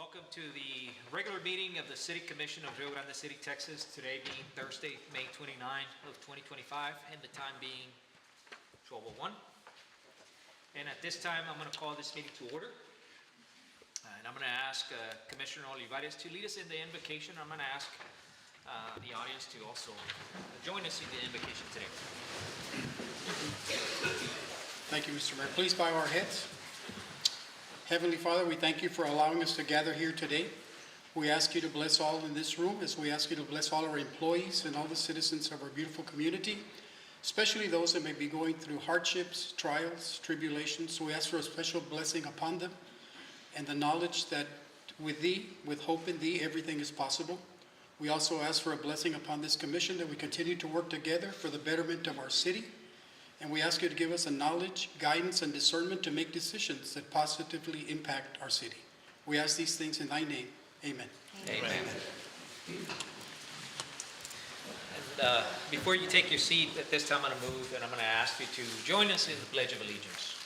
Welcome to the regular meeting of the City Commission of Rio Grande City, Texas, today being Thursday, May 29 of 2025, and the time being 12:01. And at this time, I'm going to call this meeting to order. And I'm going to ask Commissioner Olivares to lead us in the invocation. I'm going to ask the audience to also join us in the invocation today. Thank you, Mr. Mayor. Please bow our heads. Heavenly Father, we thank you for allowing us to gather here today. We ask you to bless all in this room, as we ask you to bless all our employees and all the citizens of our beautiful community, especially those that may be going through hardships, trials, tribulations. We ask for a special blessing upon them and the knowledge that with thee, with hope in thee, everything is possible. We also ask for a blessing upon this commission, that we continue to work together for the betterment of our city. And we ask you to give us a knowledge, guidance, and discernment to make decisions that positively impact our city. We ask these things in thy name. Amen. Amen. And before you take your seat, at this time I'm going to move and I'm going to ask you to join us in the Pledge of Allegiance.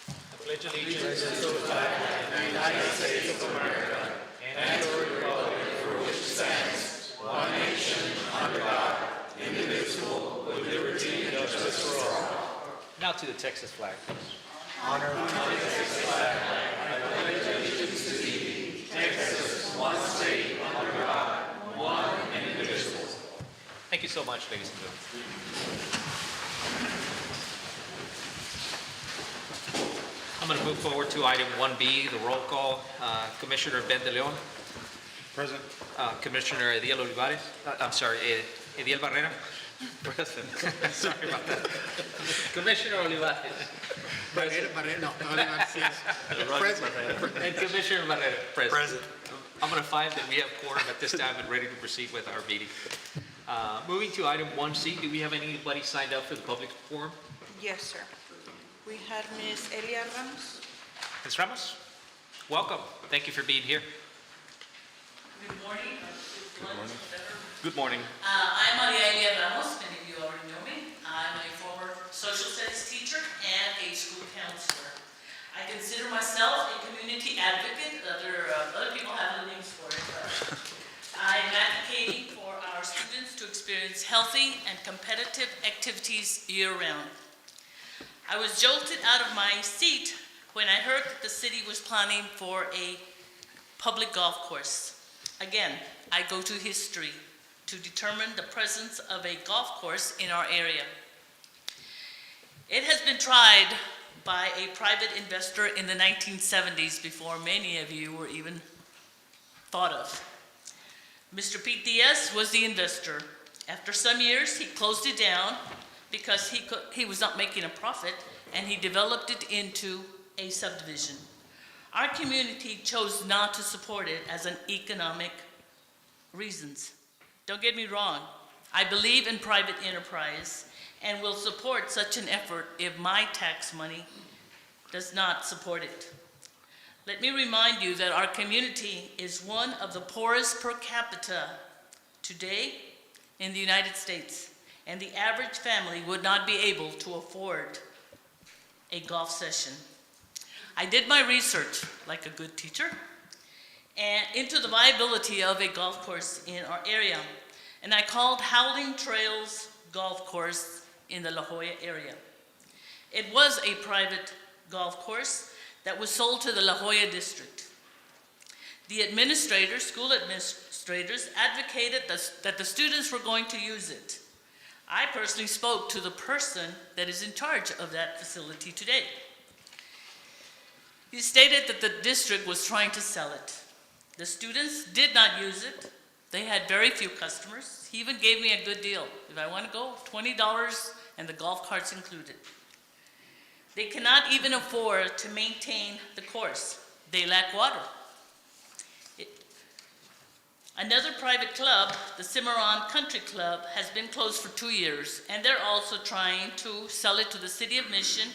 I pledge allegiance to the flag of the United States of America and to the republic for which it stands, one nation, under God, indivisible, with liberty and justice for all. Now to the Texas flag, please. Honor to the Texas flag. I pledge allegiance to thee, Texas, one state, under God, one and indivisible. Thank you so much, ladies and gentlemen. I'm going to move forward to item 1B, the roll call. Commissioner Ben de Leon. Present. Commissioner Ediel Olivares. Ediel Barrera. Present. Sorry about that. Commissioner Olivares. Olivares, yes. Present. And Commissioner Barrera. Present. I'm going to find that we have quorum at this time and ready to proceed with our meeting. Moving to item 1C, do we have anybody signed up for the public forum? Yes, sir. We had Ms. Elia Ramos. Ms. Ramos, welcome. Thank you for being here. Good morning. Good morning. I'm Maria Elia Ramos. Many of you already know me. I'm a former social studies teacher and a school counselor. I consider myself a community advocate. Other people have other names for it, but I'm advocating for our students to experience healthy and competitive activities year-round. I was jolted out of my seat when I heard that the city was planning for a public golf course. Again, I go to history to determine the presence of a golf course in our area. It has been tried by a private investor in the 1970s, before many of you were even thought of. Mr. Pete Diaz was the investor. After some years, he closed it down because he was not making a profit, and he developed it into a subdivision. Our community chose not to support it as an economic reasons. Don't get me wrong. I believe in private enterprise and will support such an effort if my tax money does not support it. Let me remind you that our community is one of the poorest per capita today in the United States, and the average family would not be able to afford a golf session. I did my research, like a good teacher, and into the viability of a golf course in our area. And I called Howling Trails Golf Course in the La Jolla area. It was a private golf course that was sold to the La Jolla district. The administrators, school administrators, advocated that the students were going to use it. I personally spoke to the person that is in charge of that facility today. He stated that the district was trying to sell it. The students did not use it. They had very few customers. He even gave me a good deal. If I want to go, $20 and the golf carts included. They cannot even afford to maintain the course. They lack water. Another private club, the Cimarron Country Club, has been closed for 2 years, and they're also trying to sell it to the City of Mission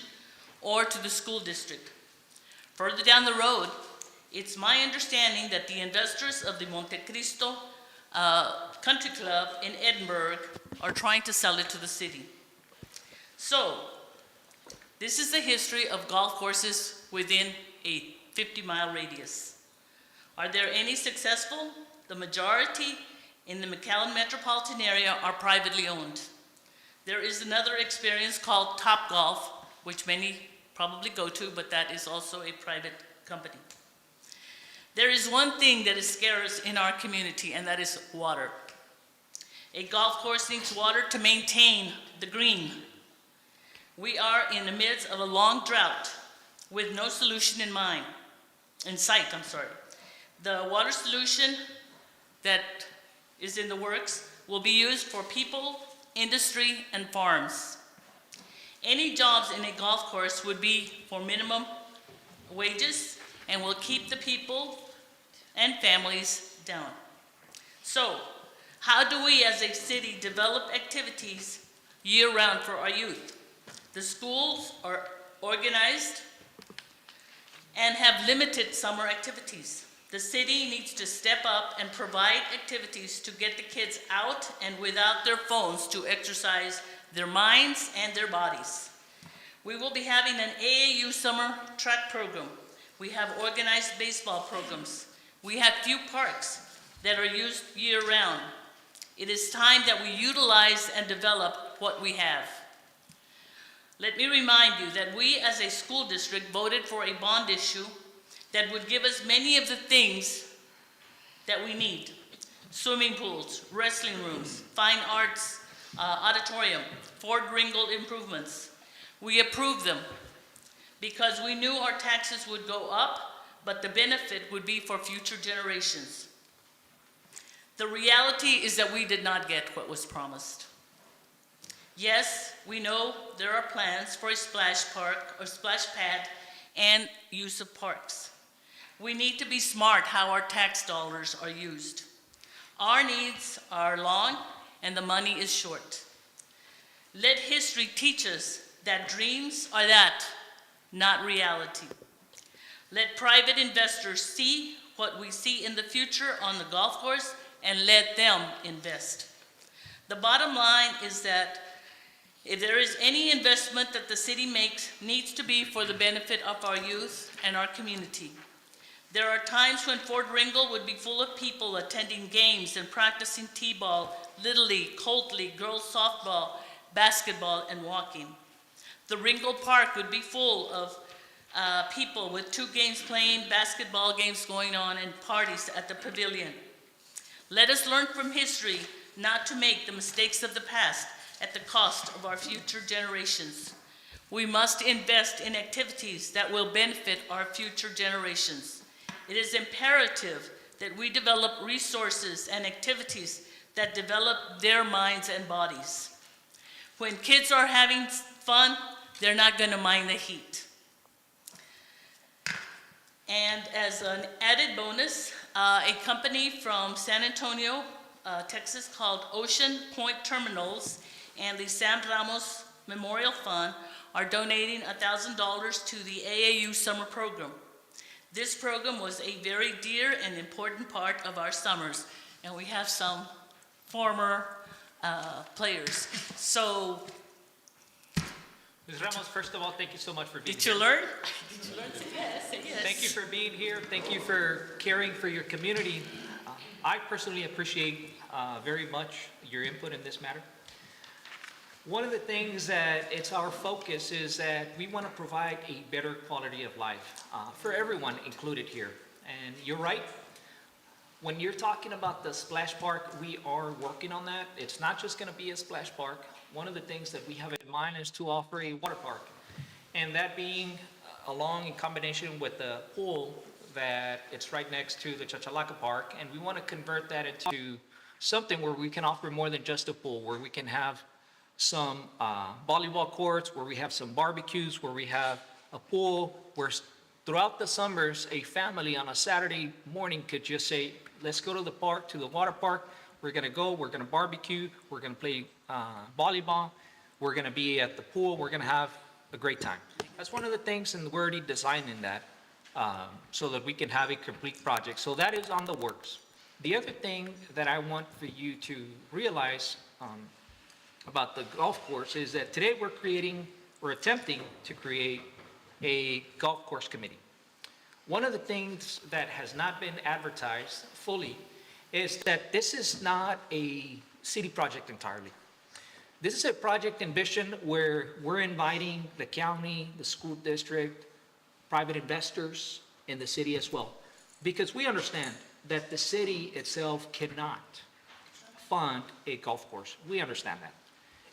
or to the school district. Further down the road, it's my understanding that the investors of the Monte Cristo Country Club in Edinburgh are trying to sell it to the city. So, this is the history of golf courses within a 50-mile radius. Are there any successful? The majority in the McAllen metropolitan area are privately owned. There is another experience called Top Golf, which many probably go to, but that is also a private company. There is one thing that is scarce in our community, and that is water. A golf course needs water to maintain the green. We are in the midst of a long drought with no solution in sight. The water solution that is in the works will be used for people, industry, and farms. Any jobs in a golf course would be for minimum wages and will keep the people and families down. So, how do we as a city develop activities year-round for our youth? The schools are organized and have limited summer activities. The city needs to step up and provide activities to get the kids out and without their phones to exercise their minds and their bodies. We will be having an AAU summer track program. We have organized baseball programs. We have few parks that are used year-round. It is time that we utilize and develop what we have. Let me remind you that we as a school district voted for a bond issue that would give us many of the things that we need. Swimming pools, wrestling rooms, fine arts auditorium, Ford Ringgold improvements. We approved them because we knew our taxes would go up, but the benefit would be for future generations. The reality is that we did not get what was promised. Yes, we know there are plans for a splash park or splash pad and use of parks. We need to be smart how our tax dollars are used. Our needs are long and the money is short. Let history teach us that dreams are that, not reality. Let private investors see what we see in the future on the golf course and let them invest. The bottom line is that if there is any investment that the city makes, needs to be for the benefit of our youth and our community. There are times when Fort Ringgold would be full of people attending games and practicing t-ball, Little League, Colt League, girls softball, basketball, and walking. The Ringgold Park would be full of people with 2 games playing, basketball games going on, and parties at the pavilion. Let us learn from history not to make the mistakes of the past at the cost of our future generations. We must invest in activities that will benefit our future generations. It is imperative that we develop resources and activities that develop their minds and bodies. When kids are having fun, they're not going to mind the heat. And as an added bonus, a company from San Antonio, Texas called Ocean Point Terminals and the Sam Ramos Memorial Fund are donating $1,000 to the AAU summer program. This program was a very dear and important part of our summers, and we have some former players. So, Ms. Ramos, first of all, thank you so much for being did here. you learn? Did you learn? Say yes, say yes. Thank you for being here. Thank you for caring for your community. I personally appreciate very much your input in this matter. One of the things that it's our focus is that we want to provide a better quality of life for everyone included here. And you're right. When you're talking about the splash park, we are working on that. It's not just going to be a splash park. One of the things that we have in mind is to offer a water park. And that being along in combination with the pool that it's right next to the Chachalaca Park. And we want to convert that into something where we can offer more than just a pool, where we can have some volleyball courts, where we have some barbecues, where we have a pool, where throughout the summers, a family on a Saturday morning could just say, let's go to the park, to the water park. We're going to go, we're going to barbecue, we're going to play volleyball, we're going to be at the pool, we're going to have a great time. That's one of the things, and we're already designing that so that we can have a complete project. So that is on the works. The other thing that I want for you to realize about the golf course is that today we're attempting to create a golf course committee. One of the things that has not been advertised fully is that this is not a city project entirely. This is a project envisioned where we're inviting the county, the school district, private investors, and the city as well. Because we understand that the city itself cannot fund a golf course. We understand that.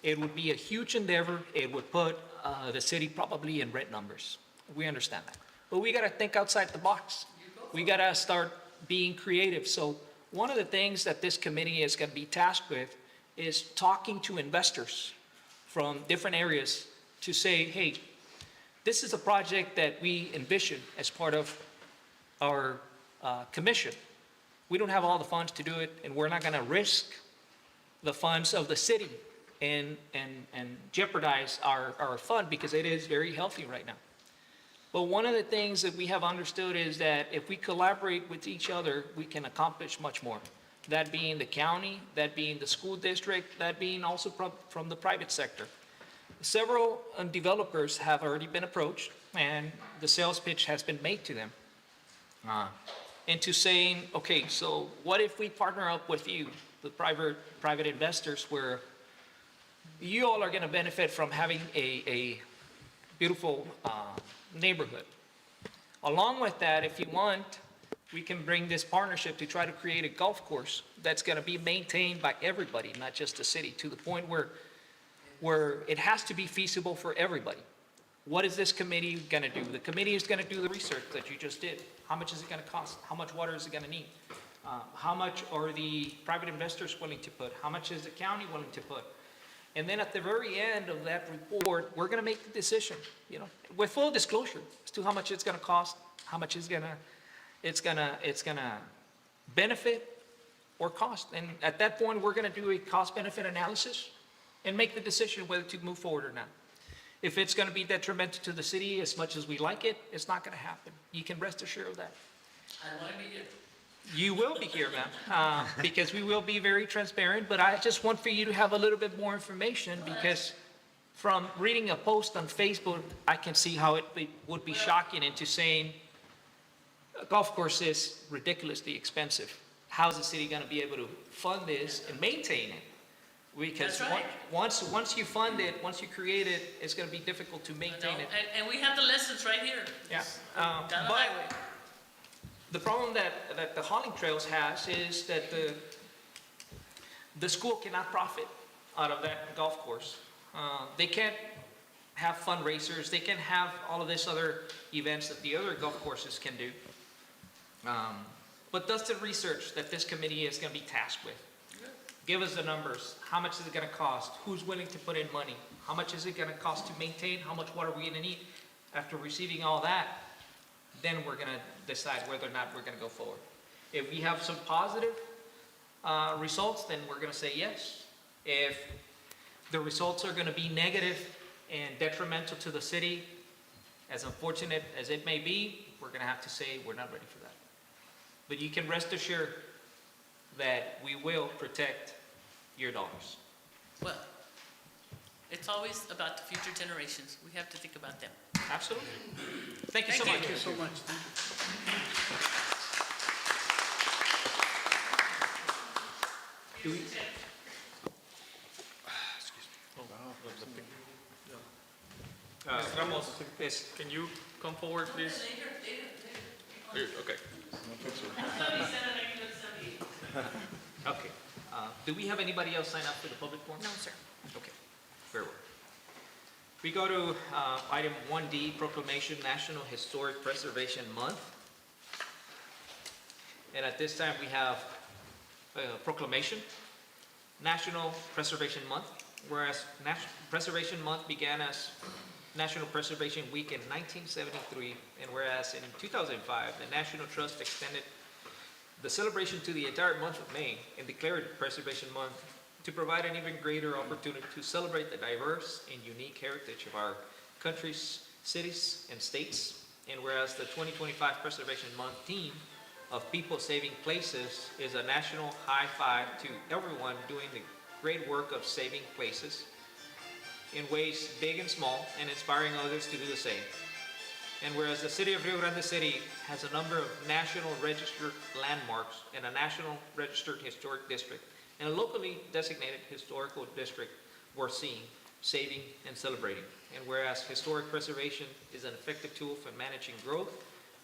It would be a huge endeavor. It would put the city probably in red numbers. We understand that. But we got to think outside the box. We got to start being creative. So one of the things that this committee is going to be tasked with is talking to investors from different areas to say, hey, this is a project that we envision as part of our commission. We don't have all the funds to do it, and we're not going to risk the funds of the city and jeopardize our fund because it is very healthy right now. But one of the things that we have understood is that if we collaborate with each other, we can accomplish much more. That being the county, that being the school district, that being also from the private sector. Several developers have already been approached, and the sales pitch has been made to them. Into saying, okay, so what if we partner up with you, the private investors, where you all are going to benefit from having a beautiful neighborhood. Along with that, if you want, we can bring this partnership to try to create a golf course that's going to be maintained by everybody, not just the city, to the point where it has to be feasible for everybody. What is this committee going to do? The committee is going to do the research that you just did. How much is it going to cost? How much water is it going to need? How much are the private investors willing to put? How much is the county willing to put? And then at the very end of that report, we're going to make the decision, with full disclosure as to how much it's going to cost, how much it's going to benefit or cost. And at that point, we're going to do a cost-benefit analysis and make the decision whether to move forward or not. If it's going to be detrimental to the city as much as we like it, it's not going to happen. You can rest assured of that. I want to be here. You will be here, ma'am, because we will be very transparent, but I just want for you to have a little bit more information, because from reading a post on Facebook, I can see how it would be shocking into saying a golf course is ridiculously expensive. How's the city going to be able to fund this and maintain it? Because That's right. once you fund it, once you create it, it's going to be difficult to maintain it. And we have the lessons right here. Yeah. Down the But highway. the problem that the hauling trails has is that the school cannot profit out of that golf course. They can't have fundraisers. They can have all of this other events that the other golf courses can do. But that's the research that this committee is going to be tasked with. Give us the numbers. How much is it going to cost? Who's willing to put in money? How much is it going to cost to maintain? How much water are we going to need? After receiving all that, then we're going to decide whether or not we're going to go forward. If we have some positive results, then we're going to say yes. If the results are going to be negative and detrimental to the city, as unfortunate as it may be, we're going to have to say we're not ready for that. But you can rest assured that we will protect your dollars. Well, it's always about the future generations. We have to think about them. Absolutely. Thank you so Thank much. Thank you so much. Thank you. Do we- Ramos, Yes. can you come forward, please? Here, okay. Okay. Do we have anybody else sign up for the public forum? No, sir. Okay, very well. We go to item 1D, Proclamation National Historic Preservation Month. And at this time, we have a proclamation, National Preservation Month, whereas Preservation Month began as National Preservation Week in 1973, and whereas in 2005, the National Trust extended the celebration to the entire month of May and declared Preservation Month to provide an even greater opportunity to celebrate the diverse and unique heritage of our countries, cities, and states. And whereas the 2025 Preservation Month theme of People Saving Places is a national high five to everyone doing the great work of saving places in ways big and small and inspiring others to do the same. And whereas the city of Rio Grande City has a number of national registered landmarks and a national registered historic district and a locally designated historical district worth seeing, saving, and celebrating. And whereas historic preservation is an effective tool for managing growth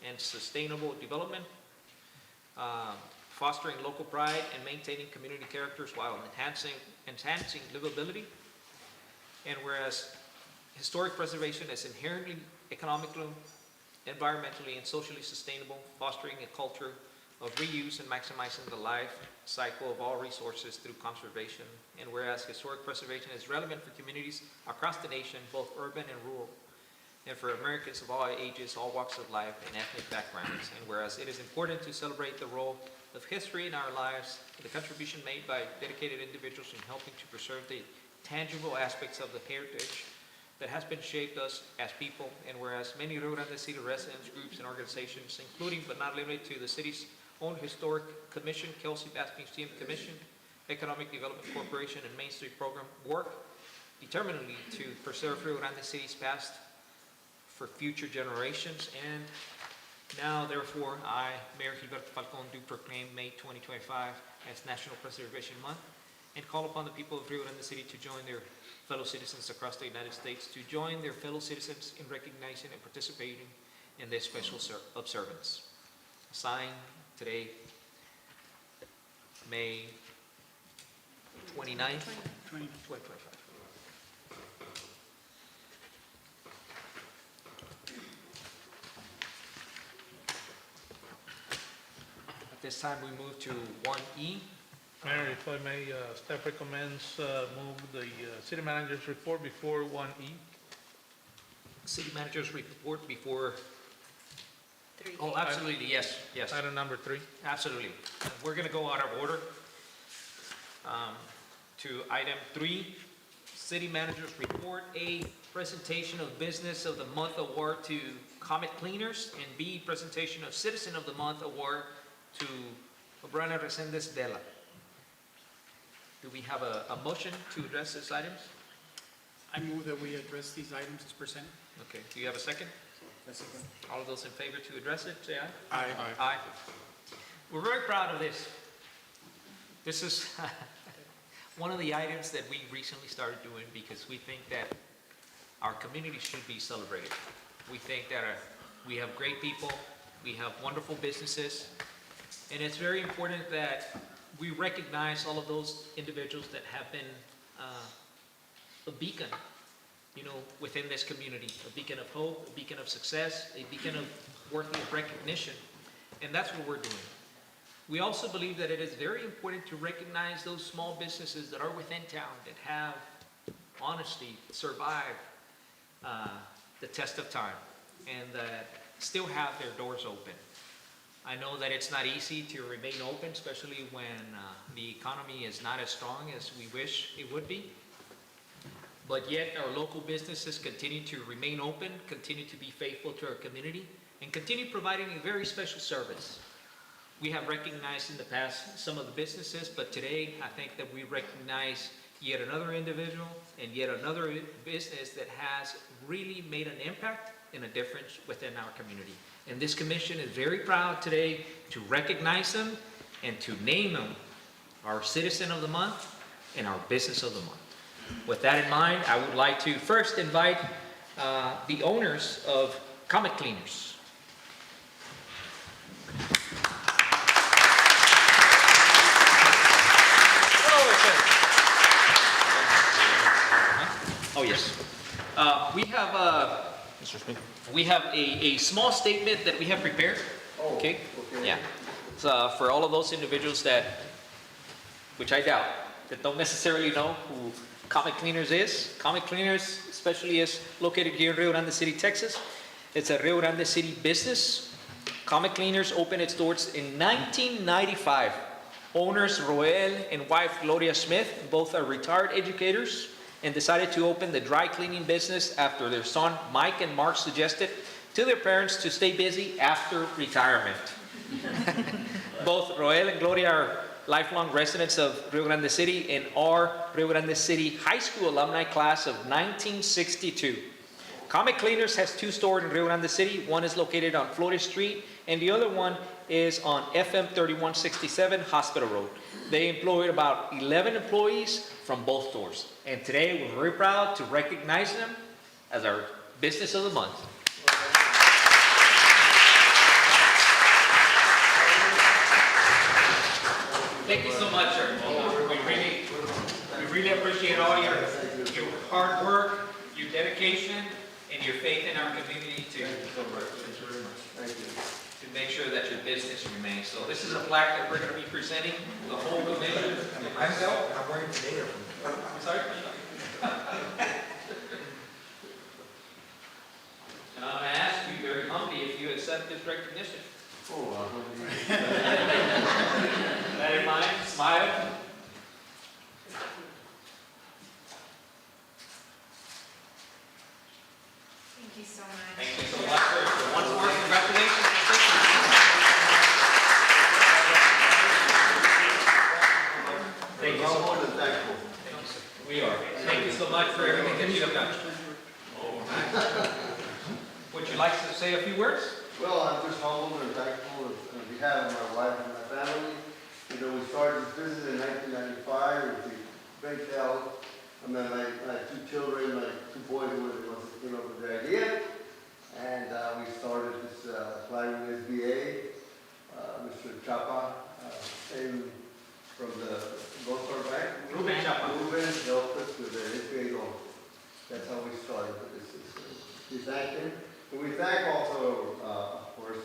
and sustainable development, fostering local pride and maintaining community characters while enhancing livability. And whereas historic preservation is inherently economically, environmentally, and socially sustainable, fostering a culture of reuse and maximizing the life cycle of all resources through conservation. And whereas historic preservation is relevant for communities across the nation, both urban and rural, and for Americans of all ages, all walks of life, and ethnic backgrounds. And whereas it is important to celebrate the role of history in our lives, the contribution made by dedicated individuals in helping to preserve the tangible aspects of the heritage that has been shaped us as people, and whereas many Rio Grande City residents, groups, and organizations, including but not limited to the city's own historic commission, Kelsey Bass Museum Commission, Economic Development Corporation, and Main Street Program, work determinedly to preserve Rio Grande City's past for future generations. And now, therefore, I, Mayor Gilberto Falcon, do proclaim May 2025 as National Preservation Month and call upon the people of Rio Grande City to join their fellow citizens across the United States to join their fellow citizens in recognizing and participating in this special observance. Signed today, May 29th, 2025. At this time, we move to 1E. Mayor, if I may, staff recommends move the city manager's report before 1E. City manager's report before. Oh, absolutely, yes, yes, Item number 3. absolutely. We're going to go out of order to item 3, city manager's report. A, presentation of business of the month award to Comet Cleaners, and B, presentation of citizen of the month award to Obrana Resendez Dela. Do we have a motion to address these items? I move that we address these items as presented. Okay, do you have a second? All of those in favor to address it, say aye. Aye. Aye. We're very proud of this. This is one of the items that we recently started doing because we think that our community should be celebrated. We think that we have great people, we have wonderful businesses, and it's very important that we recognize all of those individuals that have been a beacon, within this community, a beacon of hope, a beacon of success, a beacon of worthy of recognition, and that's what we're doing. We also believe that it is very important to recognize those small businesses that are within town that have honestly survived the test of time and that still have their doors open. I know that it's not easy to remain open, especially when the economy is not as strong as we wish it would be. But yet our local businesses continue to remain open, continue to be faithful to our community, and continue providing a very special service. We have recognized in the past some of the businesses, but today I think that we recognize yet another individual and yet another business that has really made an impact and a difference within our community. And this commission is very proud today to recognize them and to name them our Citizen of the Month and our Business of the Month. With that in mind, I would like to first invite the owners of Comet Cleaners. Oh, yes. We have a small statement that we have prepared. Okay? Yeah. So for all of those individuals that, which I doubt, that don't necessarily know who Comet Cleaners is. Comet Cleaners especially is located here in Rio Grande City, Texas. It's a Rio Grande City business. Comet Cleaners opened its doors in 1995. Owners Roel and wife Gloria Smith, both are retired educators, and decided to open the dry cleaning business after their son Mike and Mark suggested to their parents to stay busy after retirement. Both Roel and Gloria are lifelong residents of Rio Grande City and are Rio Grande City High School alumni class of 1962. Comet Cleaners has 2 stores in Rio Grande City. One is located on Flores Street, and the other one is on FM 3167 Hospital Road. They employ about 11 employees from both stores. And today, we're very proud to recognize them as our Business of the Month. Thank you so much, sir. We really appreciate all your hard work, your dedication, and your faith in our community to make sure that your business remains. So this is a plaque that we're going to be presenting the whole commission. I'm wearing today. I'm sorry? And I'm going to ask you very humbly if you accept this recognition. That in mind, smile. Thank you so much. Thank you so much, sir. Once more, congratulations. Thank you so much. We are. Thank you so much for everything that you have done. Would you like to say a few words? Well, I'm just humbled and thankful on behalf of my wife and my family. You know, we started this business in 1995 with the great help. And then I had 2 children, my 2 boys who came up with the idea. And we started this plywood SBA. Mr. Chapa came from the Gold Star Bank. Ruben Chapa. Ruben helped us with the SBA loan. That's how we started this. We thank him. And we thank also, of course,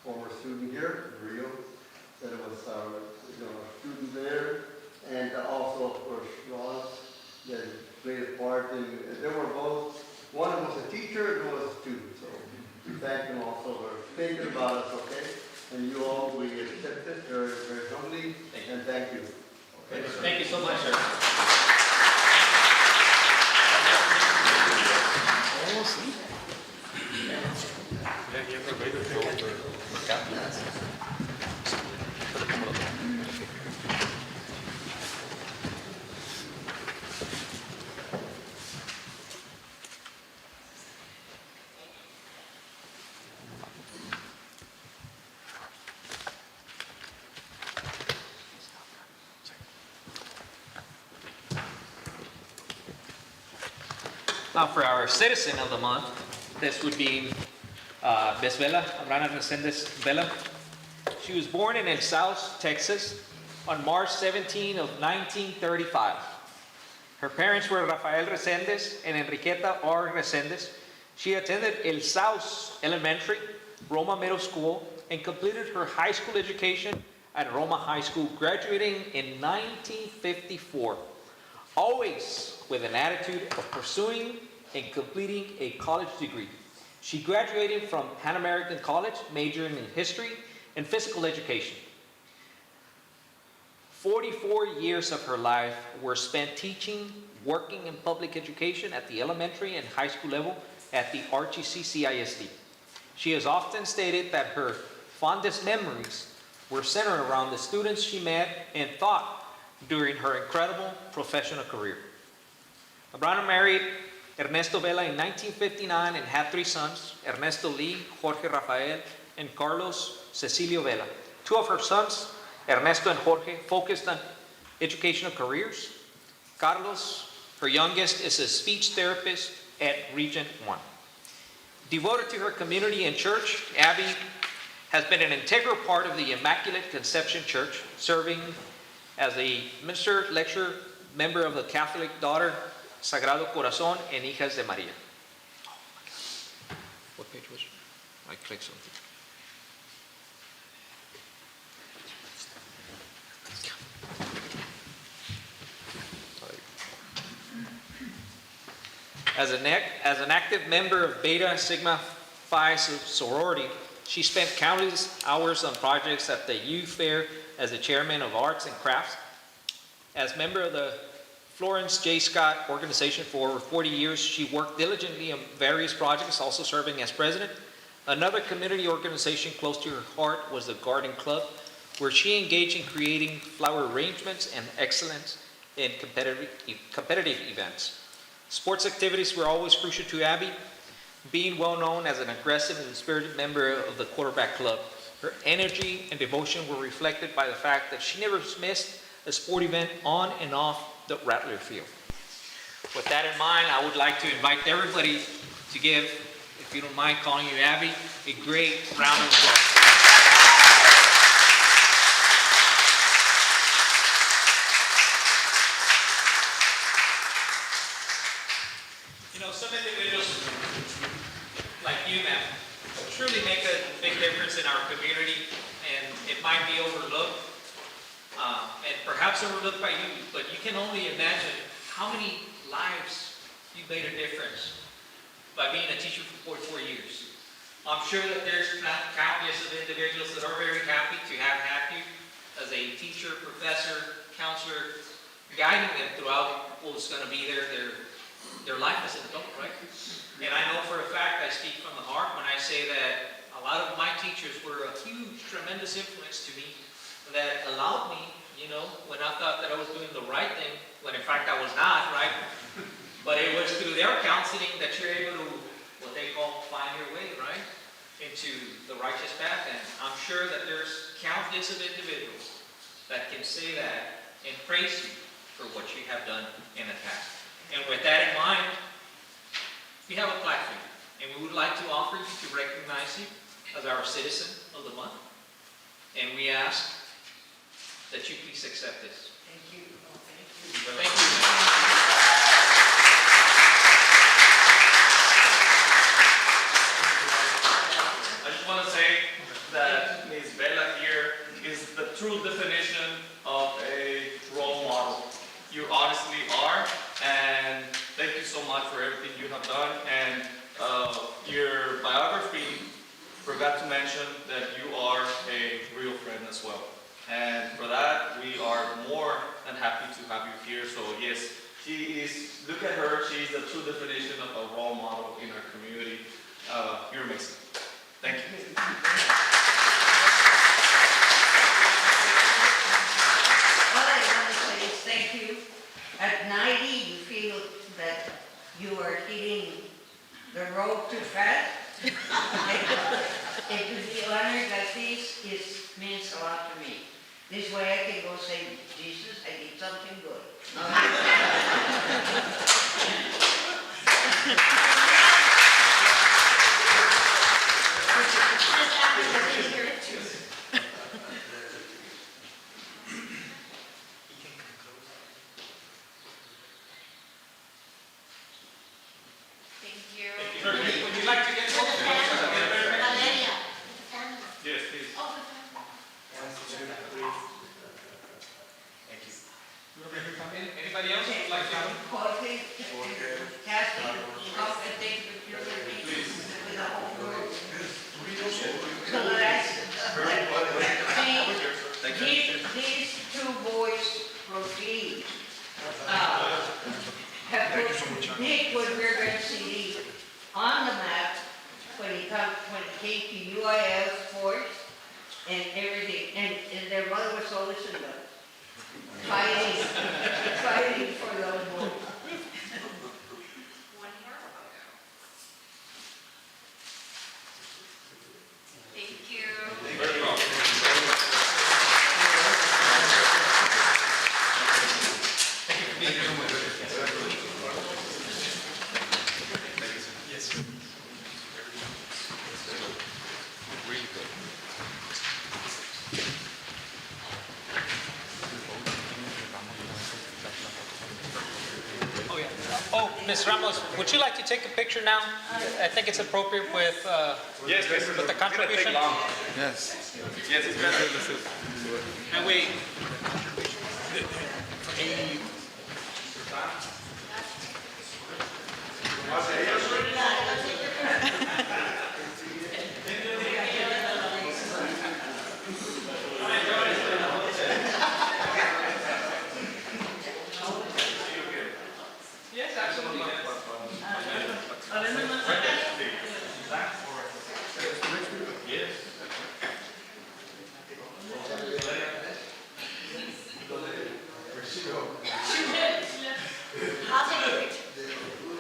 former student here, Rio, that it was our student there, and also, of course, Ross, that played a part in. They were both. One was a teacher, and one was a student. So we thank them also for thinking about us. Okay, and you all, we accept it very, very humbly, and thank you. Okay. Thank you so much, sir. Now for our citizen of the month, this would be Miss Vela, Abrana Resendez Vela. She was born in El South, Texas on March 17 of 1935. Her parents were Rafael Resendez and Enriqueta R. Resendez. She attended El South Elementary, Roma Middle School, and completed her high school education at Roma High School, graduating in 1954. Always with an attitude of pursuing and completing a college degree. She graduated from Pan American College, majoring in history and physical education. 44 years of her life were spent teaching, working in public education at the elementary and high school level at the RGC CISD. She has often stated that her fondest memories were centered around the students she met and taught during her incredible professional career. Abrana married Ernesto Vela in 1959 and had 3 sons, Ernesto Lee, Jorge Rafael, and Carlos Cecilio Vela. 2 of her sons, Ernesto and Jorge, focused on educational careers. Carlos, her youngest, is a speech therapist at Region 1. Devoted to her community and church, Abby has been an integral part of the Immaculate Conception Church, serving as a minister, lecturer, member of the Catholic Daughter Sagrado Corazón and Hijas de María. What page was it? I clicked something. As an active member of Beta Sigma Phi sorority, she spent countless hours on projects at the youth fair as the chairman of arts and crafts. As member of the Florence J. Scott organization for over 40 years, she worked diligently on various projects, also serving as president. Another community organization close to her heart was the Garden Club, where she engaged in creating flower arrangements and excellence in competitive events. Sports activities were always crucial to Abby, being well known as an aggressive and spirited member of the quarterback club. Her energy and devotion were reflected by the fact that she never missed a sport event on and off the Rattler field. With that in mind, I would like to invite everybody to give, if you don't mind calling you Abby, a great round of applause. You know, some individuals like you, ma'am, truly make a big difference in our community, and it might be overlooked, and perhaps overlooked by you, but you can only imagine how many lives you made a difference by being a teacher for 44 years. I'm sure that there's countless of individuals that are very happy to have had you as a teacher, professor, counselor, guiding them throughout what's going to be their life as an adult, right? And I know for a fact, I speak from the heart when I say that a lot of my teachers were a huge, tremendous influence to me that allowed me, you know, when I thought that I was doing the right thing, when in fact I was not, right? But it was through their counseling that you're able to, what they call, find your way, right? Into the righteous path. And I'm sure that there's countless of individuals that can say that and praise you for what you have done in the past. And with that in mind, we have a plaque for you. And we would like to offer you to recognize you as our citizen of the month. And we ask that you please accept this. Thank you. Thank you. I just want to say that Ms. Bella here is the true definition of a role model. You honestly are, and thank you so much for everything you have done. And your biography forgot to mention that you are a real friend as well. And for that, we are more than happy to have you here. So yes, she is, look at her, she is the true definition of a role model in our community. You're amazing. Thank you. All I want to say is thank you. At 90, you feel that you are hitting the road too fast. And to be honored like this means a lot to me. This way I can go say, Jesus, I did something good. Thank you. Would you like to get closer? Valeria. Yes, please. Anybody else would like to? Jorge, Kathy, confident with your release with the whole group. So that these two boys proceed. Have put Nick with River City on the map when it came to UIL sports and everything. And their mother was always in the fighting for those boys. One more photo. Thank you. Oh, yeah. Oh, Ms. Ramos, would you like to take a picture now? I think it's appropriate with Yes, this is with the contribution. Yes. Yes, it's better. And we. Yes, absolutely. Yes. I'll take a picture.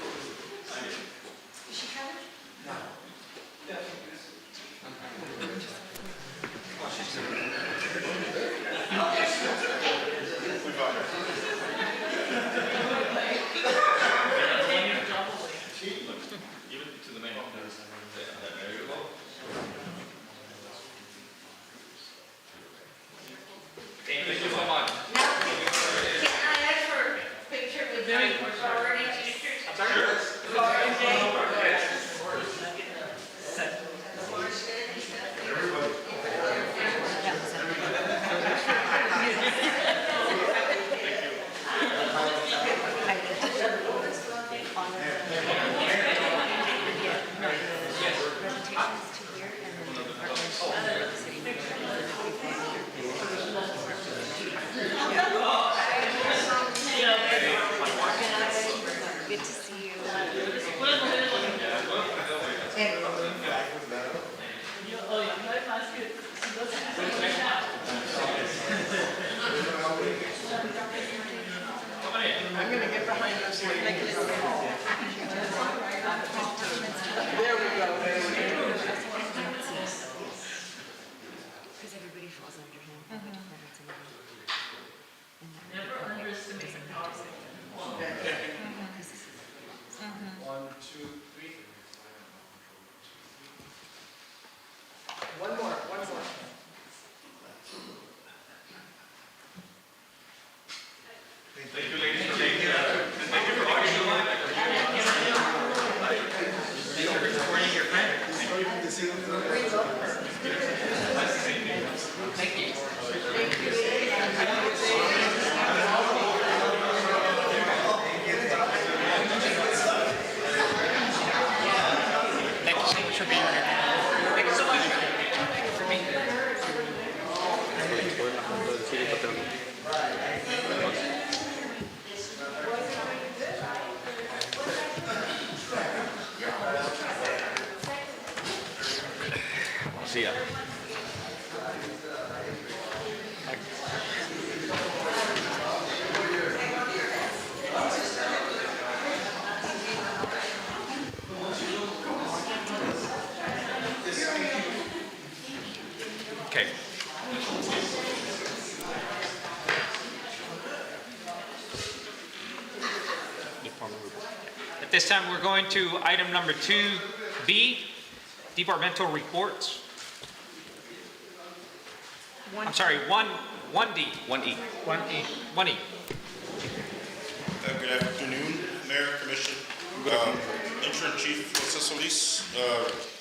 Thank you, ladies, for being here. And thank you for watching the live. Thank you for supporting your friend. Thank you. Thank you so much for being here. Thank you so much for being here. See ya. Okay. At this time, we're going to item number 2B, departmental reports. I'm sorry, 1D. 1E. 1E. 1E. Good afternoon, Mayor, Commission. Interim Chief Jose Solis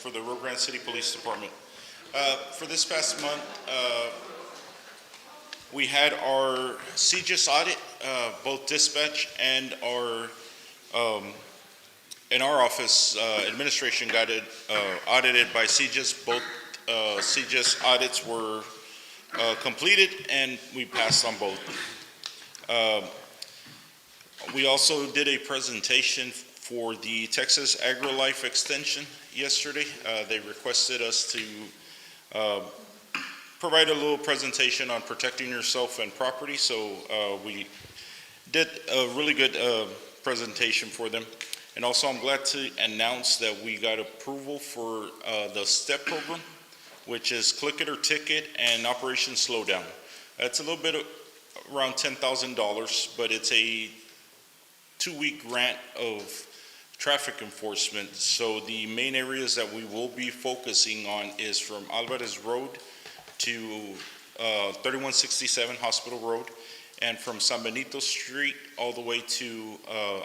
for the Rio Grande City Police Department. For this past month, we had our CGIS audit, both dispatch and our in our office administration got it audited by CGIS. Both CGIS audits were completed, and we passed on both. We also did a presentation for the Texas AgriLife Extension yesterday. They requested us to provide a little presentation on protecting yourself and property, so we did a really good presentation for them. And also, I'm glad to announce that we got approval for the STEP program, which is Click It or Ticket and Operation Slowdown. It's a little bit around $10,000, but it's a 2-week grant of traffic enforcement. So the main areas that we will be focusing on is from Alvarez Road to 3167 Hospital Road, and from San Benito Street all the way to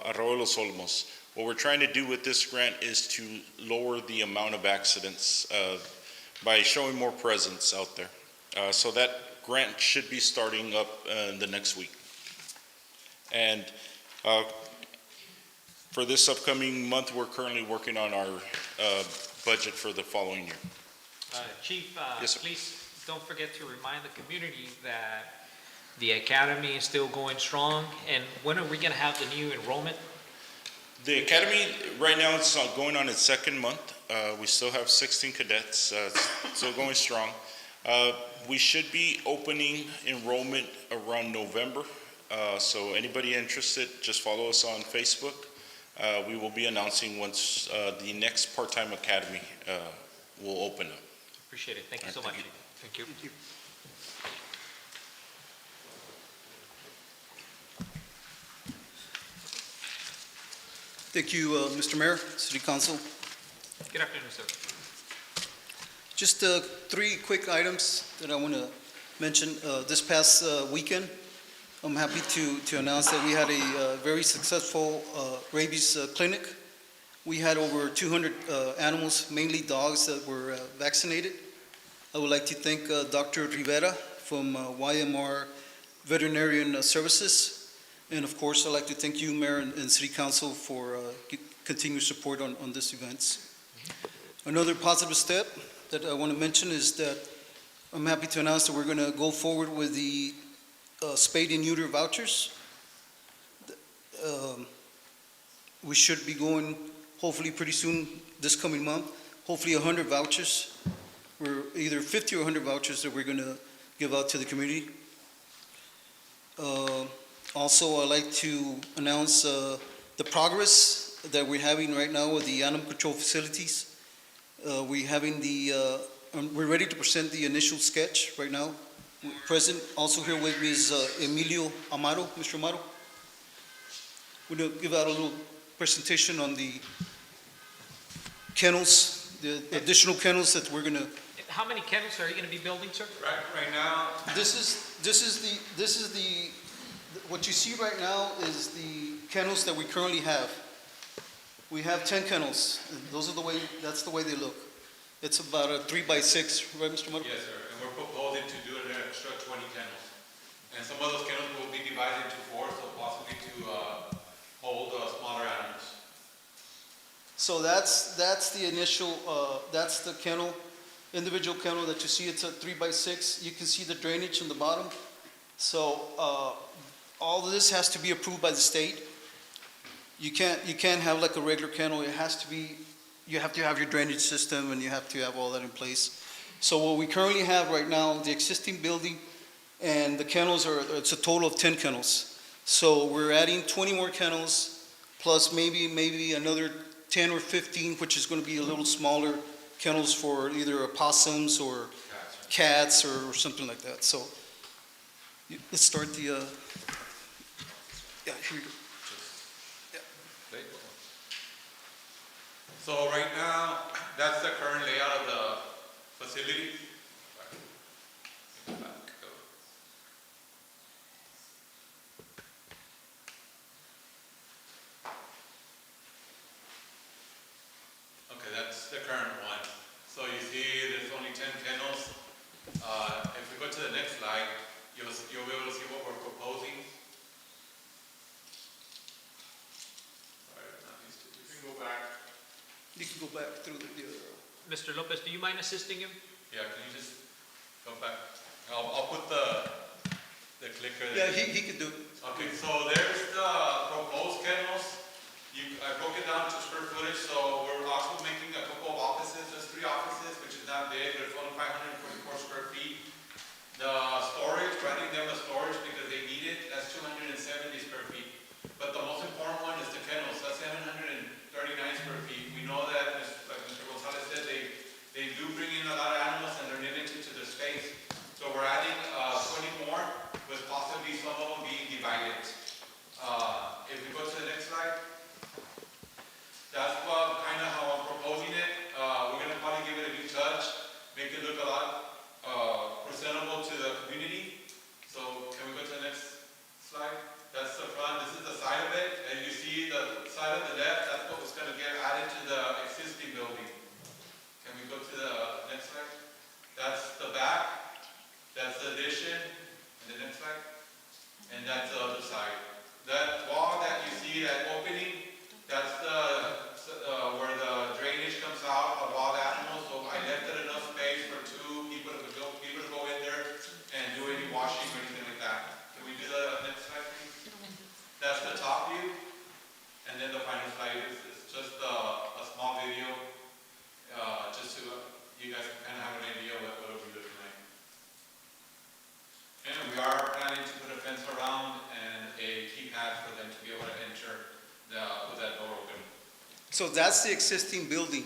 Arroyo de los Olmos. What we're trying to do with this grant is to lower the amount of accidents by showing more presence out there. So that grant should be starting up in the next week. And for this upcoming month, we're currently working on our budget for the following year. Chief, Yes, sir. please don't forget to remind the community that the academy is still going strong. And when are we going to have the new enrollment? The academy, right now, it's going on its second month. We still have 16 cadets, still going strong. We should be opening enrollment around November. So anybody interested, just follow us on Facebook. We will be announcing once the next part-time academy will open up. Appreciate it. Thank you so much. Thank you. Thank you, Mr. Mayor, City Council. Good afternoon, sir. Just 3 quick items that I want to mention. This past weekend, I'm happy to announce that we had a very successful rabies clinic. We had over 200 animals, mainly dogs, that were vaccinated. I would like to thank Dr. Rivera from YMR Veterinarian Services. And of course, I'd like to thank you, Mayor and City Council, for continued support on this event. Another positive step that I want to mention is that I'm happy to announce that we're going to go forward with the spade and neuter vouchers. We should be going, hopefully pretty soon, this coming month, hopefully 100 vouchers. We're either 50 or 100 vouchers that we're going to give out to the community. Also, I'd like to announce the progress that we're having right now with the animal control facilities. We're ready to present the initial sketch right now. Present also here with me is Emilio Amaro. Mr. Amaro. We're going to give out a little presentation on the kennels, the additional kennels that we're going to. How many kennels are you going to be building, sir? Right now, This is what you see right now is the kennels that we currently have. We have 10 kennels, and those are that's the way they look. It's about a 3x6, right, Mr. Mota? Yes, sir, and we're proposing to do an extra 20 kennels. And some of those kennels will be divided into 4, so possibly to hold smaller animals. So that's the initial, that's the kennel, individual kennel that you see. It's a 3x6. You can see the drainage in the bottom. So all of this has to be approved by the state. You can't have like a regular kennel. It has to be, you have to have your drainage system and you have to have all that in place. So what we currently have right now, the existing building and the kennels it's a total of 10 kennels. So we're adding 20 more kennels plus maybe another 10 or 15, which is going to be a little smaller kennels for either opossums or cats or something like that. So let's start the, yeah, here you go. So right now, that's the current layout of the facility. Okay, that's the current one. So you see there's only 10 kennels. If we go to the next slide, you'll be able to see what we're proposing. You can go back. You can go back through the other. Mr. Lopez, do you mind assisting him? Yeah, can you just go back? I'll put the clicker Yeah, there. he could do it. Okay, so there's the proposed kennels. I broke it down to square footage, so we're also making a couple of offices. There's 3 offices, which is not big, but it's only 544 square feet. The storage, we're adding them the storage because they need it, that's 270 square feet. But the most important one is the kennels, that's 739 square feet. We know that, like Mr. Gonzalez said, they do bring in a lot of animals and they're limited to the space. So we're adding 20 more, with possibly some of them being divided. If we go to the next slide, that's kind of how I'm proposing it. We're going to probably give it a new touch, make it look a lot presentable to the community. So can we go to the next slide? That's the front. This is the side of it. And you see the side on the left, that's what was going to get added to the existing building. Can we go to the next slide? That's the back. That's the addition. And the next slide. And that's the other side. That wall that you see, that opening, that's where the drainage comes out of all the animals. So I left it enough space for 2 people to go in there and do any washing or anything like that. Can we do the next slide, please? That's the top view. And then the final slide is just a small video, just so you guys can kind of have an idea of what it'll be looking like. And we are planning to put a fence around and a keypad for them to be able to enter with that door open. So that's the existing building.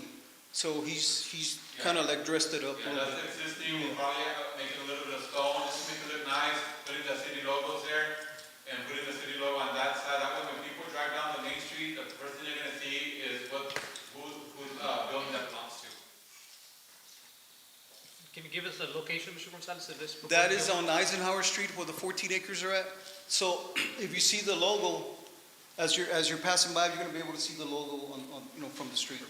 So he's kind of like dressed it up. Yeah, that's existing. We'll probably make it a little bit of stone just to make it look nice. Putting the city logos there and putting the city logo on that side. That way, when people drive down the main street, the first thing you're going to see is whose building that belongs to. Can you give us the location, Mr. Gonzalez, of this? That is on Eisenhower Street where the 14 acres are at. So if you see the logo, as you're passing by, you're going to be able to see the logo on from the street.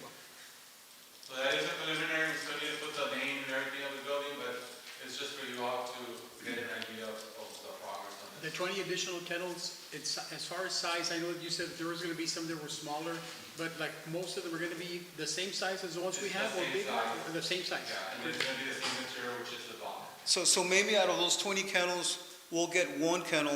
So that is a preliminary. We still need to put the name and everything of the building, but it's just for you all to get an idea of the progress on The this. 20 additional kennels, it's, as far as size, I know that you said there was going to be some that were smaller, but like most of them are going to be the same size as the ones we It's have, the or same bigger, size. or the same size? Yeah, and it's going to be the same material, which is the bond. So maybe out of those 20 kennels, we'll get 1 kennel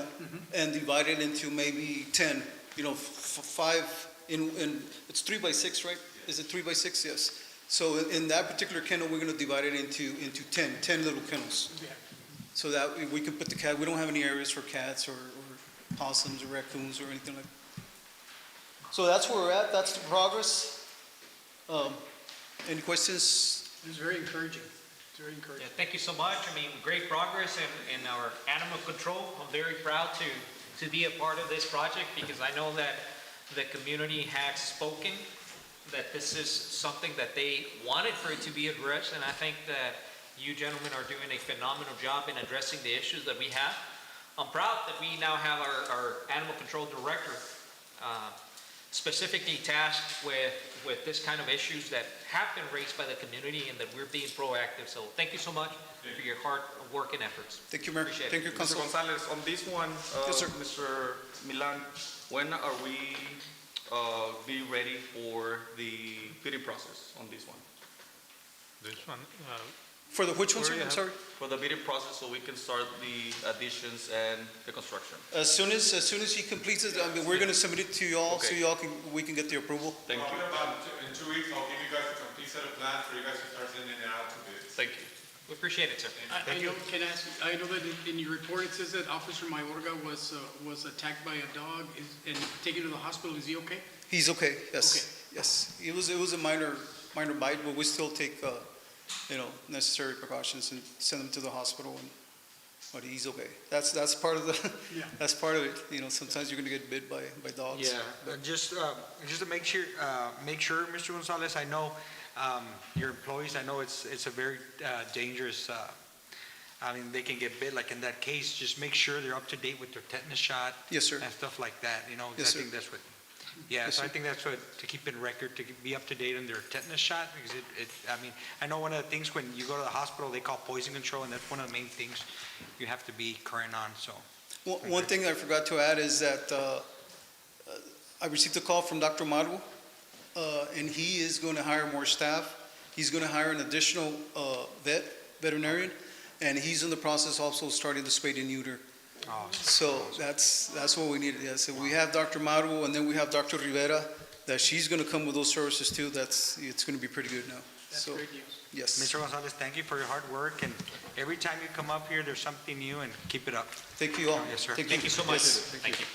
and divide it into maybe 10. 5 in it's 3x6, right? Is it 3x6? Yes. So in that particular kennel, we're going to divide it into 10 little kennels. Yeah. So that we can put the cat. We don't have any areas for cats or possums or raccoons or anything like that. So that's where we're at. That's the progress. Any questions? It's very encouraging. It's very encouraging. Yeah, thank you so much. I mean, great progress in our animal control. I'm very proud to be a part of this project because I know that the community has spoken that this is something that they wanted for it to be addressed, and I think that you gentlemen are doing a phenomenal job in addressing the issues that we have. I'm proud that we now have our animal control director specifically tasked with this kind of issues that have been raised by the community and that we're being proactive. So thank you so much for your hard work and efforts. Thank you, Mayor. Appreciate it. Thank you, Mr. Council. Gonzalez, on this one, Yes, sir. Mr. Milan, when are we be ready for the bidding process on this one? This one, For the which one, Where sir? you I'm have- sorry. For the bidding process, so we can start the additions and the construction. As soon as he completes it, I mean, we're gonna submit it to y'all, so Okay. we can get the approval. Thank you. In 2 weeks, I'll give you guys a complete set of plans for you guys to start sending it out to bid. Thank you. We appreciate it, sir. I know, can I ask, I know that in your report, it says that Officer Mayorga was attacked by a dog and taken to the hospital. Is he okay? He's okay, yes, Okay. yes. It was a minor bite, but we still take, necessary precautions and send him to the hospital, but he's okay. That's part of the, Yeah. that's part of it, sometimes you're gonna get bit by dogs. Yeah, just to make sure, Mr. Gonzalez, I know your employees, I know it's a very dangerous, they can get bit, like in that case, just make sure they're up to date with their tetanus shot. Yes, sir. And stuff like that, Yes, I sir. think that's what, Yes, so I sir. think that's what, to keep in record, to be up to date on their tetanus shot, because I know one of the things when you go to the hospital, they call poison control, and that's one of the main things you have to be current on, so. One thing I forgot to add is that I received a call from Dr. Maru, and he is going to hire more staff. He's going to hire an additional veterinarian, and he's in the process also starting the spay and neuter. Oh, So that's what we needed, yes. So we have Dr. Maru, and then we have Dr. Rivera, that she's going to come with those services too. It's going to be pretty good now. That's So, great news. yes. Mr. Gonzalez, thank you for your hard work, and every time you come up here, there's something new, and keep it up. Thank you all. Yes, sir. Thank you so much. Yes. Thank you.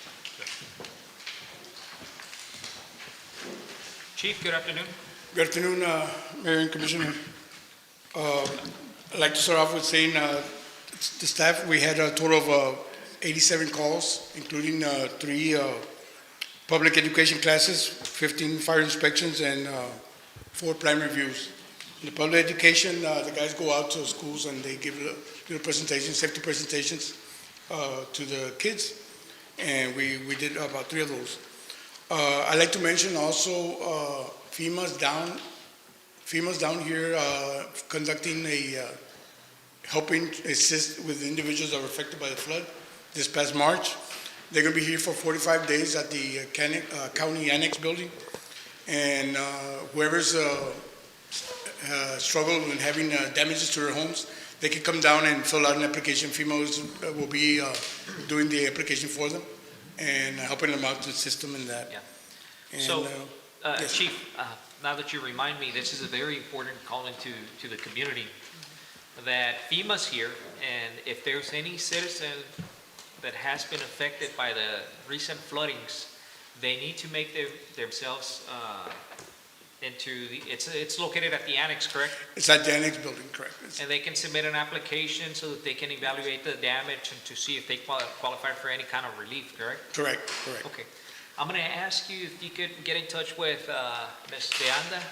Chief, good afternoon. Good afternoon, Mayor and Commissioner. I'd like to start off with saying, the staff, we had a total of 87 calls, including 3 public education classes, 15 fire inspections, and 4 plan reviews. In the public education, the guys go out to schools and they give little presentations, safety presentations to the kids, and we did about 3 of those. I'd like to mention also FEMA's down here conducting helping assist with individuals that were affected by the flood this past March. They're going to be here for 45 days at the county annex building, and whoever's struggled with having damages to their homes, they can come down and fill out an application. FEMA will be doing the application for them and helping them out to assist them in that. Yeah. And, So, yes. Chief, now that you remind me, this is a very important call to the community, that FEMA's here, and if there's any citizen that has been affected by the recent floodings, they need to make themselves into the, it's located at the annex, correct? It's at the annex building, correct. And they can submit an application so that they can evaluate the damage and to see if they qualify for any kind of relief, correct? Correct. Okay. I'm going to ask you if you could get in touch with Ms. De Anda,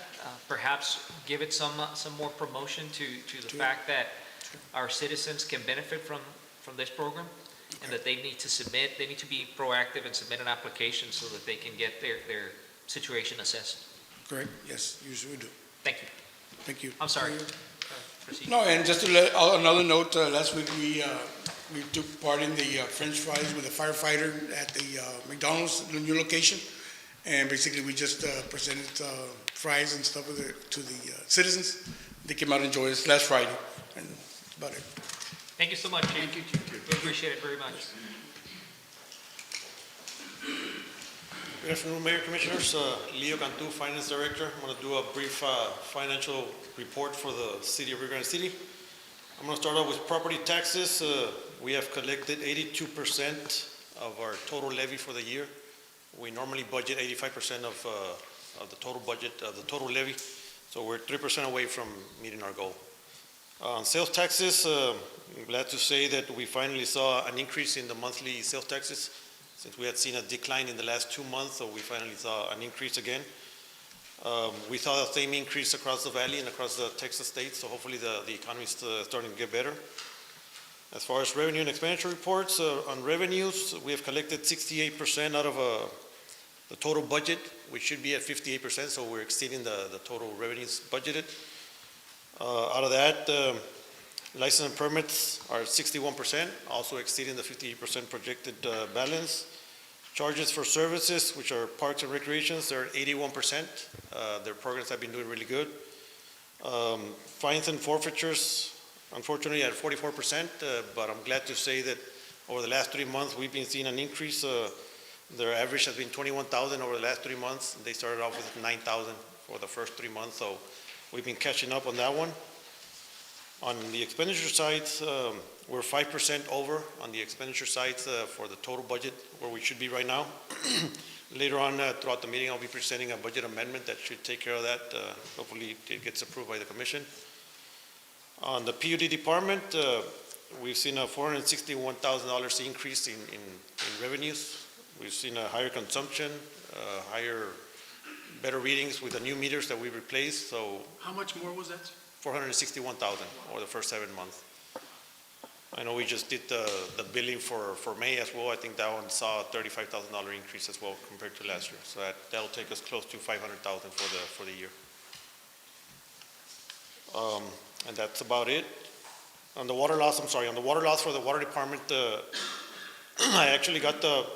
perhaps give it some more promotion to the fact that our citizens can benefit from this program, and that they need to be proactive and submit an application so that they can get their situation assessed. Correct, yes, usually we do. Thank you. Thank you. I'm sorry. Proceed. No, and just to let, another note, last week we took part in the French fries with a firefighter at the McDonald's, the new location. And basically we just presented fries and stuff to the citizens. They came out and enjoyed us last Friday, and that's about it. Thank you so much, Chief. Thank you, Chief. We appreciate it very much. Good afternoon, Mayor, Commissioners. Leo Cantu, Finance Director. I'm going to do a brief financial report for the City of Rio Grande City. I'm going to start off with property taxes. We have collected 82% of our total levy for the year. We normally budget 85% of the total budget, of the total levy, so we're 3% away from meeting our goal. On sales taxes, I'm glad to say that we finally saw an increase in the monthly sales taxes. Since we had seen a decline in the last 2 months, so we finally saw an increase again. We saw the same increase across the valley and across the Texas states, so hopefully the economy is starting to get better. As far as revenue and expenditure reports, on revenues, we have collected 68% out of the total budget. We should be at 58%, so we're exceeding the total revenues budgeted. Out of that, license and permits are 61%, also exceeding the 58% projected balance. Charges for services, which are parks and recreations, they're at 81%. Their programs have been doing really good. Fines and forfeitures, unfortunately at 44%, but I'm glad to say that over the last 3 months, we've been seeing an increase. Their average has been 21,000 over the last 3 months. They started off with 9,000 for the first 3 months, so we've been catching up on that one. On the expenditure side, we're 5% over on the expenditure side for the total budget where we should be right now. Later on throughout the meeting, I'll be presenting a budget amendment that should take care of that. Hopefully it gets approved by the commission. On the PUD department, we've seen a $461,000 increase in revenues. We've seen a higher consumption, better readings with the new meters that we replaced. So How much more was that? 461,000 over the first 7 months. I know we just did the billing for May as well. I think that one saw a $35,000 increase as well compared to last year. So that'll take us close to 500,000 for the year. And that's about it. On the water loss, on the water loss for the water department, I actually got the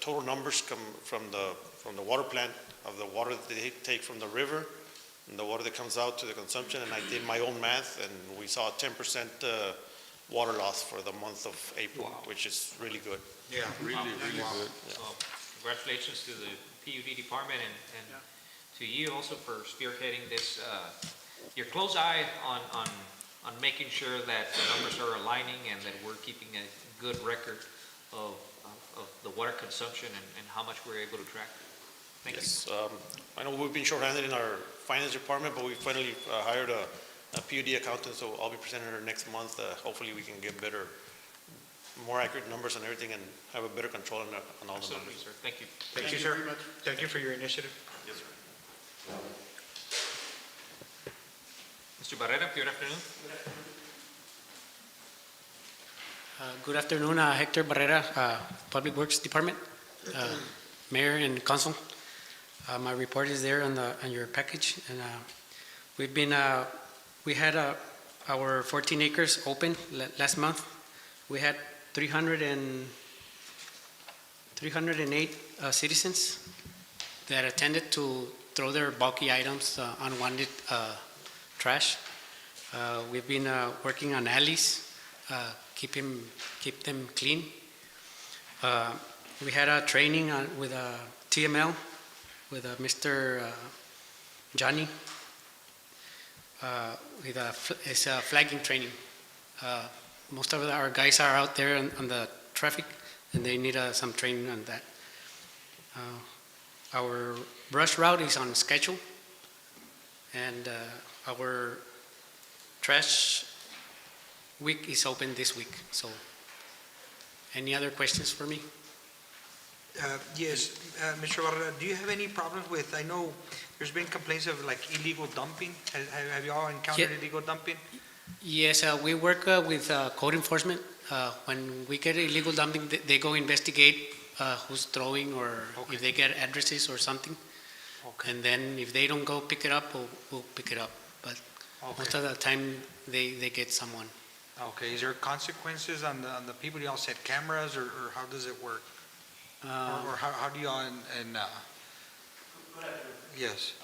total numbers from the water plant of the water that they take from the river and the water that comes out to the consumption, and I did my own math, and we saw a 10% water loss for the month of April, which is really good. Yeah, really good. Well, congratulations to the PUD department and to you also for spearheading this. Your close eye on making sure that the numbers are aligning and that we're keeping a good record of the water consumption and how much we're able to track. Thank you. I know we've been shorthanded in our finance department, but we finally hired a PUD accountant, so I'll be presenting her next month. Hopefully we can get better, more accurate numbers on everything and have a better control on all the Absolutely, numbers. sir. Thank you. Thank you, sir. Thank you for your initiative. Yes, sir. Mr. Barrera, good afternoon. Good afternoon, Hector Barrera, Public Works Department, Mayor and Council. My report is there on your package, and we had our 14 acres open last month. We had 308 citizens that attended to throw their bulky items, unwanted trash. We've been working on alleys, keep them clean. We had a training with TML, with Mr. Johnny. It's a flagging training. Most of our guys are out there on the traffic, and they need some training on that. Our brush route is on schedule, and our trash week is open this week. So, any other questions for me? Yes, Mr. Barrera, do you have any problems with, I know there's been complaints of like illegal dumping. Have you all encountered illegal dumping? Yes, we work with code enforcement. When we get illegal dumping, they go investigate who's throwing, or if they get addresses or something. Okay. And then if they don't go pick it up, we'll pick it up. But most of the time, they get someone. Okay, is there consequences on the people? Do y'all set cameras, or how does it work? Or how do y'all yes.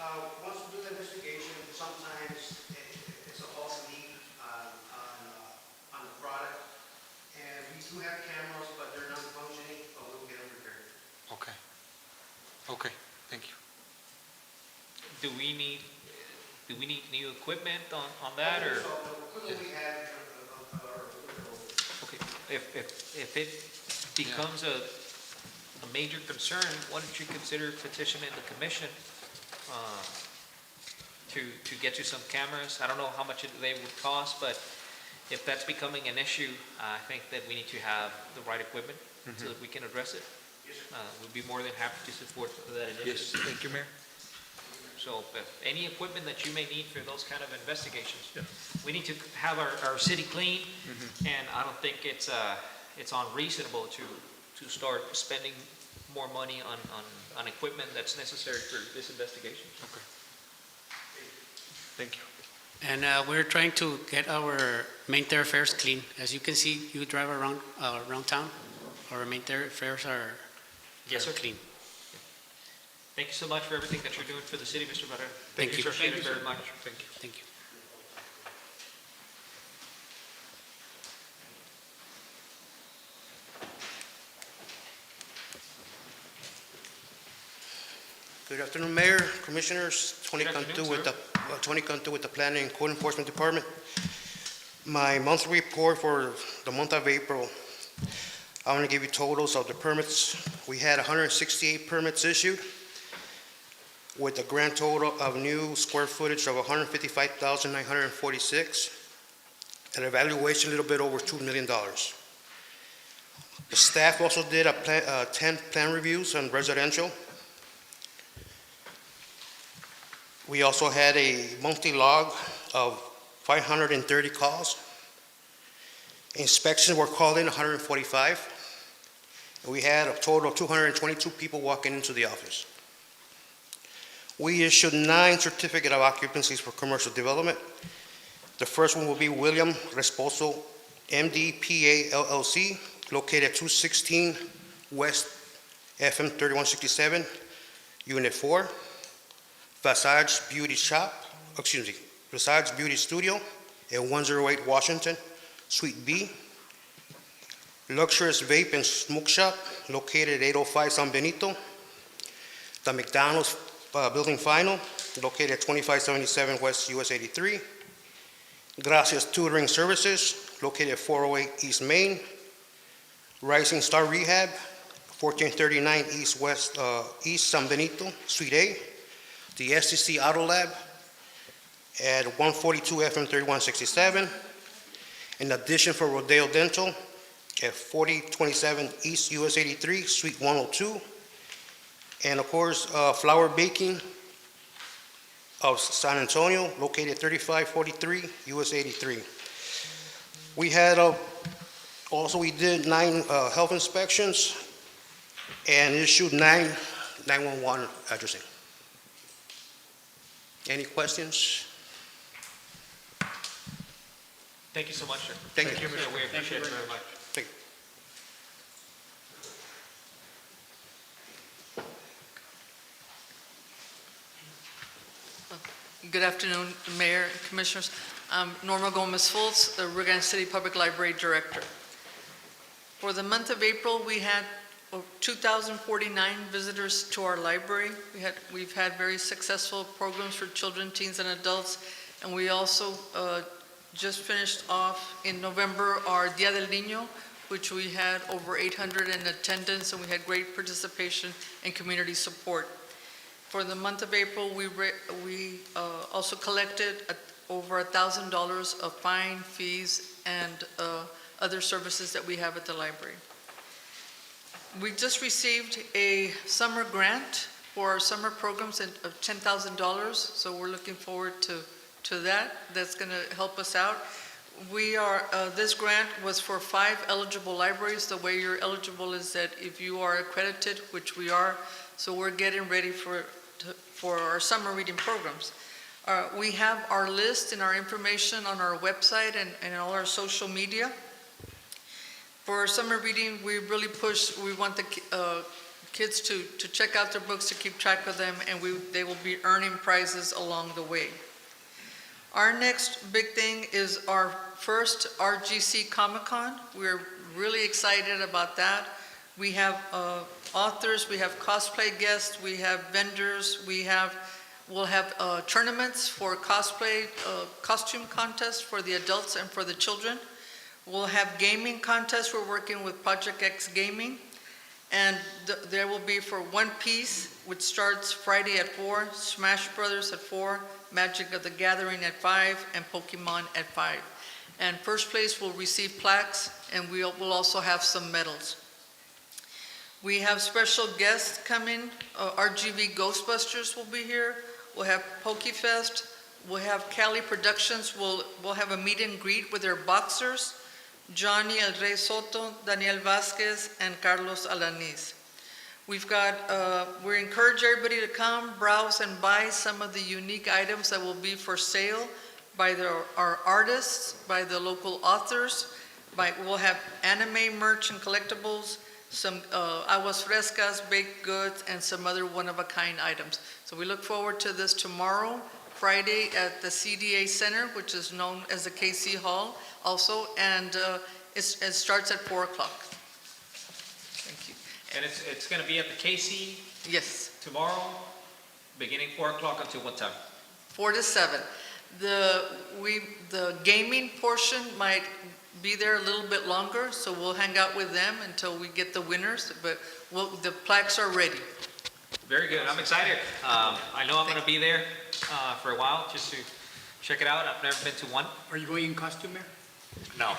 Once we do the investigation, sometimes it's a false lead on the product. And we do have cameras, but they're not functioning, but we'll get them repaired. Okay. Okay, thank you. Do we need new equipment on that, or? So the equipment we have Okay, if it becomes a major concern, why don't you consider petitioning the commission to get you some cameras? I don't know how much they would cost, but if that's becoming an issue, I think that we need to have the right equipment so that we can address it. We'll be more than happy to support that initiative. Yes, thank you, Mayor. So So any equipment that you may need for those kind of investigations, we need to have our city clean, and I don't think it's unreasonable to start spending more money on equipment that's necessary for this investigation. Okay. Thank you. And we're trying to get our main thoroughfares clean. As you can see, you drive around town, our main thoroughfares are Yes, sir. clean. Thank you so much for everything that you're doing for the city, Mr. Barrera. Thank you. Appreciate it very much. Thank you. Thank you. Good afternoon, Mayor, Commissioners. Tony Good afternoon, Cantu with Tony Cantu with the Planning and Code Enforcement Department. My monthly report for the month of April, I want to give you totals of the permits. We had 168 permits issued with a grand total of new square footage of 155,946, an evaluation a little bit over $2 million. The staff also did 10 plan reviews on residential. We also had a monthly log of 530 calls. Inspections were called in 145. And we had a total of 222 people walking into the office. We issued 9 certificate of occupancies for commercial development. The first one will be William Resposo, MD, PA, LLC, located at 216 West FM 3167, Unit 4. Visage Beauty Studio at 108 Washington, Suite B. Luxurious Vape and Smoke Shop, located at 805 San Benito. The McDonald's Building Final, located at 2577 West US 83. Gracias Tutoring Services, located at 408 East Main. Rising Star Rehab, 1439 East San Benito, Suite A. The SCC Auto Lab at 142 FM 3167. In addition, for Rodeo Dental at 4027 East US 83, Suite 102. And of course, Flower Baking of San Antonio, located at 3543 US 83. We had we did 9 health inspections and issued 9 911 addressing. Any questions? Thank you so much, sir. Thank you. Yeah, we appreciate it very much. Thank you. Good afternoon, Mayor, Commissioners. I'm Norma Gomez-Fultz, the Rio Grande City Public Library Director. For the month of April, we had 2,049 visitors to our library. We've had very successful programs for children, teens, and adults, and we also just finished off in November our Dia del Niño, which we had over 800 in attendance, and we had great participation and community support. For the month of April, we also collected over $1,000 of fine, fees, and other services that we have at the library. We just received a summer grant for our summer programs of $10,000, so we're looking forward to that. That's going to help us out. This grant was for 5 eligible libraries. The way you're eligible is that if you are accredited, which we are, so we're getting ready for our summer reading programs. We have our list and our information on our website and all our social media. For our summer reading, we really we want the kids to check out their books, to keep track of them, and they will be earning prizes along the way. Our next big thing is our first RGC Comic-Con. We're really excited about that. We have authors, we have cosplay guests, we have vendors, we'll have tournaments for cosplay, costume contests for the adults and for the children. We'll have gaming contests. We're working with Project X Gaming. And there will be for One Piece, which starts Friday at 4, Smash Brothers at 4, Magic of the Gathering at 5, and Pokemon at 5. And first place will receive plaques, and we'll also have some medals. We have special guests coming. RGV Ghostbusters will be here. we'll have Pokey Fest, we'll have Cali Productions, we'll have a meet and greet with their boxers, Johnny El Rey Soto, Daniel Vasquez, and Carlos Alaniz. We've got, we encourage everybody to come, browse, and buy some of the unique items that will be for sale by our artists, by the local authors. We'll have anime merch and collectibles, some aguas frescas, baked goods, and some other one-of-a-kind items. So we look forward to this tomorrow, Friday, at the CDA Center, which is known as the KC Hall also, and it starts at 4 o'clock. Thank you. And it's going to be at the KC Yes, tomorrow, beginning 4 o'clock until what time? 4 to 7. The gaming portion might be there a little bit longer, so we'll hang out with them until we get the winners, but the plaques are ready. Very good. I'm excited. I know I'm going to be there for a while just to check it out. I've never been to one. Are you going in costume, Mayor? No.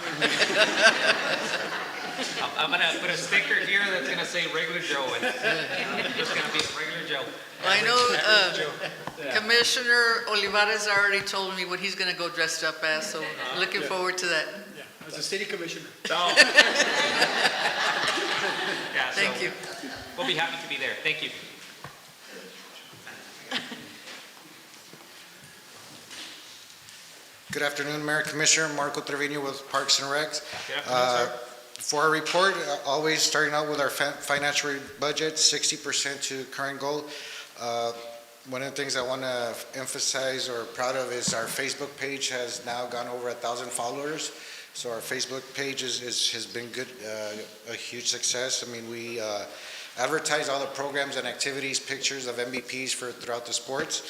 I'm going to put a sticker here that's going to say regular Joe, and it's just going to be regular Joe. I know Commissioner Olivares already told me what he's going to go dressed up as, so looking forward to that. Yeah, as a city commissioner. So, yeah, so Thank you. We'll be happy to be there. Thank you. Good afternoon, Mayor Commissioner. Marco Trevino with Parks and Recs. Good afternoon, sir. For our report, always starting out with our financial budget, 60% to current goal. One of the things I want to emphasize or proud of is our Facebook page has now gone over 1,000 followers. So our Facebook page has been good, a huge success. I mean, we advertise all the programs and activities, pictures of MVPs throughout the sports.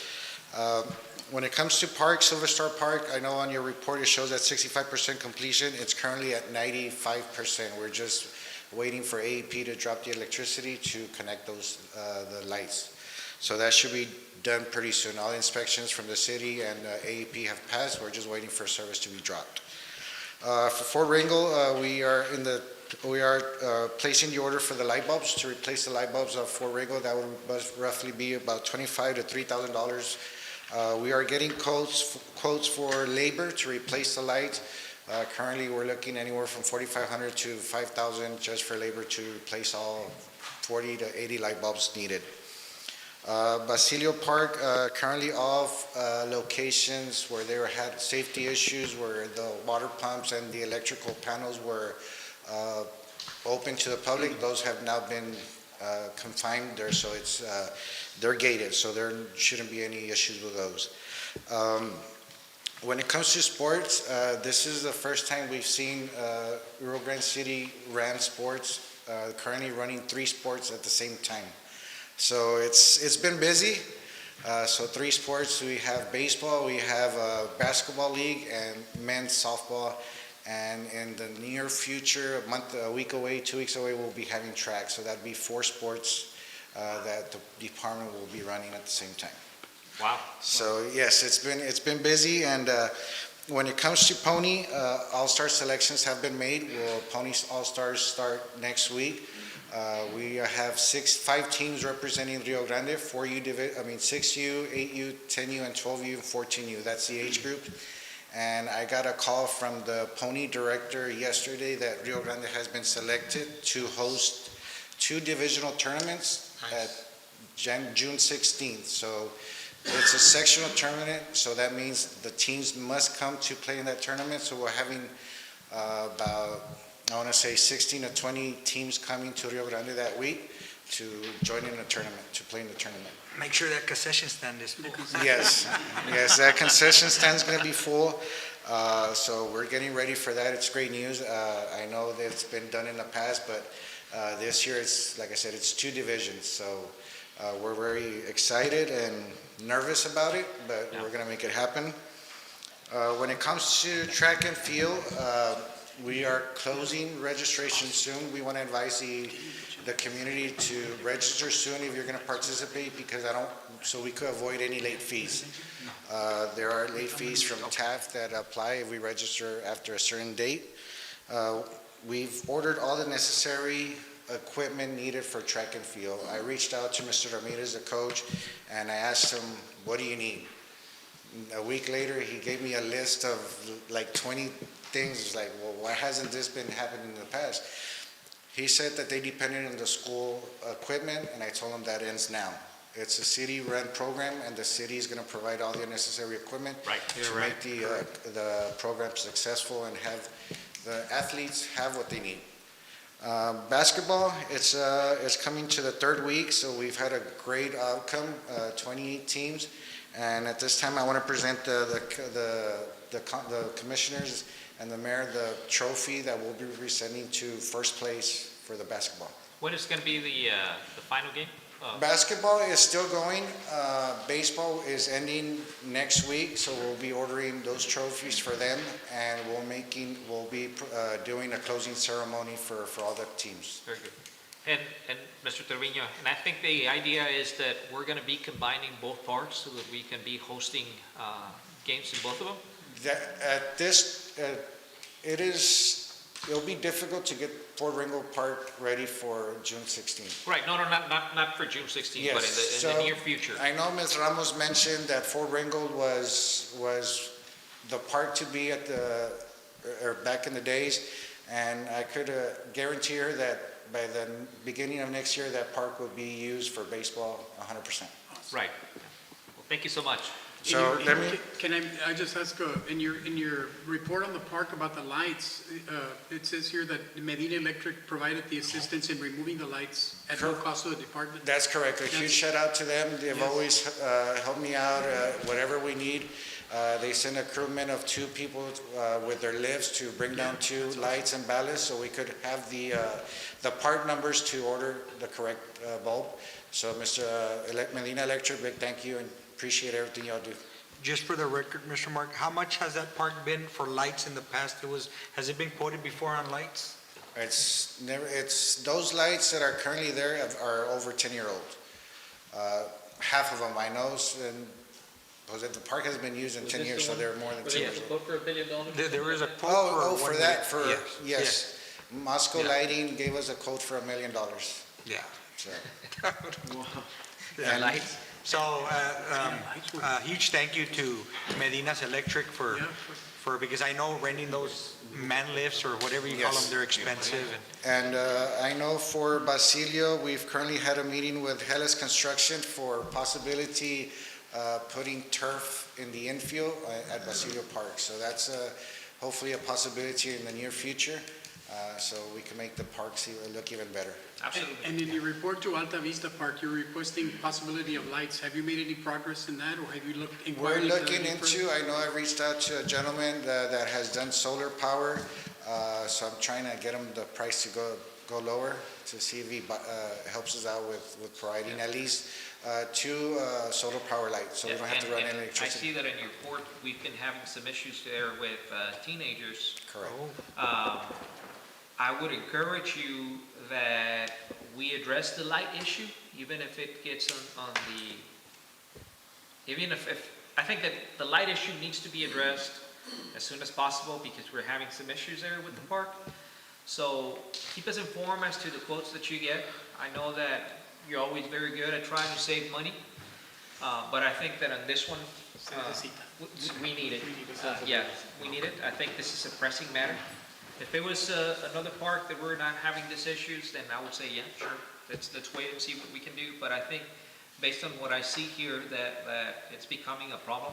When it comes to Park, Silver Star Park, I know on your report it shows at 65% completion. It's currently at 95%. We're just waiting for AEP to drop the electricity to connect those the lights. So that should be done pretty soon. All inspections from the city and AEP have passed. We're just waiting for service to be dropped. For Fort Wrangell, we are placing the order for the light bulbs to replace the light bulbs of Fort Wrangell. That would roughly be about $2,500 to $3,000. We are getting quotes for labor to replace the lights. Currently, we're looking anywhere from $4,500 to $5,000 just for labor to replace all 40 to 80 light bulbs needed. Basilio Park, currently all locations where they had safety issues, where the water pumps and the electrical panels were open to the public, those have now been confined there, so they're gated, so there shouldn't be any issues with those. When it comes to sports, this is the first time we've seen Rio Grande City ran sports, currently running 3 sports at the same time. So it's been busy. So 3 sports, we have baseball, we have a basketball league, and men's softball. And in the near future, a week away, 2 weeks away, we'll be having track. So that'd be 4 sports that the department will be running at the same time. Wow. So yes, it's been busy. And when it comes to pony, all-star selections have been made. Pony all-stars start next week. We have 5 teams representing Rio Grande, 6U, 8U, 10U, and 12U, and 14U. That's the age group. And I got a call from the pony director yesterday that Rio Grande has been selected to host 2 divisional tournaments at June 16th. So it's a sectional tournament, so that means the teams must come to play in that tournament. So we're having about, I want to say 16 to 20 teams coming to Rio Grande that week to join in the tournament, to play in the tournament. Make sure that concession stand is full. Yes, that concession stand's going to be full. So we're getting ready for that. It's great news. I know that it's been done in the past, but this year it's, like I said, it's 2 divisions. So we're very excited and nervous about it, but we're going to make it happen. When it comes to track and field, we are closing registration soon. We want to advise the community to register soon if you're going to participate, because so we could avoid any late fees. There are late fees from TAF that apply if we register after a certain date. We've ordered all the necessary equipment needed for track and field. I reached out to Mr. Ramirez, the coach, and I asked him, what do you need? A week later, he gave me a list of like 20 things. It's like, well, why hasn't this been happening in the past? He said that they depended on the school equipment, and I told him that ends now. It's a city-run program, and the city is going to provide all the necessary equipment to make the program successful and have the athletes have what they need. Basketball, it's coming to the third week, so we've had a great outcome, 28 teams. And at this time, I want to present the commissioners and the mayor the trophy that we'll be presenting to first place for the basketball. When is going to be the final game? Basketball is still going. Baseball is ending next week, so we'll be ordering those trophies for them, and we'll be doing a closing ceremony for all the teams. Very good. And Mr. Trevino, and I think the idea is that we're going to be combining both parks so that we can be hosting games in both of them? It'll be difficult to get Fort Ringgold Park ready for June 16th. Right, no, not for June 16th, Yes, but in the near future. I know Ms. Ramos mentioned that Fort Ringgold was the park to be at or back in the days, and I could guarantee her that by the beginning of next year, that park will be used for baseball 100%. Right. Well, thank you so much. So Can I just ask, in your report on the park about the lights, it says here that Medina Electric provided the assistance in removing the lights at no cost to the department? That's correct. A huge shout out to them. They've always helped me out, whatever we need. They sent a crewman of 2 people with their lifts to bring down 2 lights and ballasts so we could have the part numbers to order the correct bulb. So Mr. Medina Electric, big thank you and appreciate everything y'all do. Just for the record, Mr. Mark, how much has that park been for lights in the past? Has it been quoted before on lights? It's those lights that are currently there are over 10-year-old. Half of them I know, and the park has been used in 10 years, so they're more than 10 years old. For $1 billion? There is a quote for that, yes. Moscow Lighting gave us a quote for $1 million. Yeah. So. And lights. So, huge thank you to Medina's Electric because I know renting those man lifts or whatever you call them, they're expensive. And I know for Basilio, we've currently had a meeting with Hellas Construction for possibility putting turf in the infield at Basilio Park. So that's hopefully a possibility in the near future. So we can make the parks look even better. Absolutely. And in your report to Alta Vista Park, you're requesting possibility of lights. Have you made any progress in that, or have you looked? We're looking into, I know I reached out to a gentleman that has done solar power, so I'm trying to get him the price to go lower to see if he helps us out with providing at least 2 solar power lights, so we don't have to run any electricity. I see that in your report, we've been having some issues there with teenagers. Correct. I would encourage you that we address the light issue, even if it gets on the, even if I think that the light issue needs to be addressed as soon as possible because we're having some issues there with the park. So keep us informed as to the quotes that you get. I know that you're always very good at trying to save money, but I think that on this one, we need it. Yeah, we need it. I think this is a pressing matter. If it was another park that we're not having these issues, then I would say, yeah, sure, let's wait and see what we can do. But I think based on what I see here, that it's becoming a problem,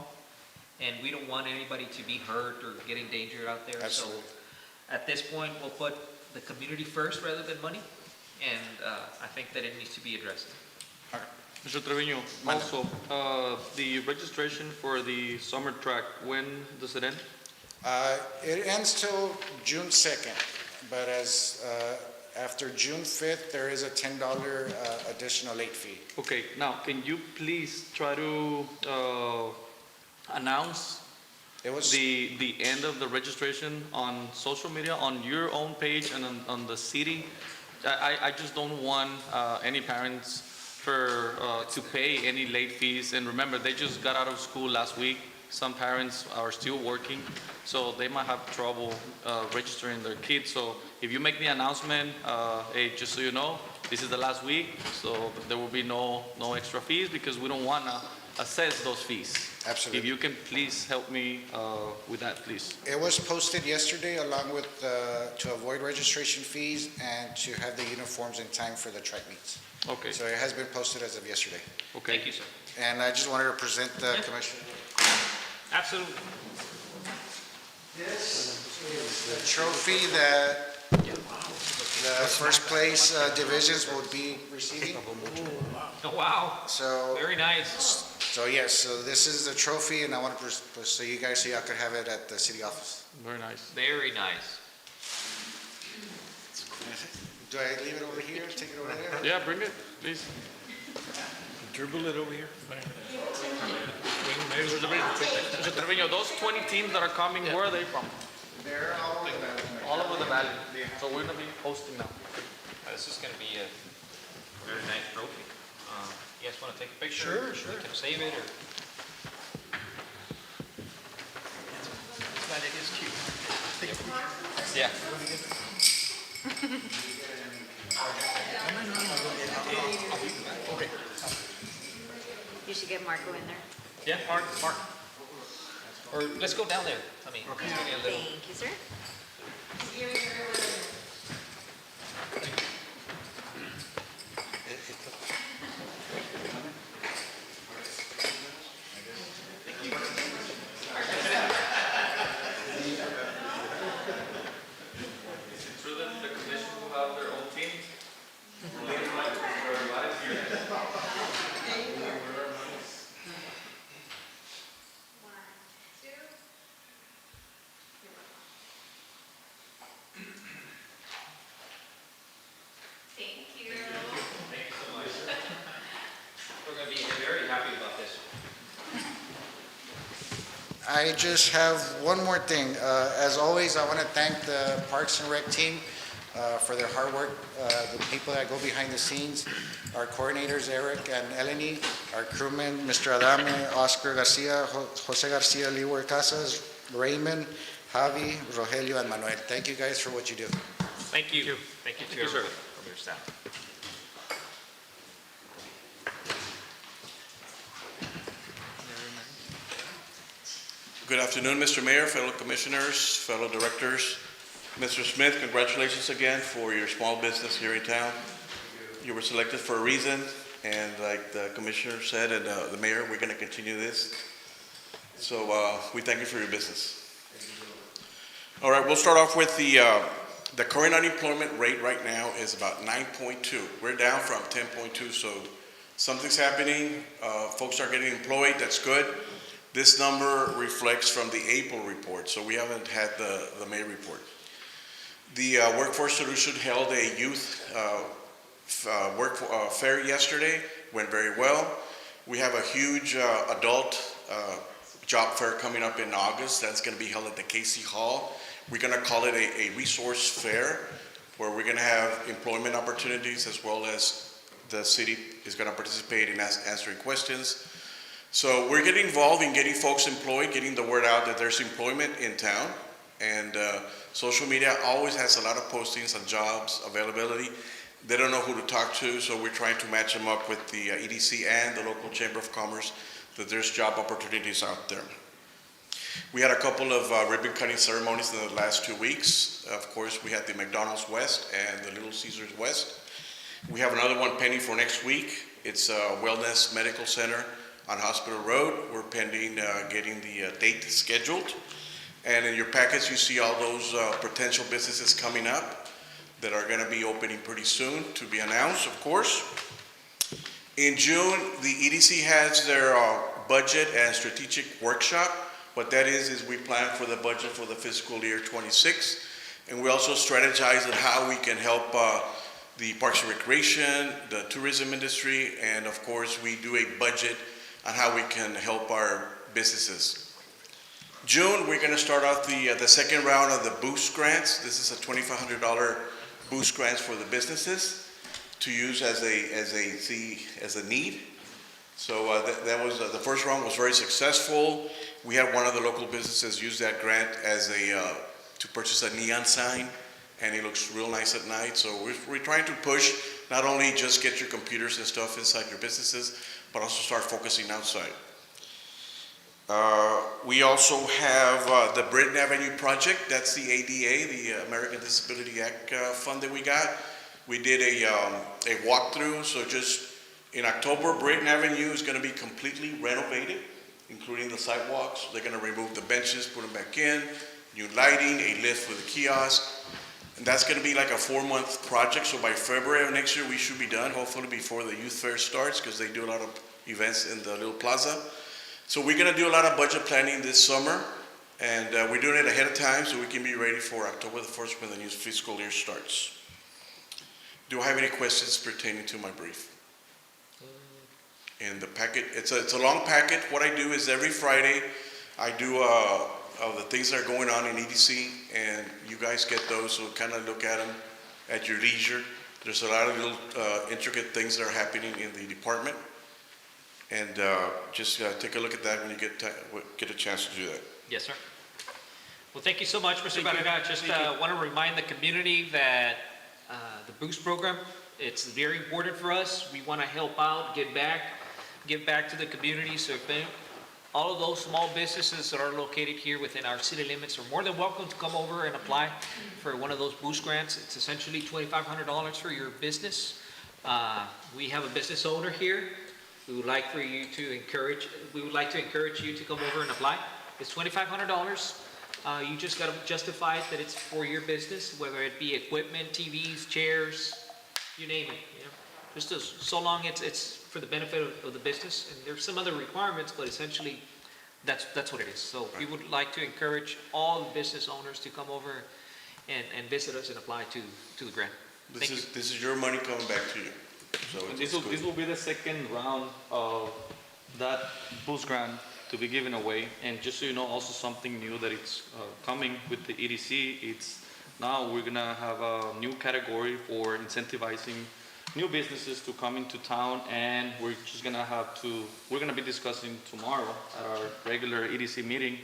and we don't want anybody to be hurt or get endangered out there. Absolutely. So at this point, we'll put the community first rather than money, and I think that it needs to be addressed. Mr. Trevino, also, the registration for the summer track, when does it end? It ends till June 2nd, but after June 5th, there is a $10 additional late fee. Okay, now, can you please try to announce the end of the registration on social media, on your own page and on the city? I just don't want any parents to pay any late fees. And remember, they just got out of school last week, some parents are still working, so they might have trouble registering their kids. So if you make the announcement, hey, just so you know, this is the last week, so there will be no extra fees because we don't want to assess those fees. Absolutely. If you can please help me with that, please. It was posted yesterday along with, to avoid registration fees and to have the uniforms in time for the track meets. Okay. So it has been posted as of yesterday. Okay. Thank you, sir. And I just wanted to present the commission. Absolutely. This is the trophy that the first place divisions will be receiving. Oh, wow. So. Very nice. So yes, so this is the trophy, and I want to, so you guys, so y'all could have it at the city office. Very nice. Very nice. Do I leave it over here, take it over there? Yeah, bring it, please. Dribble it over here. Mr. Trevino, those 20 teams that are coming, where are they from? They're all over the valley. All over the valley. So we're gonna be hosting now. This is going to be a very nice trophy. You guys want to take a picture? Sure, sure. We can save it, or? But it is cute. Yeah. You should get Marco in there. Yeah, Mark. Or let's go down there. I mean, Okay. maybe a little. Thank you, sir. True that the commission will have their own team. Thank you. Thank you so much. We're going to be very happy about this. I just have one more thing. As always, I want to thank the Parks and Rec team for their hard work, the people that go behind the scenes, our coordinators, Eric and Eleni, our crewmen, Mr. Adame, Oscar Garcia, Jose Garcia, Leeward Casas, Raymond, Javi, Rogelio, and Manuel. Thank you guys for what you do. Thank you. Thank you to everyone from your staff. Good afternoon, Mr. Mayor, fellow commissioners, fellow directors. Mr. Smith, congratulations again for your small business here in town. You were selected for a reason, and like the commissioner said and the mayor, we're going to continue this. So we thank you for your business. All right, we'll start off with the current unemployment rate right now is about 9.2. We're down from 10.2, so something's happening. Folks are getting employed, that's good. This number reflects from the April report, so we haven't had the May report. The Workforce Solution held a youth fair yesterday, went very well. We have a huge adult job fair coming up in August. That's going to be held at the Casey Hall. We're going to call it a resource fair, where we're going to have employment opportunities, as well as the city is going to participate in answering questions. So we're getting involved in getting folks employed, getting the word out that there's employment in town. And social media always has a lot of postings on jobs, availability. They don't know who to talk to, so we're trying to match them up with the EDC and the local Chamber of Commerce, that there's job opportunities out there. We had a couple of ribbon cutting ceremonies in the last 2 weeks. Of course, we had the McDonald's West and the Little Caesars West. We have another one pending for next week. It's a Wellness Medical Center on Hospital Road. We're pending getting the date scheduled. And in your packets, you see all those potential businesses coming up that are going to be opening pretty soon, to be announced, of course. In June, the EDC has their budget and strategic workshop. What that is we plan for the budget for the fiscal year 26. And we also strategize on how we can help the Parks and Recreation, the tourism industry, and of course, we do a budget on how we can help our businesses. June, we're going to start off the second round of the boost grants. This is a $2,500 boost grants for the businesses to use as a need. So that was, the first round was very successful. We had one of the local businesses use that grant as to purchase a neon sign, and it looks real nice at night. So we're trying to push, not only just get your computers and stuff inside your businesses, but also start focusing outside. We also have the Britton Avenue project. That's the ADA, the American Disability Act fund that we got. We did a walkthrough, so just in October, Britton Avenue is going to be completely renovated, including the sidewalks. They're going to remove the benches, put them back in, new lighting, a lift for the kiosk. And that's going to be like a 4-month project. So by February of next year, we should be done, hopefully before the youth fair starts, because they do a lot of events in the little plaza. So we're going to do a lot of budget planning this summer, and we're doing it ahead of time so we can be ready for October the 1st when the new fiscal year starts. Do I have any questions pertaining to my brief? In the packet, it's a long packet. What I do is every Friday, I do of the things that are going on in EDC, and you guys get those, so kind of look at them at your leisure. There's a lot of little intricate things that are happening in the department, and just take a look at that when you get a chance to do that. Yes, sir. Well, thank you so much, Mr. Barrera. Just want to remind the community that the Boost program, it's very important for us. We want to help out, give back to the community. So if all of those small businesses that are located here within our city limits are more than welcome to come over and apply for one of those Boost grants. It's essentially $2,500 for your business. We have a business owner here. We would like to encourage you to come over and apply. It's $2,500. You just got to justify that it's for your business, whether it be equipment, TVs, chairs, you name it. You know, just so long it's for the benefit of the business. And there's some other requirements, but essentially that's what it is. So we would like to encourage all the business owners to come over and visit us and apply to the grant. This is your money coming back to you. So This will be the second round of that Boost grant to be given away. And just so you know, also something new that it's coming with the EDC, it's now we're gonna have a new category for incentivizing new businesses to come into town, and we're gonna be discussing tomorrow at our regular EDC meeting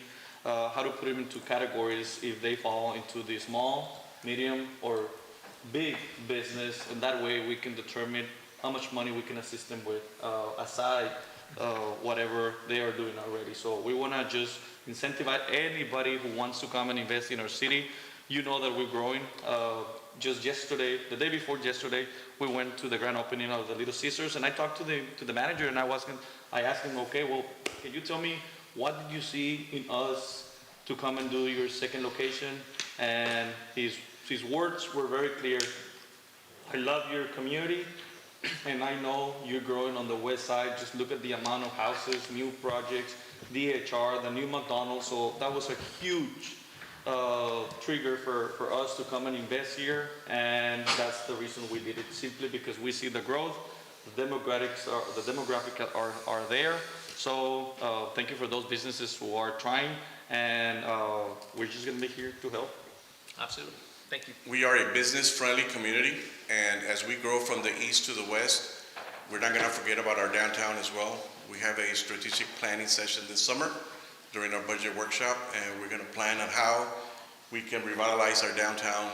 how to put them into categories if they fall into the small, medium, or big business, and that way we can determine how much money we can assist them with aside whatever they are doing already. So we want to just incentivize anybody who wants to come and invest in our city. You know that we're growing. Just yesterday, the day before yesterday, we went to the grand opening of the Little Caesars, and I talked to the manager, and I asked him, okay, well, can you tell me what did you see in us to come and do your second location? And his words were very clear. I love your community, and I know you're growing on the west side. Just look at the amount of houses, new projects, DHR, the new McDonald's. So that was a huge trigger for us to come and invest here, and that's the reason we did it, simply because we see the growth, the demographics are there. So thank you for those businesses who are trying, and we're just going to be here to help. Absolutely. Thank you. We are a business-friendly community, and as we grow from the east to the west, we're not going to forget about our downtown as well. We have a strategic planning session this summer during our budget workshop, and we're going to plan on how we can revitalize our downtown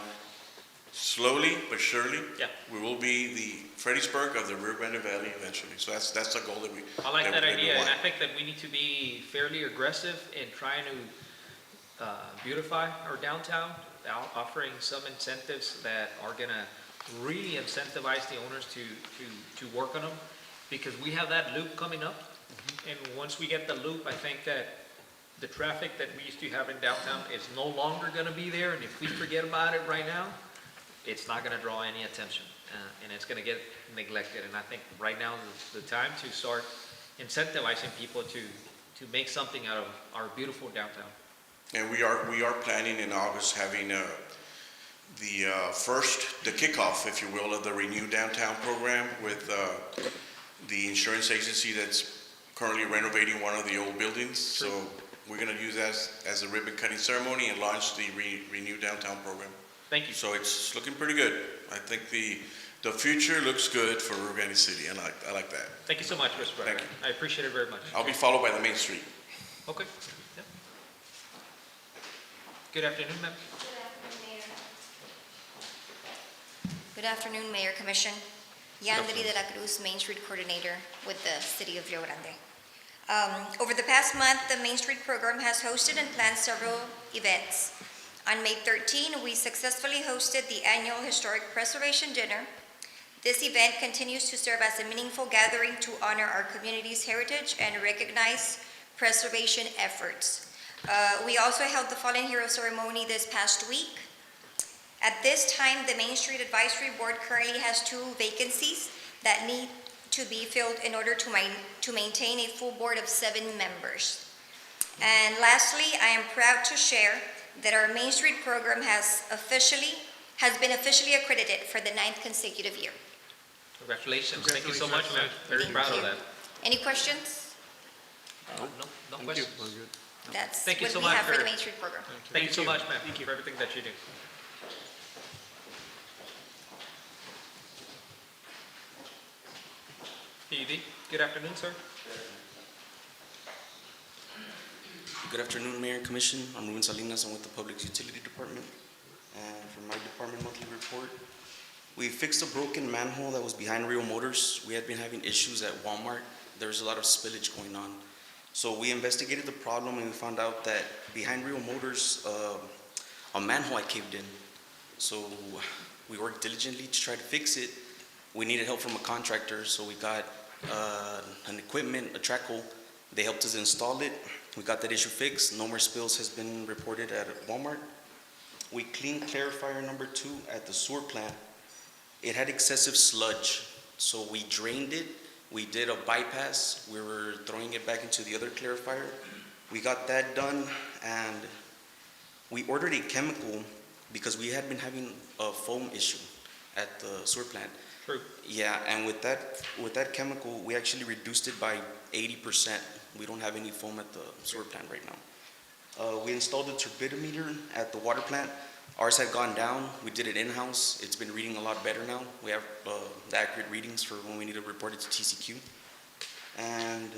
slowly but surely. Yeah. We will be the Fredericksburg of the Rio Grande Valley eventually. So that's the goal that we. I like that we idea, and want. I think that we need to be fairly aggressive in trying to beautify our downtown, offering some incentives that are going to really incentivize the owners to work on them, because we have that loop coming up. And once we get the loop, I think that the traffic that we used to have in downtown is no longer going to be there. And if we forget about it right now, it's not going to draw any attention, and it's going to get neglected. And I think right now is the time to start incentivizing people to make something out of our beautiful downtown. And we are planning in August having the kickoff, if you will, of the Renew Downtown program with the insurance agency that's currently renovating one of the old buildings. So we're going to use that as a ribbon cutting ceremony and launch the Renew Downtown program. Thank you. So it's looking pretty good. I think The future looks good for Rio Grande City. I like that. Thank you so much, Mr. Barrera. Thank you. I appreciate it very much. I'll be followed by the Main Street. Okay. Yep. Good afternoon, ma'am. Good afternoon, Mayor, Commission. Yandri de la Cruz, Main Street Coordinator with the City of Rio Grande. Over the past month, the Main Street program has hosted and planned several events. On May 13, we successfully hosted the annual Historic Preservation Dinner. This event continues to serve as a meaningful gathering to honor our community's heritage and recognize preservation efforts. We also held the Fallen Hero ceremony this past week. At this time, the Main Street Advisory Board currently has 2 vacancies that need to be filled in order to maintain a full board of 7 members. And lastly, I am proud to share that our Main Street program has been officially accredited for the 9th consecutive year. Congratulations. Thank you so much, ma'am. Very proud of that. Any questions? No questions. That's Thank you what so we much have for the Main Street program. Thank you so much, ma'am. Thank you for everything that you do. PUD, good afternoon, sir. Good afternoon, Mayor and Commission. I'm Ruben Salinas. I'm with the Public Utility Department. And for my department monthly report, we fixed a broken manhole that was behind Rio Motors. We had been having issues at Walmart. There was a lot of spillage going on. So we investigated the problem and we found out that behind Rio Motors, a manhole had caved in. So we worked diligently to try to fix it. We needed help from a contractor, so we got an equipment, a track hole. They helped us install it. We got that issue fixed. No more spills has been reported at Walmart. We cleaned clarifier number 2 at the sewer plant. It had excessive sludge, so we drained it. We did a bypass. We were throwing it back into the other clarifier. We got that done, and we ordered a chemical because we had been having a foam issue at the sewer plant. True. Yeah, and with that chemical, we actually reduced it by 80%. We don't have any foam at the sewer plant right now. We installed a turbidimeter at the water plant. Ours had gone down. We did it in-house. It's been reading a lot better now. We have the accurate readings for when we need to report it to TCQ. And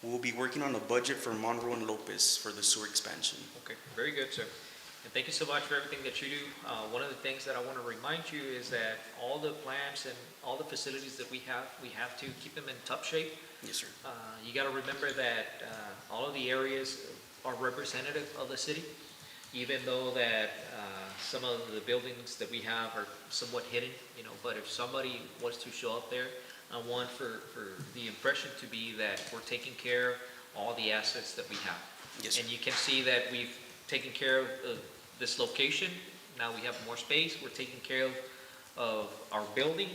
we'll be working on a budget for Monroe and Lopez for the sewer expansion. Okay, very good, sir. And thank you so much for everything that you do. One of the things that I want to remind you is that all the plants and all the facilities that we have to keep them in top shape. Yes, sir. You got to remember that all of the areas are representative of the city, even though that some of the buildings that we have are somewhat hidden, but if somebody was to show up there, I want for the impression to be that we're taking care of all the assets that we have. Yes, sir. And you can see that we've taken care of this location. Now we have more space. We're taking care of our building.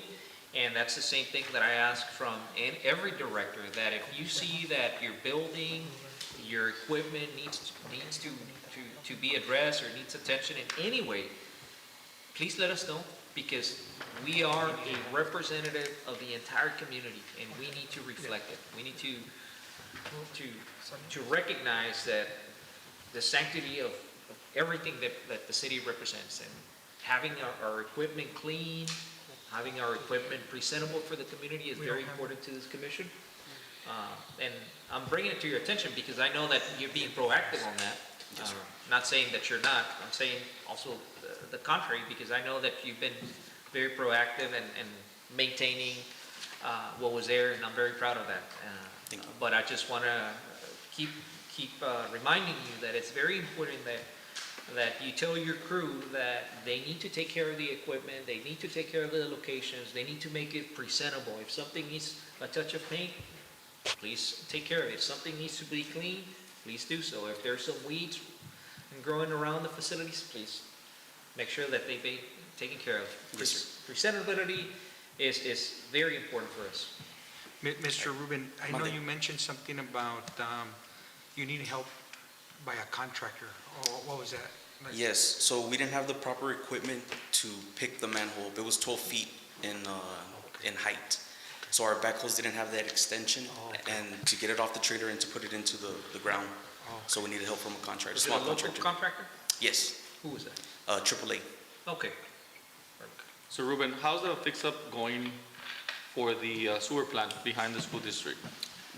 And that's the same thing that I ask from every director, that if you see that your building, your equipment needs to be addressed or needs attention in any way, please let us know, because we are a representative of the entire community and we need to reflect it. We need to recognize that the sanctity of everything that the city represents, and having our equipment clean, having our equipment presentable for the community is very important to this commission. And I'm bringing it to your attention because I know that you're being proactive on that. Not saying that you're not. I'm saying also the contrary, because I know that you've been very proactive and maintaining what was there, and I'm very proud of that. But I just want to keep reminding you that it's very important that you tell your crew that they need to take care of the equipment, they need to take care of the locations, they need to make it presentable. If something needs a touch of paint, please take care of it. If something needs to be cleaned, please do so. If there's some weeds growing around the facilities, please make sure that they've been taken care of. Yes, Presentability is very important for us. Mr. Rubin, I know you mentioned something about you need help by a contractor. What was that? Yes, so we didn't have the proper equipment to pick the manhole. It was 12 feet in height. So our backhoes didn't have that extension, and to get it off the trailer and to put it into the ground. So we needed help from a contractor, Was it a local contractor? Yes. Who was that? AAA. Okay. So Ruben, how's the fix-up going for the sewer plant behind the school district?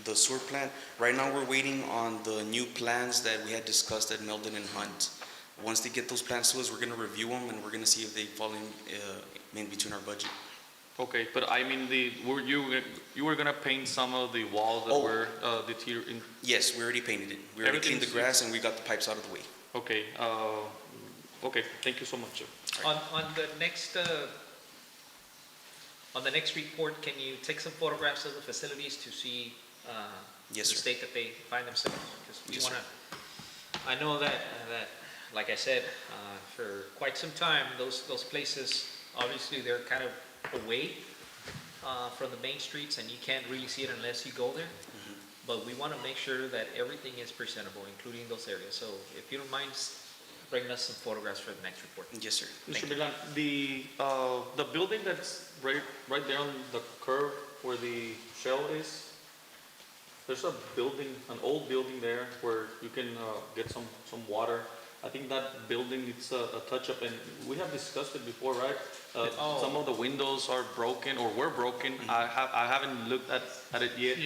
The sewer plant, right now we're waiting on the new plans that we had discussed at Meldon and Hunt. Once they get those plans to us, we're gonna review them and we're gonna see if they fall in between our budget. Okay, but I mean, you were gonna paint some of the walls that were deteriorating? Yes, we already painted it. We already cleaned the grass and we got the pipes out of the way. Okay, okay, thank you so much, sir. On the next report, can you take some photographs of the facilities to see the Yes, sir. state that they find themselves? Because we Yes, sir. want to, I know that, like I said, for quite some time, those places, obviously, they're kind of away from the main streets, and you can't really see it unless you go there. But we want to make sure that everything is presentable, including those areas. So if you don't mind bringing us some photographs for the next report. Yes, sir. Mr. Milan, the building that's right there on the curve where the shell is, there's a building, an old building there where you can get some water. I think that building needs a touch-up, and we have discussed it before, right? Some of the windows are broken or were broken. I haven't looked at it yet.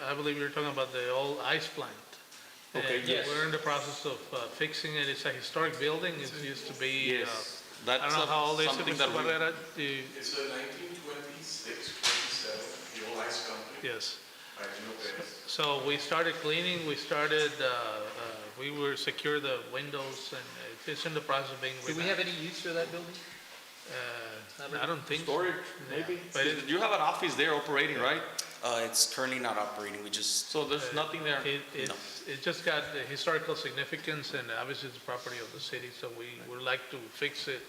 I believe you're talking about the old ice plant. Okay, And yes. we're in the process of fixing it. It's a historic building. It used to be, Yes, I that's don't know how old is it, something Mr. that we. Barrera? It's a 1926, 27, the old ice company. Yes. I know that. So we started cleaning, we we were secure the windows, and it's in the process of being Do we have any use for that building? I don't think so. Storage, maybe? But You have an office there operating, right? It's currently not operating. We just. So there's nothing there? It just got the historical significance, and obviously it's property of the city, so we would like to fix it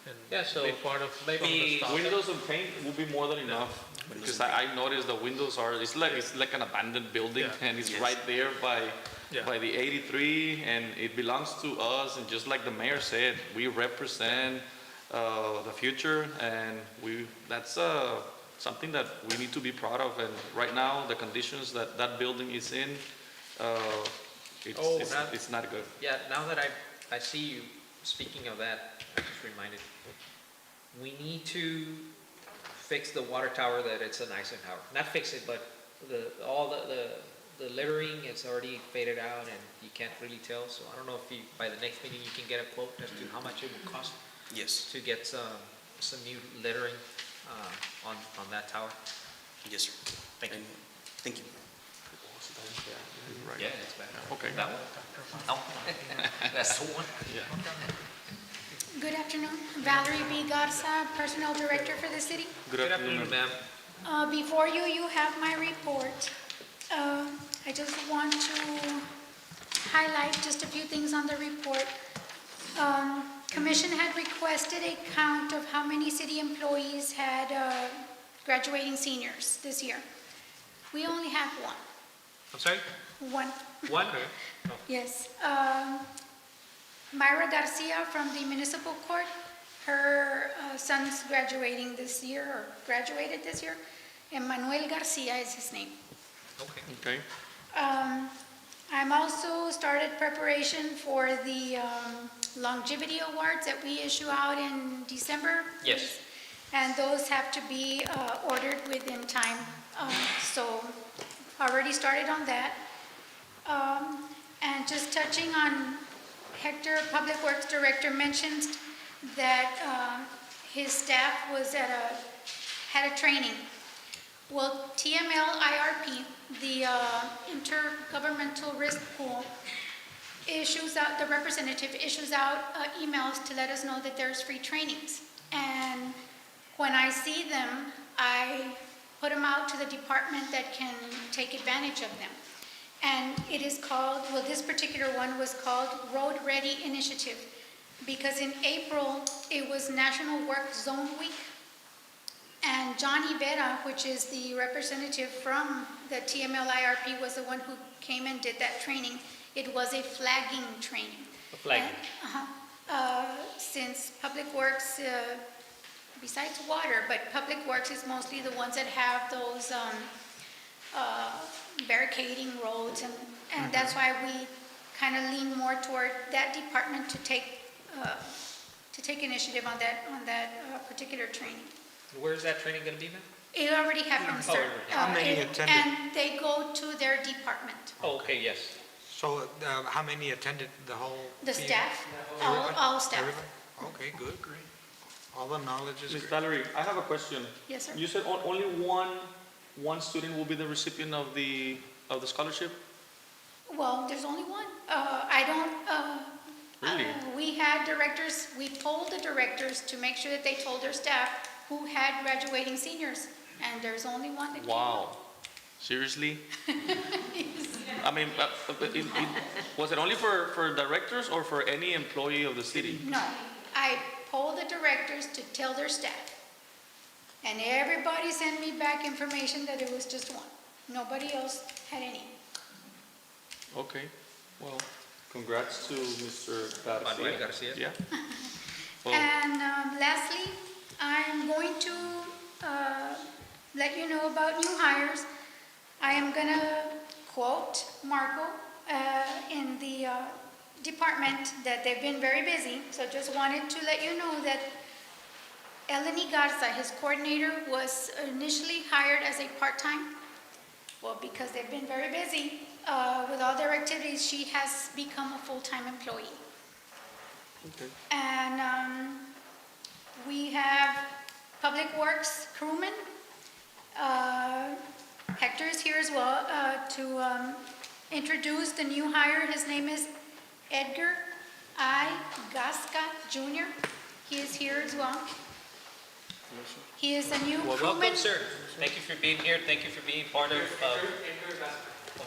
and be part of some of the stuff. Windows and paint will be more than enough. Because I noticed the windows are, it's like an abandoned building, and it's right there by the 83, and it belongs to us. And just like the mayor said, we represent the future, and that's something that we need to be proud of. And right now, the conditions that building is in, it's not good. Yeah, now that I see you speaking of that, I'm just reminded, we need to fix the water tower that it's an ice tower. Not fix it, but all the lettering, it's already faded out and you can't really tell. So I don't know if by the next meeting you can get a quote as to how much it will cost. Yes. To get some new lettering on that tower. Yes, sir. Thank you. Thank you. Yeah, it's bad. Okay. That one? No. That's the one? Yeah. Good afternoon. Valerie B. Garza, Personnel Director for the city. Good afternoon, ma'am. Before you, you have my report. I just want to highlight just a few things on the report. Commission had requested a count of how many city employees had graduating seniors this year. We only have one. I'm sorry? One. One? Yes. Myra Garcia from the municipal court, her son's graduating this year, or graduated this year, and Manuel Garcia is his name. Okay. I'm also started preparation for the longevity awards that we issue out in December. Yes. And those have to be ordered within time. So already started on that. And just touching on Hector, Public Works Director, mentioned that his staff was had a training. Well, TML IRP, the Intergovernmental Risk Pool, issues out, the representative issues out emails to let us know that there's free trainings. And when I see them, I put them out to the department that can take advantage of them. And it is called, well, this particular one was called Road Ready Initiative, because in April, it was National Work Zone Week. And Johnny Vera, which is the representative from the TML IRP, was the one who came and did that training. It was a flagging training. A flagging. Since Public Works, besides water, but Public Works is mostly the ones that have those barricading roads, and that's why we kind of lean more toward that department to take initiative on that particular training. Where's that training gonna be, ma'am? It already happened, Oh, sir. already. How many attended? And they go to their department. Oh, okay, yes. So, how many attended the whole? The meeting? staff, Everybody? all staff. Everybody? Okay, good, great. All the knowledge is Ms. great. Valerie, I have a question. Yes, sir. You said only one student will be the recipient of the scholarship? Well, there's only one. Really? We had directors, we polled the directors to make sure that they told their staff who had graduating seniors, and there's only one that came. Wow. Seriously? I mean, was it only for directors or for any employee of the city? No, I polled the directors to tell their staff. And everybody sent me back information that it was just one. Nobody else had any. Okay, well, congrats to Mr. Manuel Garcia. Garcia. Yeah. Well, And lastly, I'm going to let you know about new hires. I am going to quote Marco in the department that they've been very busy. So just wanted to let you know that Eleni Garza, his coordinator, was initially hired as a part-time. Well, because they've been very busy with all their activities, she has become a full-time employee. okay. And we have Public Works crewman. Hector is here as well to introduce the new hire. His name is Edgar I. Gasca Jr. He is here as well. He is a new Well, crewman. welcome, sir. Thank you for being here. Thank you for being part of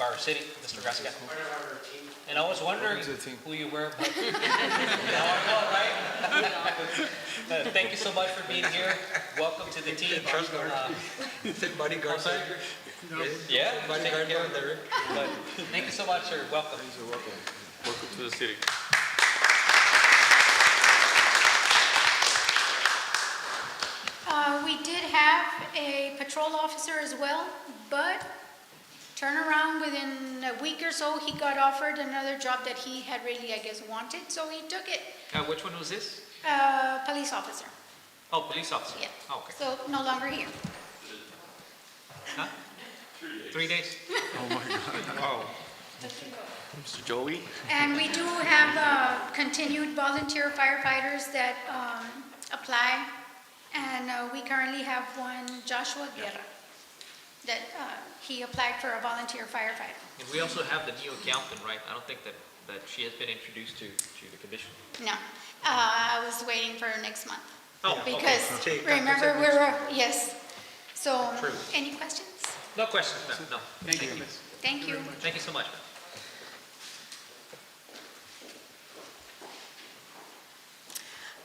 our city, Mr. Garcia. And I was wondering who you were. But now I know, right? Thank you so much for being here. Welcome to the team. Bodyguard. Yeah. Bodyguard there. But thank you so much, sir. Welcome. You're welcome. Welcome to the city. We did have a patrol officer as well, but turn around within a week or so, he got offered another job that he had really, I guess, wanted, so he took it. Which one was this? Police officer, Oh, police officer. yeah. Okay. So no longer here. Huh? 3 days. Oh, my God. Wow. Mr. Joey? And we do have continued volunteer firefighters that apply, and we currently have one, Joshua Guerra, that he applied for a volunteer firefighter. And we also have the new accountant, right? I don't think that she has been introduced to the commission. No, I was waiting for next month. Oh, okay. Because remember, we're, yes. So, True. any questions? No questions, ma'am. No. Thank you. Thank you. Thank you so much, ma'am.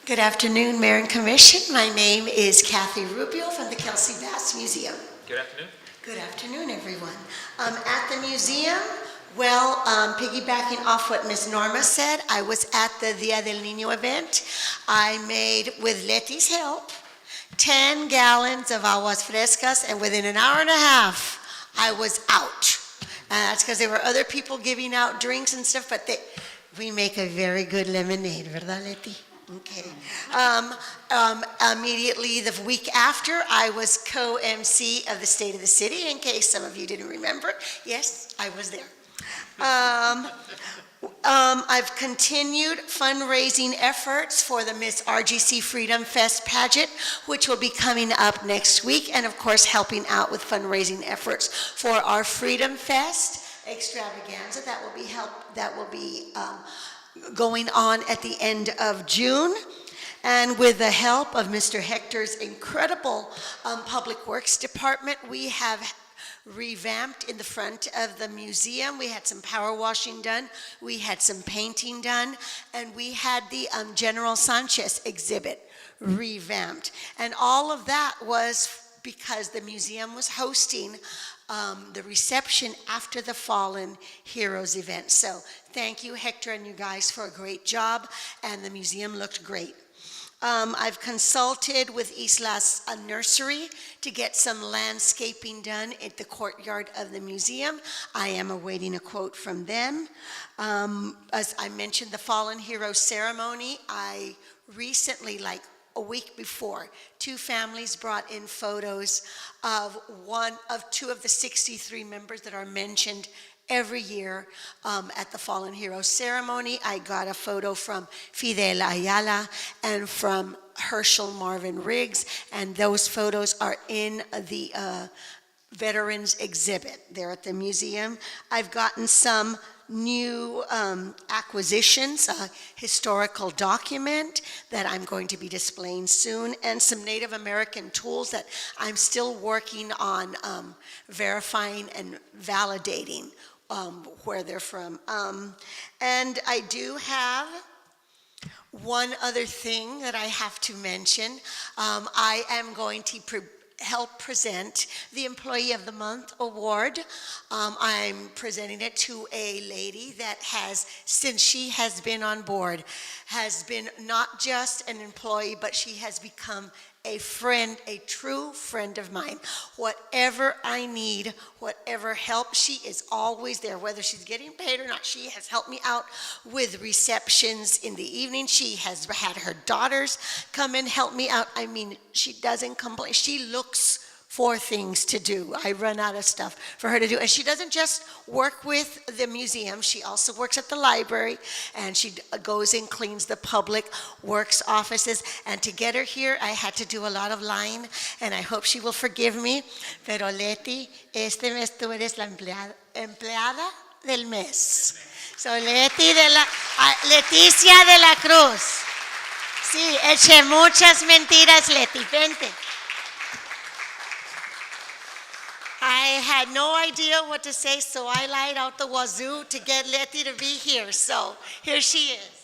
Good afternoon, Mayor and Commission. My name is Kathy Rubio from the Kelsey Bass Museum. Good afternoon. Good afternoon, everyone. At the museum, well, piggybacking off what Ms. Norma said, I was at the Dia del Niño event. I made, with Letty's help, 10 gallons of aguas frescas, and within an hour and a half, I was out. And that's because there were other people giving out drinks and stuff, but we make a very good lemonade, ¿verdad, Letty? Okay. Immediately the week after, I was co-MC of the State of the City, in case some of you didn't remember. Yes, I was there. I've continued fundraising efforts for the Miss RGC Freedom Fest pageant, which will be coming up next week, and of course helping out with fundraising efforts for our Freedom Fest extravaganza that will be going on at the end of June. And with the help of Mr. Hector's incredible Public Works Department, we have revamped in the front of the museum. We had some power washing done, we had some painting done, and we had the General Sanchez exhibit revamped. And all of that was because the museum was hosting the reception after the Fallen Heroes event. So thank you, Hector, and you guys for a great job, and the museum looked great. I've consulted with Isla's nursery to get some landscaping done at the courtyard of the museum. I am awaiting a quote from them. As I mentioned, the Fallen Heroes ceremony, I recently, like a week before, 2 families brought in photos of two of the 63 members that are mentioned every year at the Fallen Heroes ceremony. I got a photo from Fidel Ayala and from Herschel Marvin Riggs, and those photos are in the Veterans exhibit there at the museum. I've gotten some new acquisitions, a historical document that I'm going to be displaying soon, and some Native American tools that I'm still working on verifying and validating where they're from. And I do have one other thing that I have to mention. I am going to help present the Employee of the Month Award. I'm presenting it to a lady that has, since she has been on board, has been not just an employee, but she has become a friend, a true friend of mine. Whatever I need, whatever help, she is always there, whether she's getting paid or not. She has helped me out with receptions in the evening. She has had her daughters come and help me out. I mean, she doesn't complain. She looks for things to do. I run out of stuff for her to do. And she doesn't just work with the museum. She also works at the library, and she goes and cleans the public works offices. And to get her here, I had to do a lot of lying, and I hope she will forgive me. Pero Leti, este mes tú eres la empleada del mes. So Leticia de la Cruz. Sí, eché muchas mentiras, Leti. Vente. I had no idea what to say, so I lied out the wazoo to get Leti to be here. So here she is.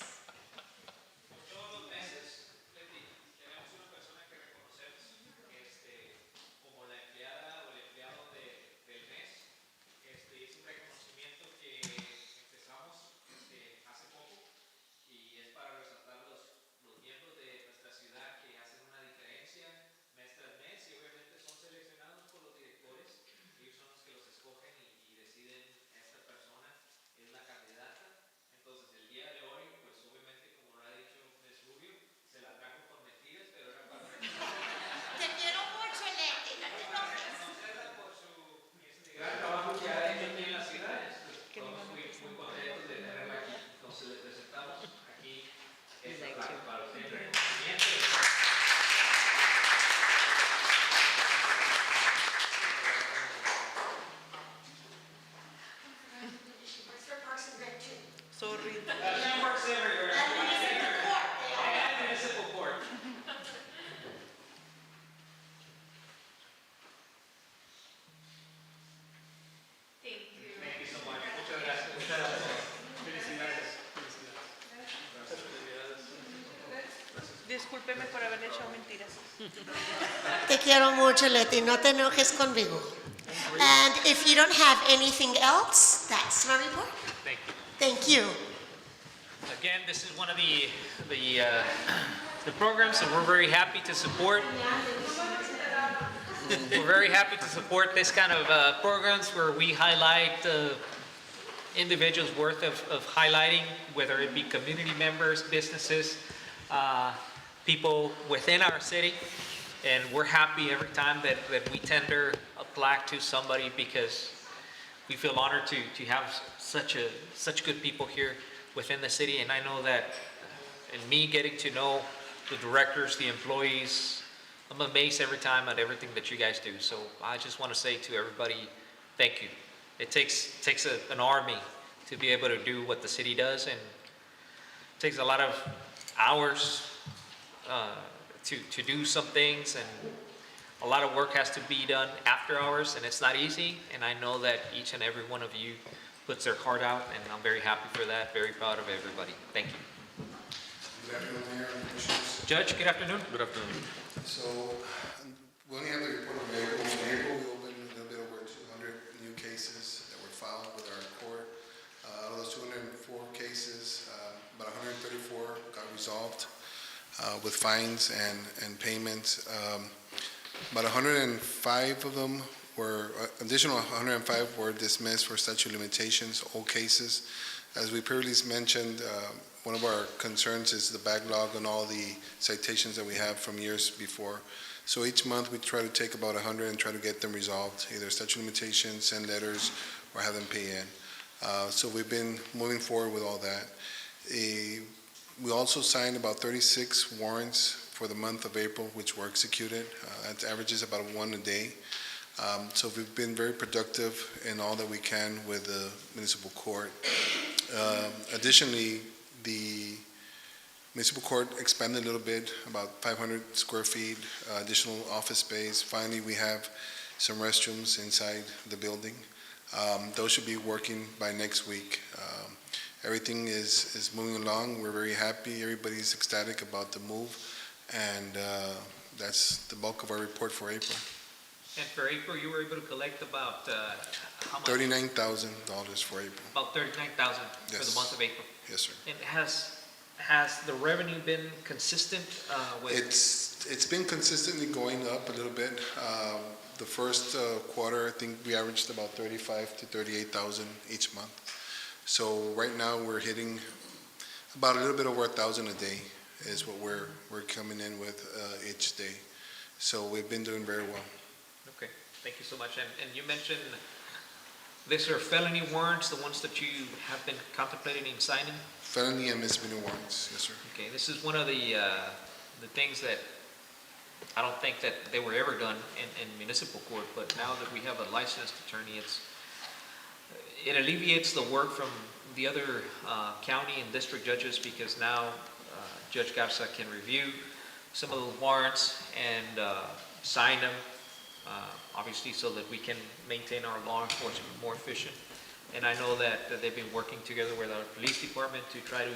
Discúlpeme por haberle echado mentiras. Te quiero mucho, Leti. No te enojes conmigo. And if you don't have anything else, that's my report. Thank you. Thank you. Again, this is one of the programs that we're very happy to support. We're very happy to support this kind of programs where we highlight individuals worth of highlighting, whether it be community members, businesses, people within our city. And we're happy every time that we tender a plaque to somebody, because we feel honored to have such good people here within the city. And I know that in me getting to know the directors, the employees, I'm amazed every time at everything that you guys do. So I just want to say to everybody, thank you. It takes an army to be able to do what the city does, and it takes a lot of hours to do some things, and a lot of work has to be done after hours, and it's not easy. And I know that each and every one of you puts their heart out, and I'm very happy for that, very proud of everybody. Thank you. Good afternoon, Mayor and Commissioners. Judge, good afternoon. Good afternoon. So we only have the report of April. In April, we opened a little bit over 200 new cases that were filed with our court. Out of those 204 cases, about 134 got resolved with fines and payments. About 105 of them were, additional 105 were dismissed for statute of limitations, old cases. As we previously mentioned, one of our concerns is the backlog on all the citations that we have from years before. So each month, we try to take about 100 and try to get them resolved, either statute of limitations, send letters, or have them pay in. So we've been moving forward with all that. We also signed about 36 warrants for the month of April, which were executed. That averages about one a day. So we've been very productive in all that we can with the municipal court. Additionally, the municipal court expanded a little bit, about 500 square feet, additional office space. Finally, we have some restrooms inside the building. Those should be working by next week. Everything is moving along. We're very happy. Everybody's ecstatic about the move. And that's the bulk of our report for April. And for April, you were able to collect about how much? $39,000 for April. About $39,000 for Yes. the month of April. Yes, sir. And has the revenue been consistent with? It's been consistently going up a little bit. The first quarter, I think we averaged about 35 to 38,000 each month. So right now we're hitting about a little bit over 1,000 a day is what we're coming in with each day. So we've been doing very well. Okay, thank you so much. And you mentioned these are felony warrants, the ones that you have been contemplating in signing? Felony and misdemeanor warrants, yes, sir. Okay, this is one of the things that I don't think that they were ever done in municipal court, but now that we have a licensed attorney, it alleviates the work from the other county and district judges, because now Judge Garza can review some of the warrants and sign them, obviously so that we can maintain our law enforcement more efficient. And I know that they've been working together with our police department to try to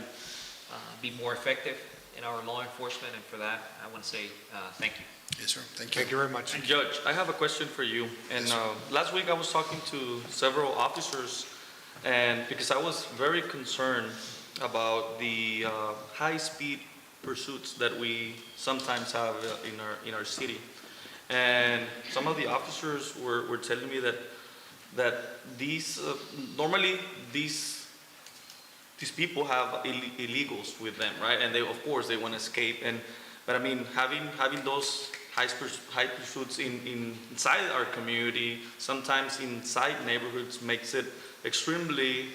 be more effective in our law enforcement, and for that, I want to say thank you. Yes, sir. Thank you. Thank you very much. Judge, I have a question for you. And last week I was talking to several officers, and because I was very concerned about the high-speed pursuits that we sometimes have in our city. And some of the officers were telling me that these normally these people have illegals with them, right? And they, of course, they want to escape. But I mean, having those high pursuits inside our community, sometimes inside neighborhoods, makes it extremely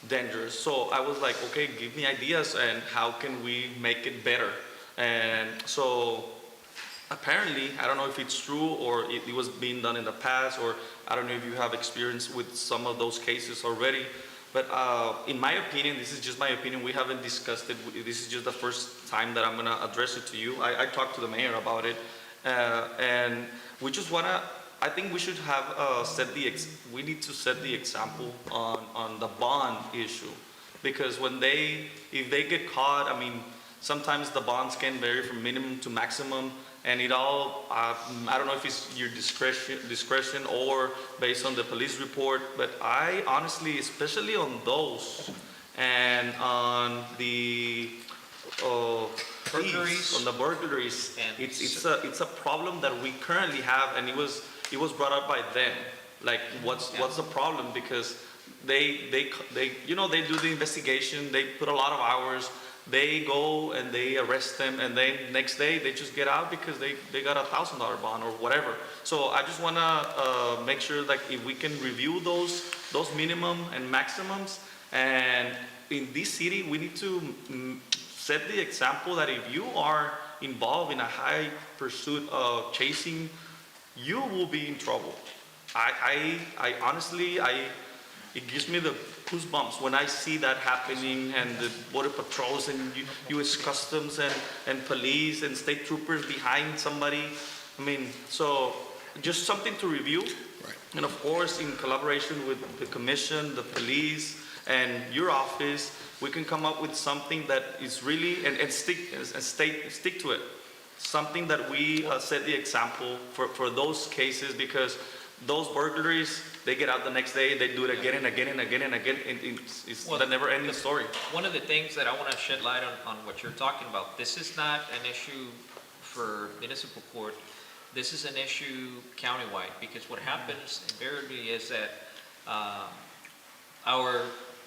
dangerous. So I was like, okay, give me ideas and how can we make it better? And so apparently, I don't know if it's true or it was being done in the past, or I don't know if you have experience with some of those cases already. But in my opinion, this is just my opinion, we haven't discussed it. This is just the first time that I'm going to address it to you. I talked to the mayor about it. And we just want to, I think we should have we need to set the example on the bond issue. Because if they get caught, I mean, sometimes the bonds can vary from minimum to maximum. And it all, I don't know if it's your discretion or based on the police report, but I honestly, especially on those and on the burglaries, on the burglaries, it's a problem that we currently have, and it was brought up by them. Like, what's the problem? Because they do the investigation, they put a lot of hours. They go and they arrest them, and then next day they just get out because they got a $1,000 bond or whatever. So I just want to make sure that if we can review those minimum and maximums, and in this city we need to set the example that if you are involved in a high pursuit of chasing, you will be in trouble. I honestly, it gives me the goosebumps when I see that happening, and the border patrols and U.S. Customs and police and state troopers behind somebody. I mean, so just something to review. Right. And of course, in collaboration with the commission, the police, and your office, we can come up with something that is really, and stick to it. Something that we set the example for those cases, because those burglaries, they get out the next day, they do it again and again and again and again. It's the never-ending story. One of the things that I want to shed light on what you're talking about, this is not an issue for municipal court. This is an issue countywide, because what happens invariably is that our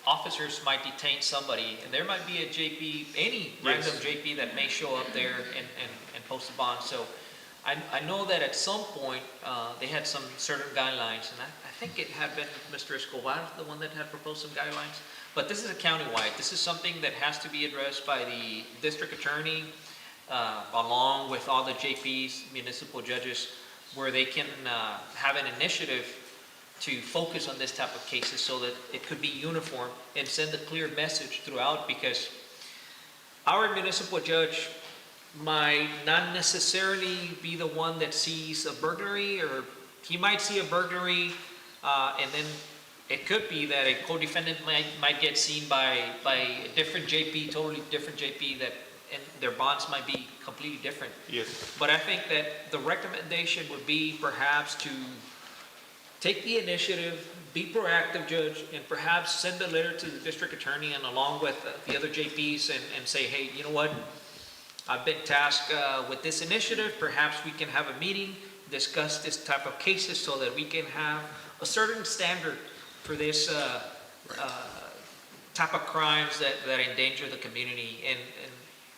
officers might detain somebody, and there might be a JP, any random JP that may show up there and post a bond. So I know that at some point, they had some certain guidelines, and I think it had been Mr. Escobar, the one that had proposed some guidelines. But this is a countywide. This is something that has to be addressed by the district attorney, along with all the JPs, municipal judges, where they can have an initiative to focus on this type of cases so that it could be uniform and send a clear message throughout, because our municipal judge might not necessarily be the one that sees a burglary, or he might see a burglary and then it could be that a co-defendant might get seen by a different JP, totally different JP, that and their bonds might be completely different. Yes. But I think that the recommendation would be perhaps to take the initiative, be proactive, Judge, and perhaps send a letter to the district attorney and along with the other JPs and say, hey, you know what? I've been tasked with this initiative. Perhaps we can have a meeting, discuss this type of cases so that we can have a certain standard for this type of crimes that endanger the community. And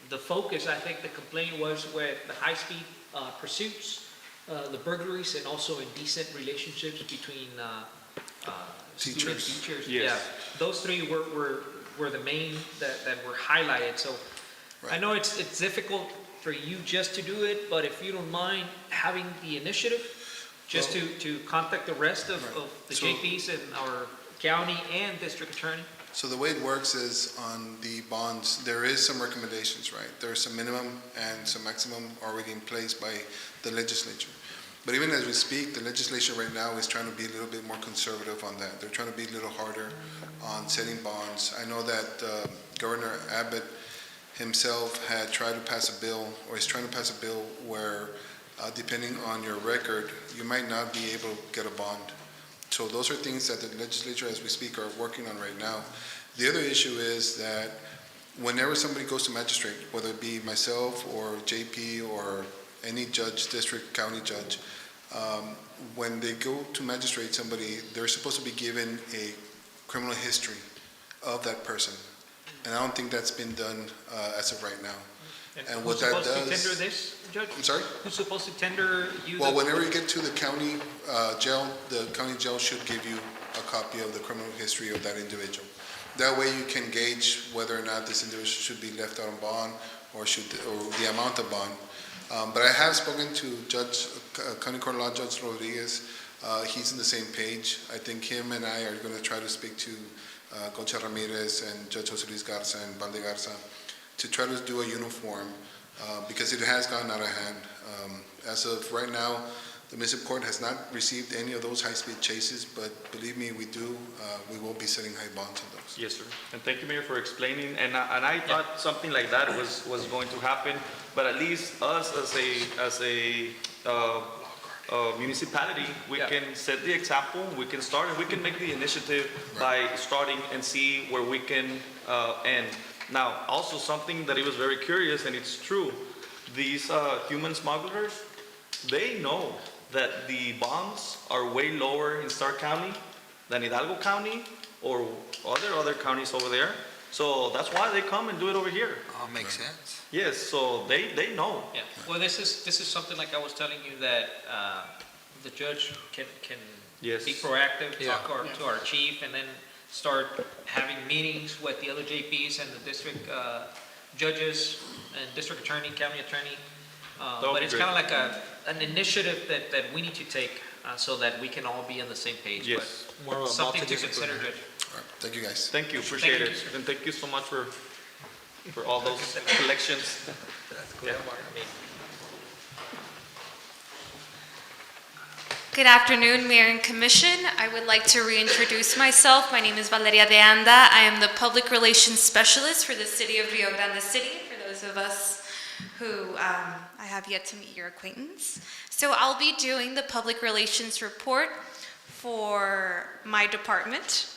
the focus, I think the complaint was with the high-speed pursuits, the burglaries, and also indecent relationships between student teachers. Yes. Yeah, those three were the main that were highlighted. So I know it's difficult for you just to do it, but if you don't mind having the initiative, just to contact the rest of the JPs in our county and district attorney. So the way it works is on the bonds, there is some recommendations, right? There's some minimum and some maximum already in place by the legislature. But even as we speak, the legislature right now is trying to be a little bit more conservative on that. They're trying to be a little harder on setting bonds. I know that Governor Abbott himself had tried to pass a bill, or is trying to pass a bill where depending on your record, you might not be able to get a bond. So those are things that the legislature, as we speak, are working on right now. The other issue is that whenever somebody goes to magistrate, whether it be myself or JP or any judge, district, county judge, when they go to magistrate somebody, they're supposed to be given a criminal history of that person. And I don't think that's been done as of right now. And what that does... Who's supposed to tender this, Judge? I'm sorry? Who's supposed to tender you? Well, whenever you get to the county jail, the county jail should give you a copy of the criminal history of that individual. That way you can gauge whether or not this individual should be left out on bond or the amount of bond. But I have spoken to County Court Law Judge Rodriguez. He's on the same page. I think him and I are going to try to speak to Concha Ramirez and Judge Jose Luis Garza and Valde Garza to try to do a uniform because it has gone out of hand. As of right now, the municipal court has not received any of those high-speed chases, but believe me, we will be setting high bonds on those. Yes, sir. And thank you, Mayor, for explaining. And I thought something like that was going to happen, but at least us as a municipality, we can set the example, we can start, and we can make the initiative by starting and see where we can end. Now, also something that it was very curious, and it's true, these human smugglers, they know that the bonds are way lower in Stark County than Hidalgo County or other counties over there. So that's why they come and do it over here. Oh, makes sense. Yes, so they know. Yeah. Well, this is something like I was telling you that the judge can be proactive, talk to our chief, and then start having meetings with the other JPs and the district judges and district attorney, county attorney. But it's kind of like an initiative that we need to take so that we can all be on the same page. Yes. But something to consider, Judge. All right. Thank you, guys. Thank you, appreciate it. And thank you so much for all those collections. Yeah. Good afternoon, Mayor and Commission. I would like to reintroduce myself. My name is Valeria de Anda. I am the Public Relations Specialist for the City of Rio Grande City, for those of us who I have yet to meet your acquaintance. So I'll be doing the Public Relations report for my department.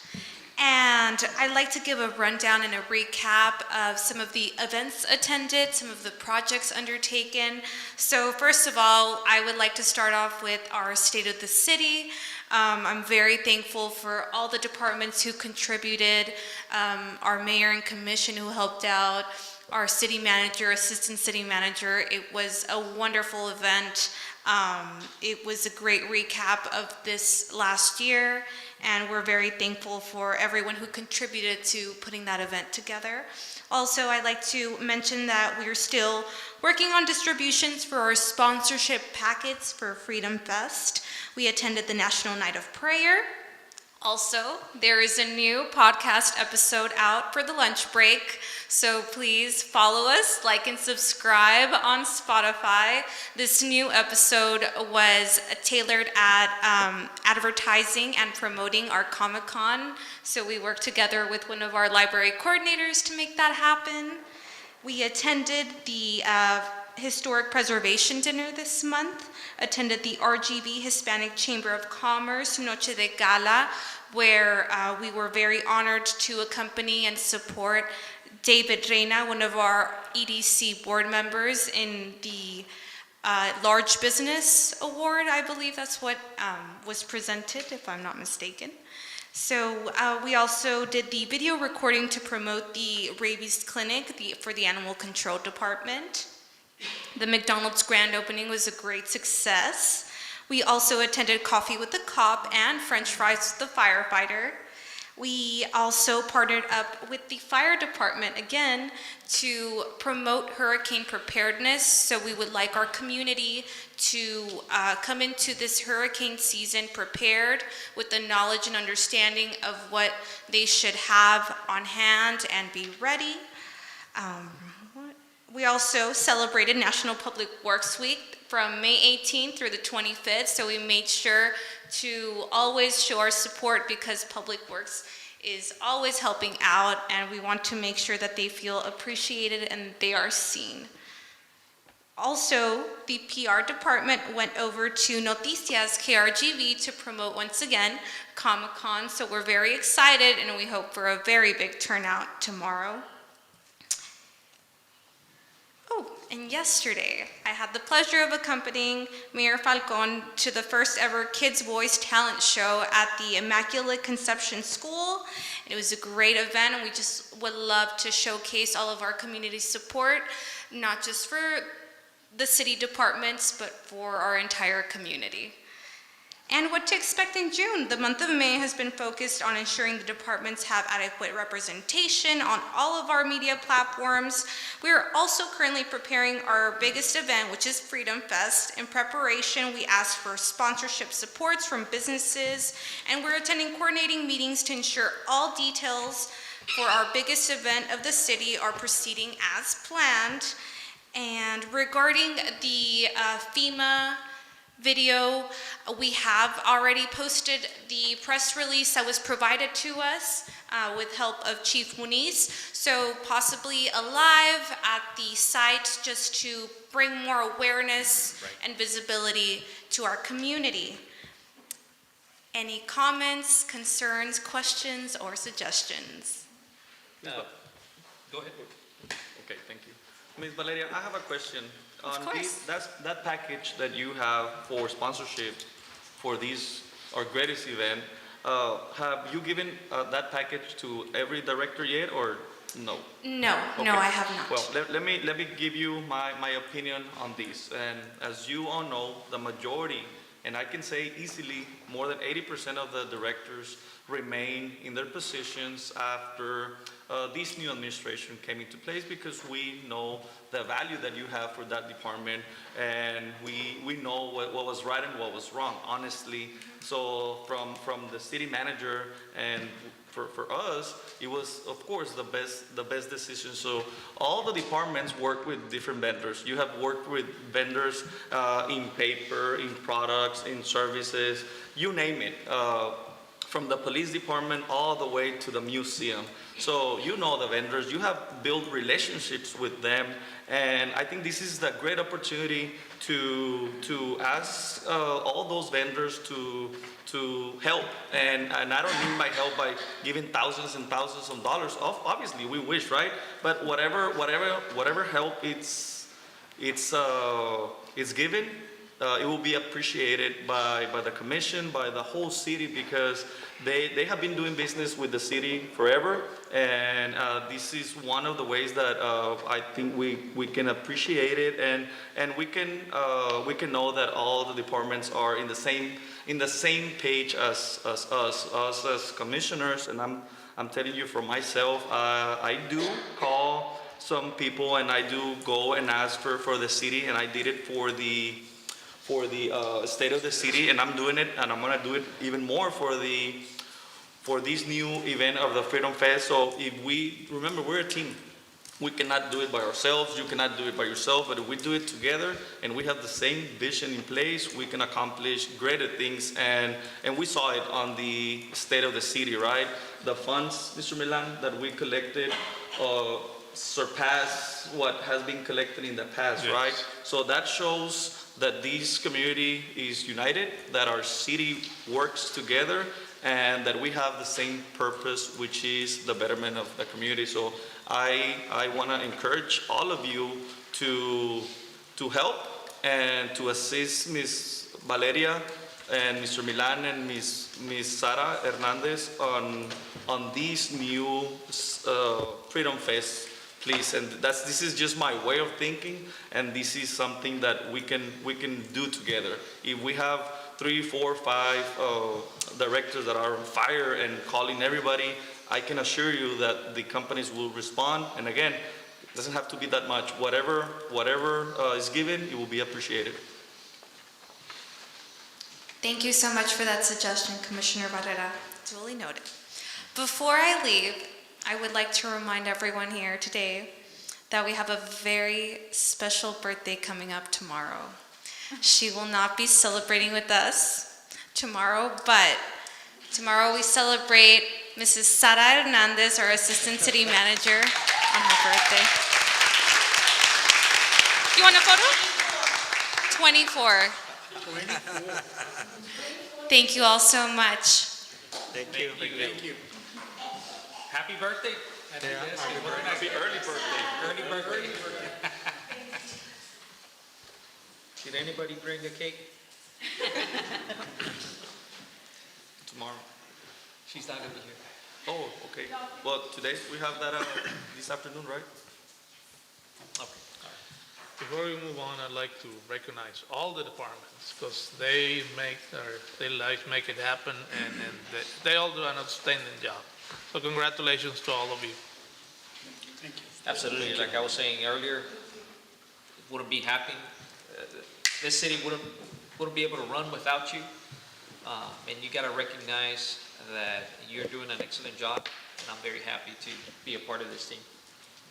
And I'd like to give a rundown and a recap of some of the events attended, some of the projects undertaken. So first of all, I would like to start off with our State of the City. I'm very thankful for all the departments who contributed, our mayor and commission who helped out, our city manager, assistant city manager. It was a wonderful event. It was a great recap of this last year, and we're very thankful for everyone who contributed to putting that event together. Also, I'd like to mention that we're still working on distributions for our sponsorship packets for Freedom Fest. We attended the National Night of Prayer. Also, there is a new podcast episode out for the lunch break, so please follow us, like and subscribe on Spotify. This new episode was tailored at advertising and promoting our Comic-Con, so we worked together with one of our library coordinators to make that happen. We attended the Historic Preservation Dinner this month, attended the RGB Hispanic Chamber of Commerce Noche de Gala, where we were very honored to accompany and support David Reina, one of our EDC board members, in the Large Business Award. I believe that's what was presented, if I'm not mistaken. So we also did the video recording to promote the rabies clinic for the Animal Control Department. The McDonald's grand opening was a great success. We also attended Coffee with the Cop and French Fries with the Firefighter. We also partnered up with the fire department again to promote hurricane preparedness. So we would like our community to come into this hurricane season prepared with the knowledge and understanding of what they should have on hand and be ready. We also celebrated National Public Works Week from May 18th through the 25th, so we made sure to always show our support because Public Works is always helping out, and we want to make sure that they feel appreciated and they are seen. Also, the PR department went over to Noticias KRGV to promote once again Comic-Con, so we're very excited and we hope for a very big turnout tomorrow. Oh, and yesterday, I had the pleasure of accompanying Mayor Falcon to the first ever Kids Voice Talent Show at the Immaculate Conception School. It was a great event, and we just would love to showcase all of our community support, not just for the city departments, but for our entire community. And what to expect in June. The month of May has been focused on ensuring the departments have adequate representation on all of our media platforms. We are also currently preparing our biggest event, which is Freedom Fest. In preparation, we asked for sponsorship supports from businesses, and we're attending coordinating meetings to ensure all details for our biggest event of the city are proceeding as planned. And regarding the FEMA video, we have already posted the press release that was provided to us with help of Chief Muniz, so possibly a live at the site just to bring more awareness and visibility to our community. Any comments, concerns, questions, or suggestions? Go ahead. Okay, thank you. Ms. Valeria, I have a question. On that package that you have for sponsorship for our greatest event, have you given that package to every director yet, or no? No, Okay. no, I have not. Well, let me give you my opinion on this. And as you all know, the majority, and I can say easily more than 80% of the directors remain in their positions after this new administration came into place, because we know the value that you have for that department, and we know what was right and what was wrong, honestly. So from the city manager and for us, it was of course the best decision. So all the departments work with different vendors. You have worked with vendors in paper, in products, in services, you name it. From the police department all the way to the museum. So you know the vendors, you have built relationships with them, and I think this is the great opportunity to ask all those vendors to help. And I don't mean by help by giving thousands and thousands of dollars. Obviously, we wish, right? But whatever help it's given, it will be appreciated by the commission, by the whole city, because they have been doing business with the city forever, and this is one of the ways that I think we can appreciate it, and we can know that all the departments are in the same page as us as commissioners. And I'm telling you for myself, I do call some people, and I do go and ask for the city, and I did it for the state of the city, and I'm doing it, and I'm gonna do it even more for this new event of the Freedom Fest. So if we remember, we're a team. We cannot do it by ourselves. You cannot do it by yourself. But if we do it together and we have the same vision in place, we can accomplish greater things. And we saw it on the state of the city, right? The funds, Mr. Milan, that we collected surpass what has been collected in the past, Yes. right? So that shows that this community is united, that our city works together, and that we have the same purpose, which is the betterment of the community. So I want to encourage all of you to help and to assist Ms. Valeria and Mr. Milan and Ms. Sara Hernandez on these new Freedom Fest, please. And this is just my way of thinking, and this is something that we can do together. If we have 3, 4, 5 directors that are on fire and calling everybody, I can assure you that the companies will respond. And again, it doesn't have to be that much. Whatever is given, it will be appreciated. Thank you so much for that suggestion, Commissioner Barrera. Duly noted. Before I leave, I would like to remind everyone here today that we have a very special birthday coming up tomorrow. She will not be celebrating with us tomorrow, but tomorrow we celebrate Mrs. Sara Hernandez, our Assistant City Manager, on her birthday. You want a photo? 24. Thank you all so much. Thank you. Thank you. Happy birthday. Happy early birthday. Early birthday. Did anybody bring a cake? Tomorrow. She's not gonna be here. Oh, okay. Well, today we have that this afternoon, right? Okay. Before we move on, I'd like to recognize all the departments, because they make their lives make it happen, and they all do an outstanding job. So congratulations to all of you. Thank you. Absolutely. Like I was saying earlier, wouldn't be happy. This city wouldn't be able to run without you. And you got to recognize that you're doing an excellent job, and I'm very happy to be a part of this team.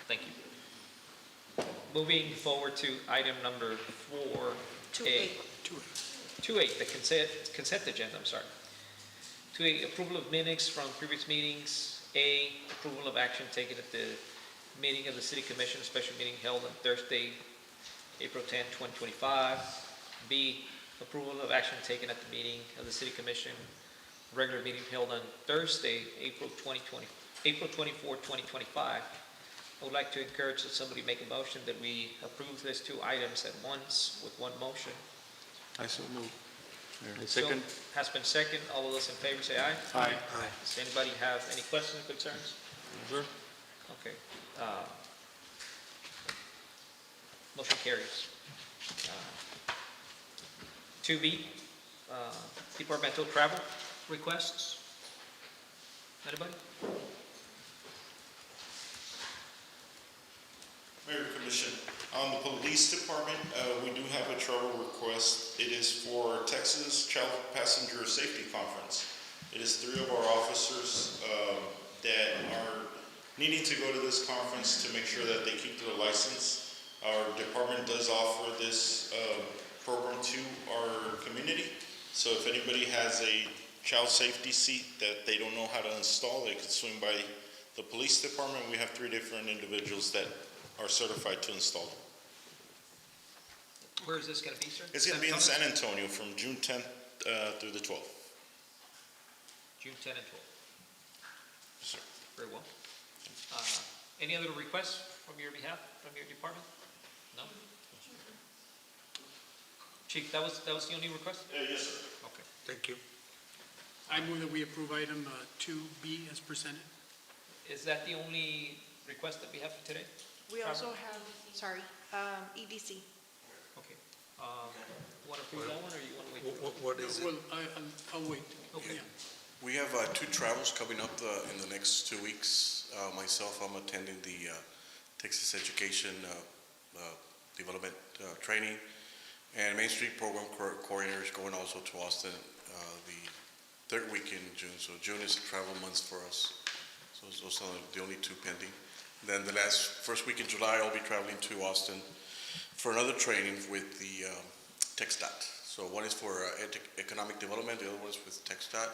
Thank you. Moving forward to item number 4A. 2A, the consent agenda, I'm sorry. 2A, approval of minutes from previous meetings. A, approval of action taken at the meeting of the City Commission, special meeting held on Thursday, April 10, 2025. B, approval of action taken at the meeting of the City Commission, regular meeting held on Thursday, April 24, 2025. I would like to encourage that somebody make a motion that we approve these two items at once with one motion. I so move. Second. Has been second. All of those in favor say aye. Aye. Does anybody have any questions or concerns? Sure. Okay. Motion carries. 2B, departmental travel requests. Anybody? Mayor Commission, on the police department, we do have a travel request. It is for Texas Child Passenger Safety Conference. It is 3 of our officers that are needing to go to this conference to make sure that they keep their license. Our department does offer this program to our community. So if anybody has a child safety seat that they don't know how to install, they could swing by the police department. We have 3 different individuals that are certified to install them. Where is this going to be, sir? It's going to be in San Antonio from June 10th through the 12th. June 10 and 12. Yes, sir. Very well. Any other requests from your behalf, from your department? No? Chief, that was the only request? Yes, sir. Okay. Thank you. I move that we approve item 2B as presented. Is that the only request that we have for today? We also have, sorry, EDC. Okay. Want to approve that one, or you want to wait? What is it? Well, I'll wait. Okay. Yeah. We have two travels coming up in the next 2 weeks. Myself, I'm attending the Texas Education Development Training, and Main Street Program Coordinator is going also to Austin the third week in June. So June is a travel month for us. So those are the only two pending. Then the first week in July, I'll be traveling to Austin for another training with the TechStat. So one is for economic development, the other one is with TechStat,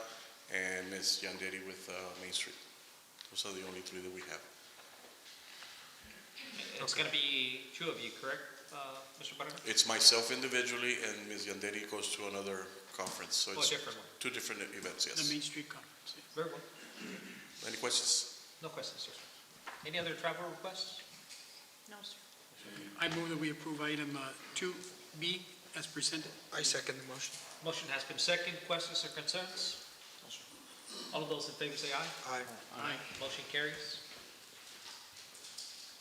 and Ms. Yanderi with Main Street. Those are the only three that we have. It's going to be two of you, correct, Mr. Barrera? It's myself individually, and Ms. Yanderi goes to another conference. So it's a different one. two different events, yes. The Main Street Conference. Yeah. Very well. Any questions? No questions, sir. Any other travel requests? No, sir. I move that we approve item 2B as presented. I second the motion. Motion has been seconded. Questions or concerns? All of those in favor say aye. Aye. Aye. Motion carries.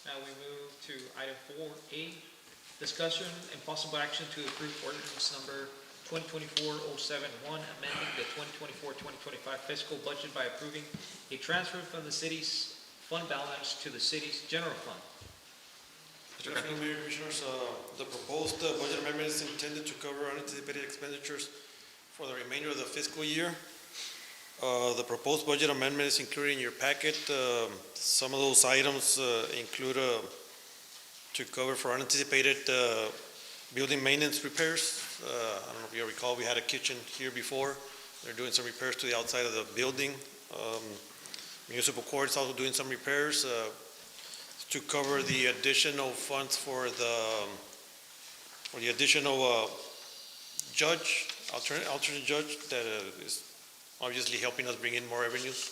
Now we move to item 4A, discussion and possible action to approve ordinance number 2024-071, amending the 2024-2025 fiscal budget by approving a transfer from the city's fund balance to the city's general fund. Good afternoon, Mayor and Commissioners. The proposed budget amendment is intended to cover unanticipated expenditures for the remainder of the fiscal year. The proposed budget amendment is included in your packet. Some of those items include to cover for unanticipated building maintenance repairs. I don't know if you recall, we had a kitchen here before. They're doing some repairs to the outside of the building. Municipal court is also doing some repairs to cover the additional funds for the additional judge, alternate judge that is obviously helping us bring in more revenues.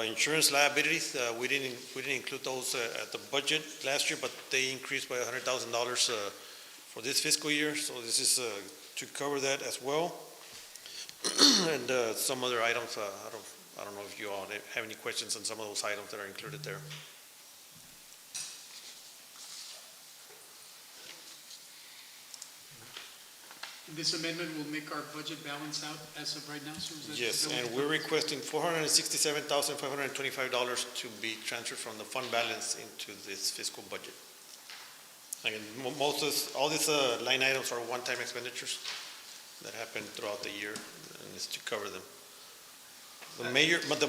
Insurance liabilities, we didn't include those at the budget last year, but they increased by $100,000 for this fiscal year, so this is to cover that as well. And some other items, I don't know if you all have any questions on some of those items that are included there. This amendment will make our budget balance out as of right now, so is that? Yes, and we're requesting $467,525 to be transferred from the fund balance into this fiscal budget. Again, all these line items are one-time expenditures that happen throughout the year, and it's to cover them. The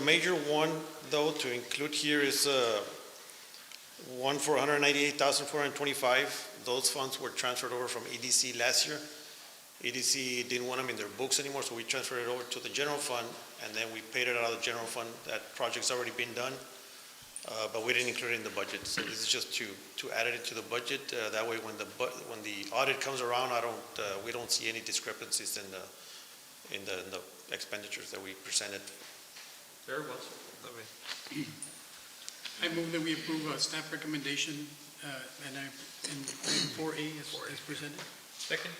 major one, though, to include here is one for $198,425. Those funds were transferred over from EDC last year. EDC didn't want them in their books anymore, so we transferred it over to the general fund, and then we paid it out of the general fund. That project's already been done, but we didn't include it in the budget. So this is just to add it into the budget. That way, when the audit comes around, we don't see any discrepancies in the expenditures that we presented. Very well, sir. I move that we approve staff recommendation and item 4A as presented. Second?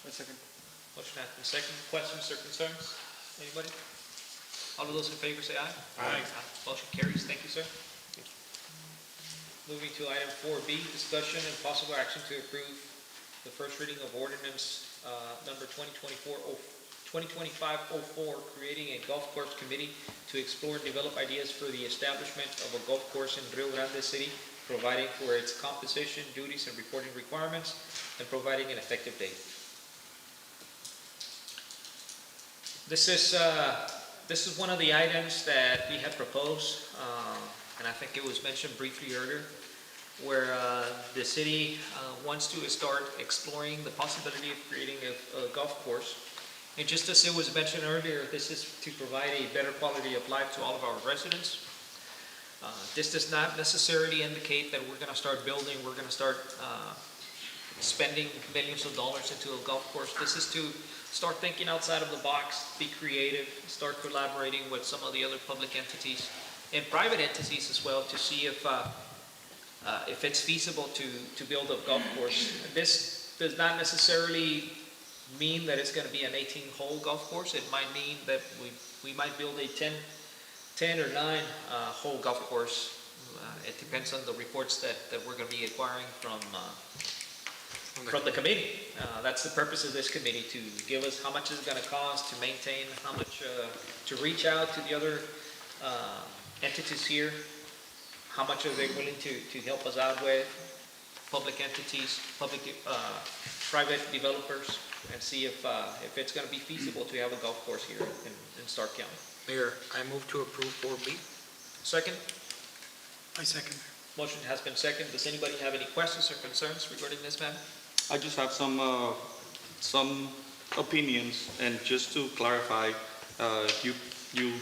Second. Motion has been seconded. Questions or concerns? Anybody? All of those in favor say aye. Aye. Motion carries. Thank you, sir. Moving to item 4B, discussion and possible action to approve the first reading of ordinance number 2025-04, creating a golf course committee to explore and develop ideas for the establishment of a golf course in Rio Grande City, providing for its composition, duties, and reporting requirements, and providing an effective date. This is one of the items that we had proposed, and I think it was mentioned briefly earlier, where the city wants to start exploring the possibility of creating a golf course. And just as it was mentioned earlier, this is to provide a better quality of life to all of our residents. This does not necessarily indicate that we're going to start building, we're going to start spending millions of dollars into a golf course. This is to start thinking outside of the box, be creative, start collaborating with some of the other public entities and private entities as well to see if it's feasible to build a golf course. This does not necessarily mean that it's going to be an 18-hole golf course. It might mean that we might build a 10 or 9-hole golf course. It depends on the reports that we're going to be acquiring from the committee. That's the purpose of this committee, to give us how much is it going to cost to maintain, how much to reach out to the other entities here, how much are they willing to help us out with, public entities, private developers, and see if it's going to be feasible to have a golf course here in Stark County. Mayor, I move to approve 4B. Second? I second. Motion has been seconded. Does anybody have any questions or concerns regarding this matter? I just have some opinions, and just to clarify, you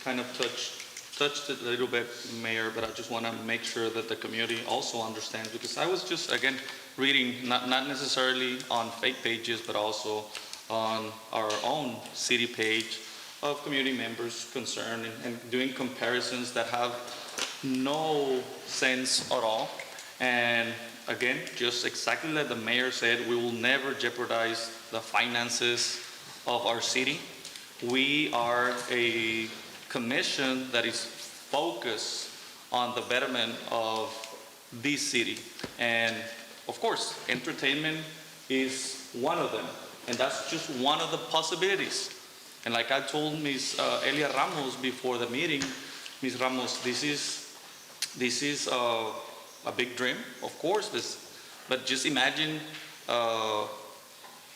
kind of touched it a little bit, Mayor, but I just want to make sure that the community also understands, because I was just, again, reading, not necessarily on fake pages, but also on our own city page of community members concerned, and doing comparisons that have no sense at all. And again, just exactly like the mayor said, we will never jeopardize the finances of our city. We are a commission that is focused on the betterment of this city. And of course, entertainment is one of them. And that's just one of the possibilities. And like I told Ms. Elia Ramos before the meeting, Ms. Ramos, this is a big dream, of course, but just imagine a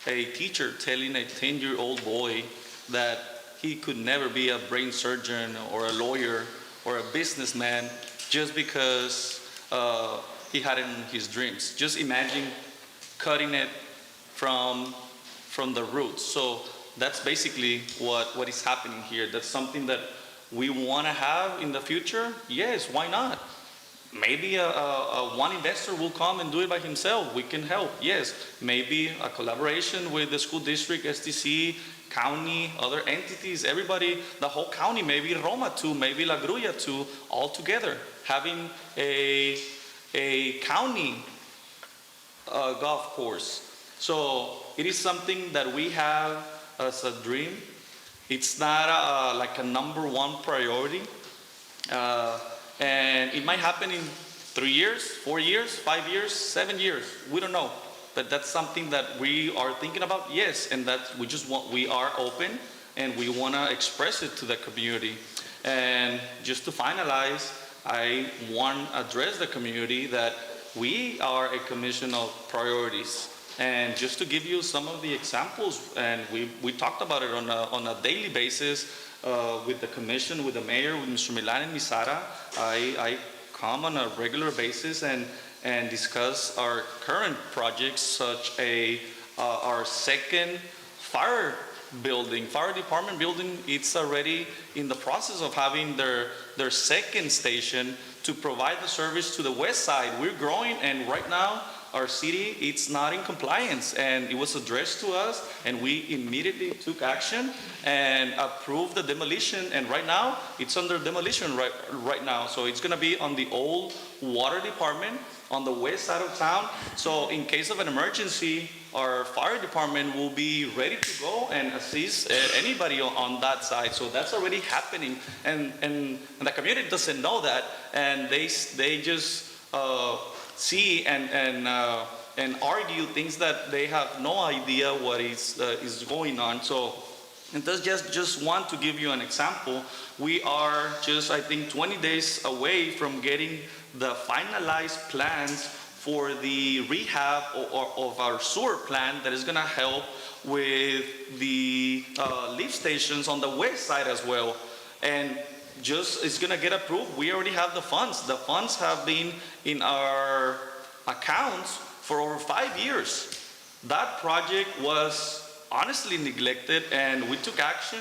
teacher telling a 10-year-old boy that he could never be a brain surgeon or a lawyer or a businessman just because he had it in his dreams. Just imagine cutting it from the roots. So that's basically what is happening here. That's something that we want to have in the future. Yes, why not? Maybe one investor will come and do it by himself. We can help. Yes, maybe a collaboration with the school district, SDC, county, other entities, everybody, the whole county, maybe Roma too, maybe La Grulla too, all together, having a county golf course. So it is something that we have as a dream. It's not like a #1 priority. And it might happen in 3 years, 4 years, 5 years, 7 years. We don't know. But that's something that we are thinking about, yes, and that we are open and we want to express it to the community. And just to finalize, I want to address the community that we are a commission of priorities. And just to give you some of the examples, and we talked about it on a daily basis with the commission, with the mayor, with Mr. Milan and Ms. Sara. I come on a regular basis and discuss our current projects, such our second fire department building. It's already in the process of having their second station to provide the service to the west side. We're growing, and right now our city, it's not in compliance, and it was addressed to us, and we immediately took action and approved the demolition, and right now it's under demolition right now. So it's going to be on the old water department on the west side of town. So in case of an emergency, our fire department will be ready to go and assist anybody on that side. So that's already happening, and the community doesn't know that, and they just see and argue things that they have no idea what is going on. So, and that's just want to give you an example. We are just, I think, 20 days away from getting the finalized plans for the rehab of our sewer plant that is going to help with the lift stations on the west side as well. And just it's going to get approved. We already have the funds. The funds have been in our accounts for over 5 years. That project was honestly neglected, and we took action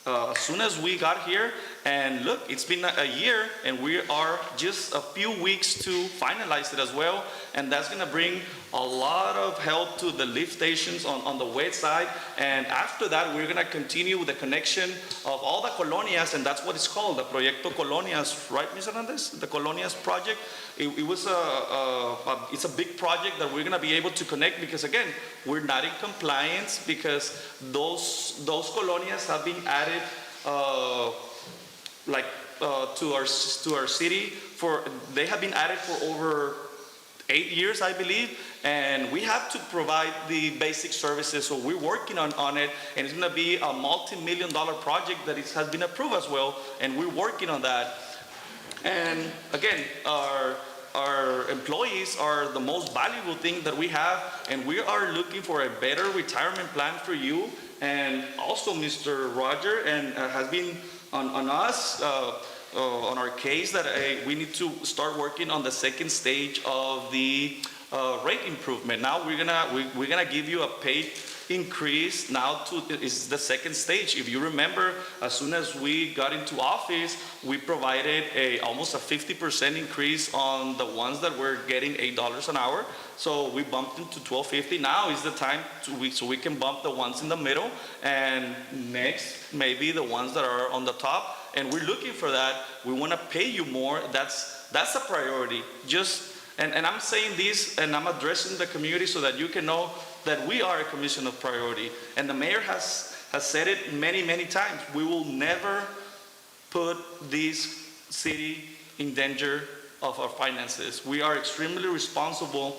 as soon as we got here, And look, it's been a year, and we are just a few weeks to finalize it as well. And that's going to bring a lot of help to the lift stations on the west side. And after that, we're going to continue with the connection of all the colonias, and that's what it's called, the Proyecto Colonias, right, Ms. Hernandez? The Colonias project. It was it's a big project that we're going to be able to connect because, again, we're not in compliance because those colonias have been added to our city they have been added for over 8 years, I believe, and we have to provide the basic services. So we're working on it, and it's going to be a multi-million-dollar project that has been approved as well, and we're working on that. And again, our employees are the most valuable thing that we have, and we are looking for a better retirement plan for you. And also, Mr. Roger, and has been on us, on our case, that we need to start working on the second stage of the rate improvement. Now we're gonna give you a pay increase. Now is the second stage. If you remember, as soon as we got into office, we provided almost a 50% increase on the ones that were getting $8 an hour. So we bumped them to $12.50. Now is the time so we can bump the ones in the middle, and next maybe the ones that are on the top. And we're looking for that. We want to pay you more. That's a priority. And I'm saying this, and I'm addressing the community so that you can know that we are a commission of priority. And the mayor has said it many, many times. We will never put this city in danger of our finances. We are extremely responsible,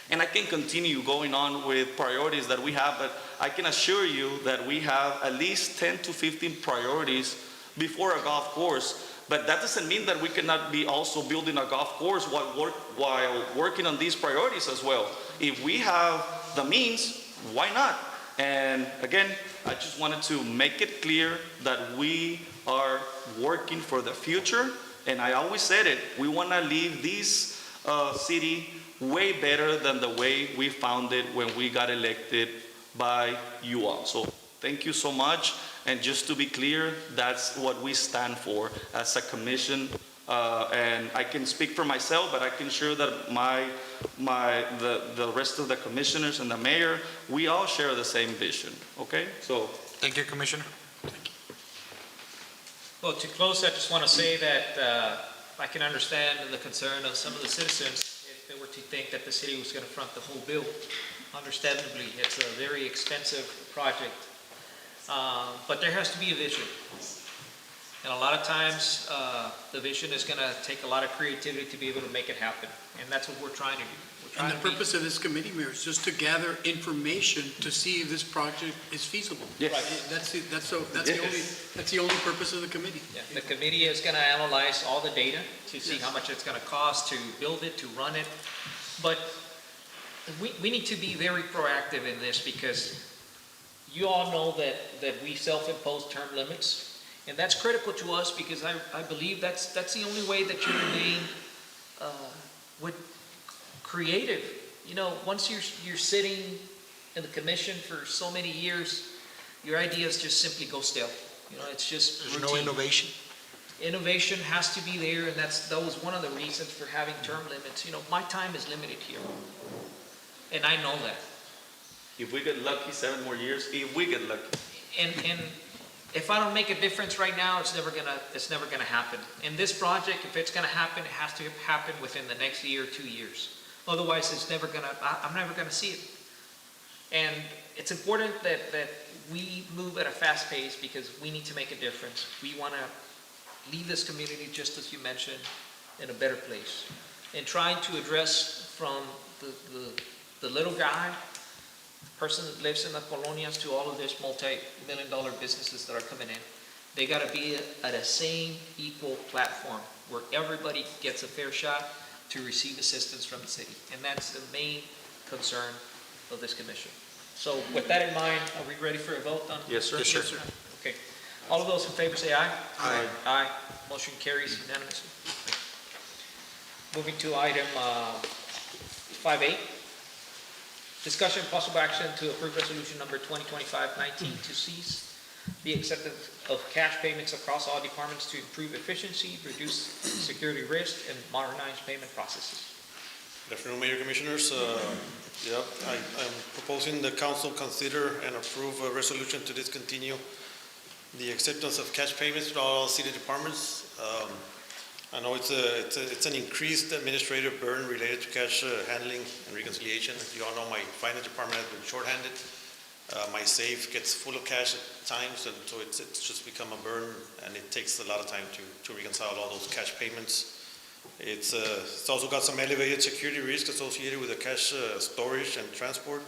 and I can continue going on with priorities that we have, but I can assure you that we have at least 10 to 15 priorities before a golf course. But that doesn't mean that we cannot be also building a golf course while working on these priorities as well. If we have the means, why not? And again, I just wanted to make it clear that we are working for the future. And I always said it, we want to leave this city way better than the way we found it when we got elected by you all. So thank you so much. And just to be clear, that's what we stand for as a commission. And I can speak for myself, but I can assure that the rest of the commissioners and the mayor, we all share the same vision. Okay? So thank you, Commissioner. Well, to close, I just want to say that I can understand the concern of some of the citizens if they were to think that the city was going to front the whole bill. Understandably, it's a very expensive project. But there has to be a vision. And a lot of times, the vision is going to take a lot of creativity to be able to make it happen. And that's what we're trying to do. And the purpose of this committee, Mayor, is just to gather information to see if this project is feasible. Yes. Right. That's the only purpose of the committee. Yeah. The committee is going to analyze all the data to see how much it's going to cost to build it, to run it. But we need to be very proactive in this because you all know that we self-impose term limits, and that's critical to us because I believe that's the only way that you remain creative. You know, once you're sitting in the commission for so many years, your ideas just simply go stale. You know, it's just There's routine. no innovation. Innovation has to be there, and that was one of the reasons for having term limits. You know, my time is limited here, and I know that. if we get lucky, 7 more years, if we get lucky. And if I don't make a difference right now, it's never gonna happen. In this project, if it's gonna happen, it has to happen within the next year, 2 years. Otherwise, I'm never gonna see it. And it's important that we move at a fast pace because we need to make a difference. We wanna leave this community, just as you mentioned, in a better place. And trying to address from the little guy, person that lives in the colonias, to all of these multi-million-dollar businesses that are coming in. They got to be at a same equal platform where everybody gets a fair shot to receive assistance from the city. And that's the main concern of this commission. So with that in mind, are we ready for a vote on? Yes, sir. Yes, sir. Okay. All of those in favor say aye. Aye. Aye. Motion carries unanimously. Moving to item 5A. Discussion and possible action to approve resolution number 2025-19 to cease the acceptance of cash payments across all departments to improve efficiency, reduce security risk, and modernize payment processes. Good afternoon, Mayor Commissioners. I'm proposing the council consider and approve a resolution to discontinue the acceptance of cash payments to all city departments. I know it's an increased administrative burden related to cash handling and reconciliation. As you all know, my finance department has been shorthanded. My safe gets full of cash at times, and so it's just become a burden, and it takes a lot of time to reconcile all those cash payments. It's also got some elevated security risk associated with the cash storage and transport,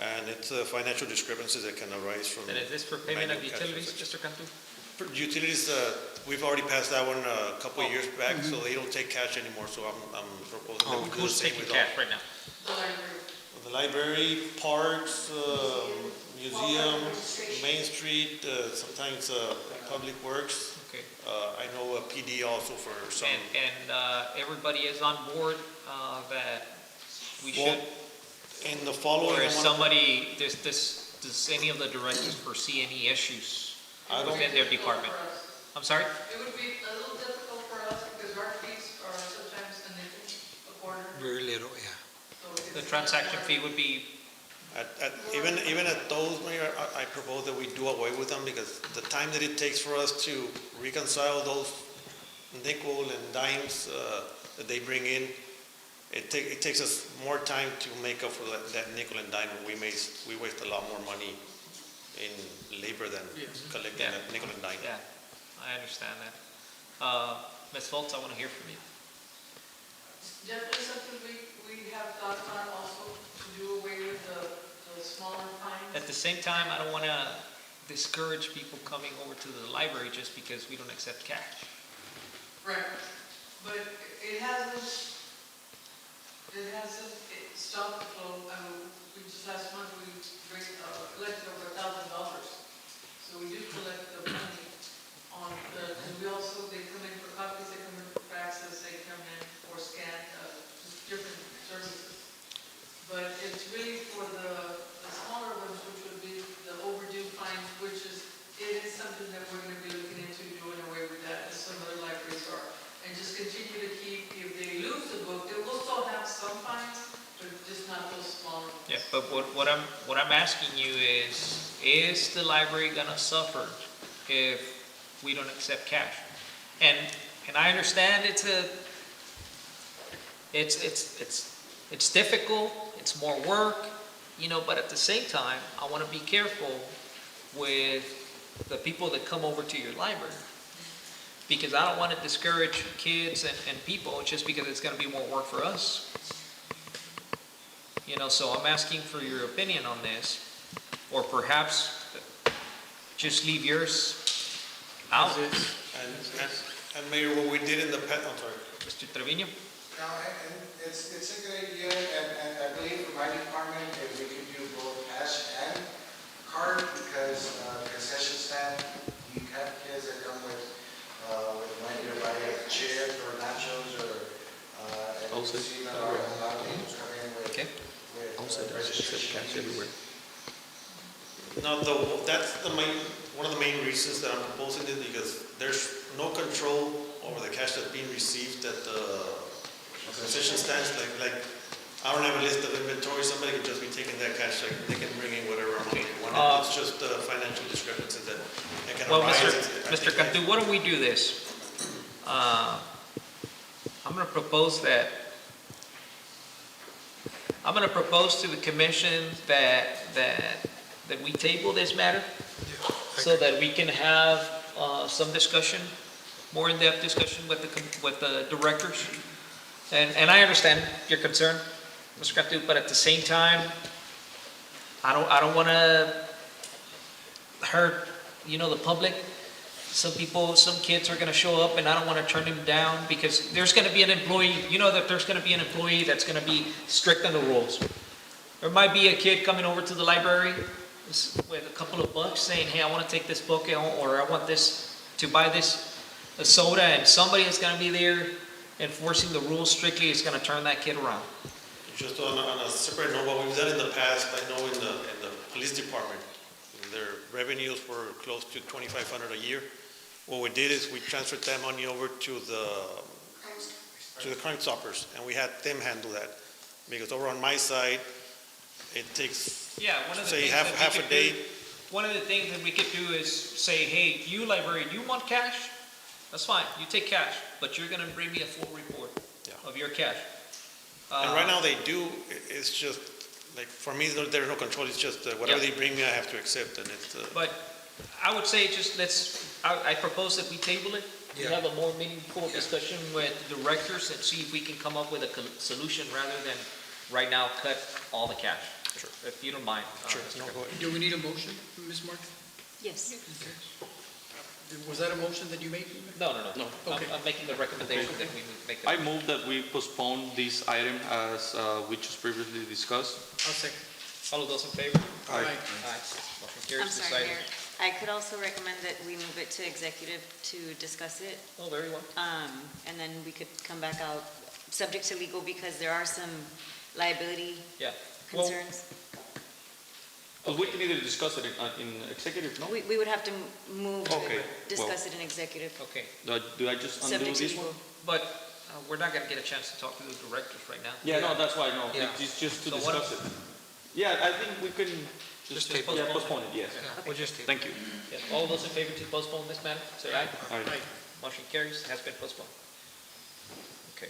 and it's financial discrepancies that can arise from. And is this for payment of manual cash utilities, transactions. Mr. Cantu? For utilities, we've already passed that one a couple of years back, so they don't take cash anymore, so I'm proposing that we do the Who's same taking with all. cash right now? The library, parks, museum, Main Street, sometimes Public Works. Okay. I know PD also for some. And everybody is on board that we Well, should, in the following. or is somebody, does any of the directors foresee any issues within their department? I'm sorry? It would be a little difficult for us because our fees are sometimes a nickel a quarter. Very little, yeah. The transaction fee would be, Even at those, Mayor, I propose that we do away with them because the time that it takes for us to reconcile those nickel and dimes that they bring in, it takes us more time to make up for that nickel and dime. We waste a lot more money in labor than collecting Yeah. that nickel and dime. yeah, I understand that. Ms. Foltz, I want to hear from you. Definitely something we have thought about also to do away with the smaller fines. At the same time, I don't want to discourage people coming over to the library just because we don't accept cash. Right, but it hasn't stopped the flow. We just last month, we collected over $1,000. So we do collect the money on and we also, they come in for copies, they come in for faxes, they come in for scan, just different services. But it's really for the smaller ones, which would be the overdue fines, it is something that we're going to be looking into doing away with that, as some other libraries are. And just continue to keep, if they lose the book, they will still have some fines, but just not those smaller ones. Yeah, but what I'm asking you is the library gonna suffer if we don't accept cash? And I understand it's difficult, it's more work, but at the same time, I wanna be careful with the people that come over to your library. Because I don't wanna discourage kids and people just because it's gonna be more work for us. So I'm asking for your opinion on this, or perhaps just leave yours out. And Mayor, what we did in the past, I'm sorry. Mr. Trevino? No, and it's a good idea, and I believe for my department, if we could do both cash and card, because concession stand, you have kids that come with money to buy chips or nachos and you see a lot of people come in with registration. No, that's one of the main reasons that I'm proposing this, because there's no control over the cash that's being received at the concession stands. Like I don't have a list of inventory. Somebody could just be taking that cash. Like they can bring in whatever amount they want. It's just financial discrepancies that can arise. Mr. Cantu, why don't we do this? I'm going to propose to the commission that we table this matter so that we can have some discussion, more in-depth discussion with the directors. And I understand your concern, Mr. Cantu, but at the same time, I don't want to hurt, the public. Some kids are going to show up and I don't want to turn them down because there's going to be an employee, that there's going to be an employee that's going to be strict on the rules. There might be a kid coming over to the library with a couple of bucks saying, hey, I want to take this book or I want to buy a soda, and somebody is going to be there enforcing the rules strictly is going to turn that kid around. Just on a separate note, what we've done in the past, I know in the police department, their revenues were close to 2,500 a year. What we did is we transferred that money over to the Crime Stoppers, and we had them handle that. Because over on my side, it takes, Yeah, one of the say, things half that we a could day. do, one of the things that we could do is say, hey, you librarian, you want cash? That's fine, you take cash, but you're gonna bring me a full report of your cash. And right now they do, it's just, like, for me, there's no control, it's just whatever Yeah. they bring me, I have to accept, and it's, But I would say just I propose that we table it. We Yeah. have a more meaningful discussion with directors and see if we can come up with a solution rather than right now cut all the cash. Sure. If you don't mind. Sure. Mr. No, Chairman. go ahead. Do we need a motion, Ms. Martin? Yes. Was that a motion that you made? No. Okay. I'm making the recommendation that we make the. I move that we postpone this item as we just previously discussed. I'll second. All of those in favor? Aye. Aye. Motion carries. I'm This sorry, item- Mayor. I could also recommend that we move it to executive to discuss it. Oh, very well. And then we could come back out, subject to legal, because there are some liability Yeah. Well, concerns. Well, we can either discuss it in executive, no? We would have to move Okay, to discuss it in executive. Okay, Do I just undo Subject to this legal. one? but we're not gonna get a chance to talk to the directors right now. Yeah, no, that's why, no, Yeah. it's just to So what- discuss it. Yeah, I think we can Just just postpone it, yes. We'll just table. Thank you. Yeah. All those in favor to postpone this matter, say aye. Aye. Motion carries, has been postponed. Okay.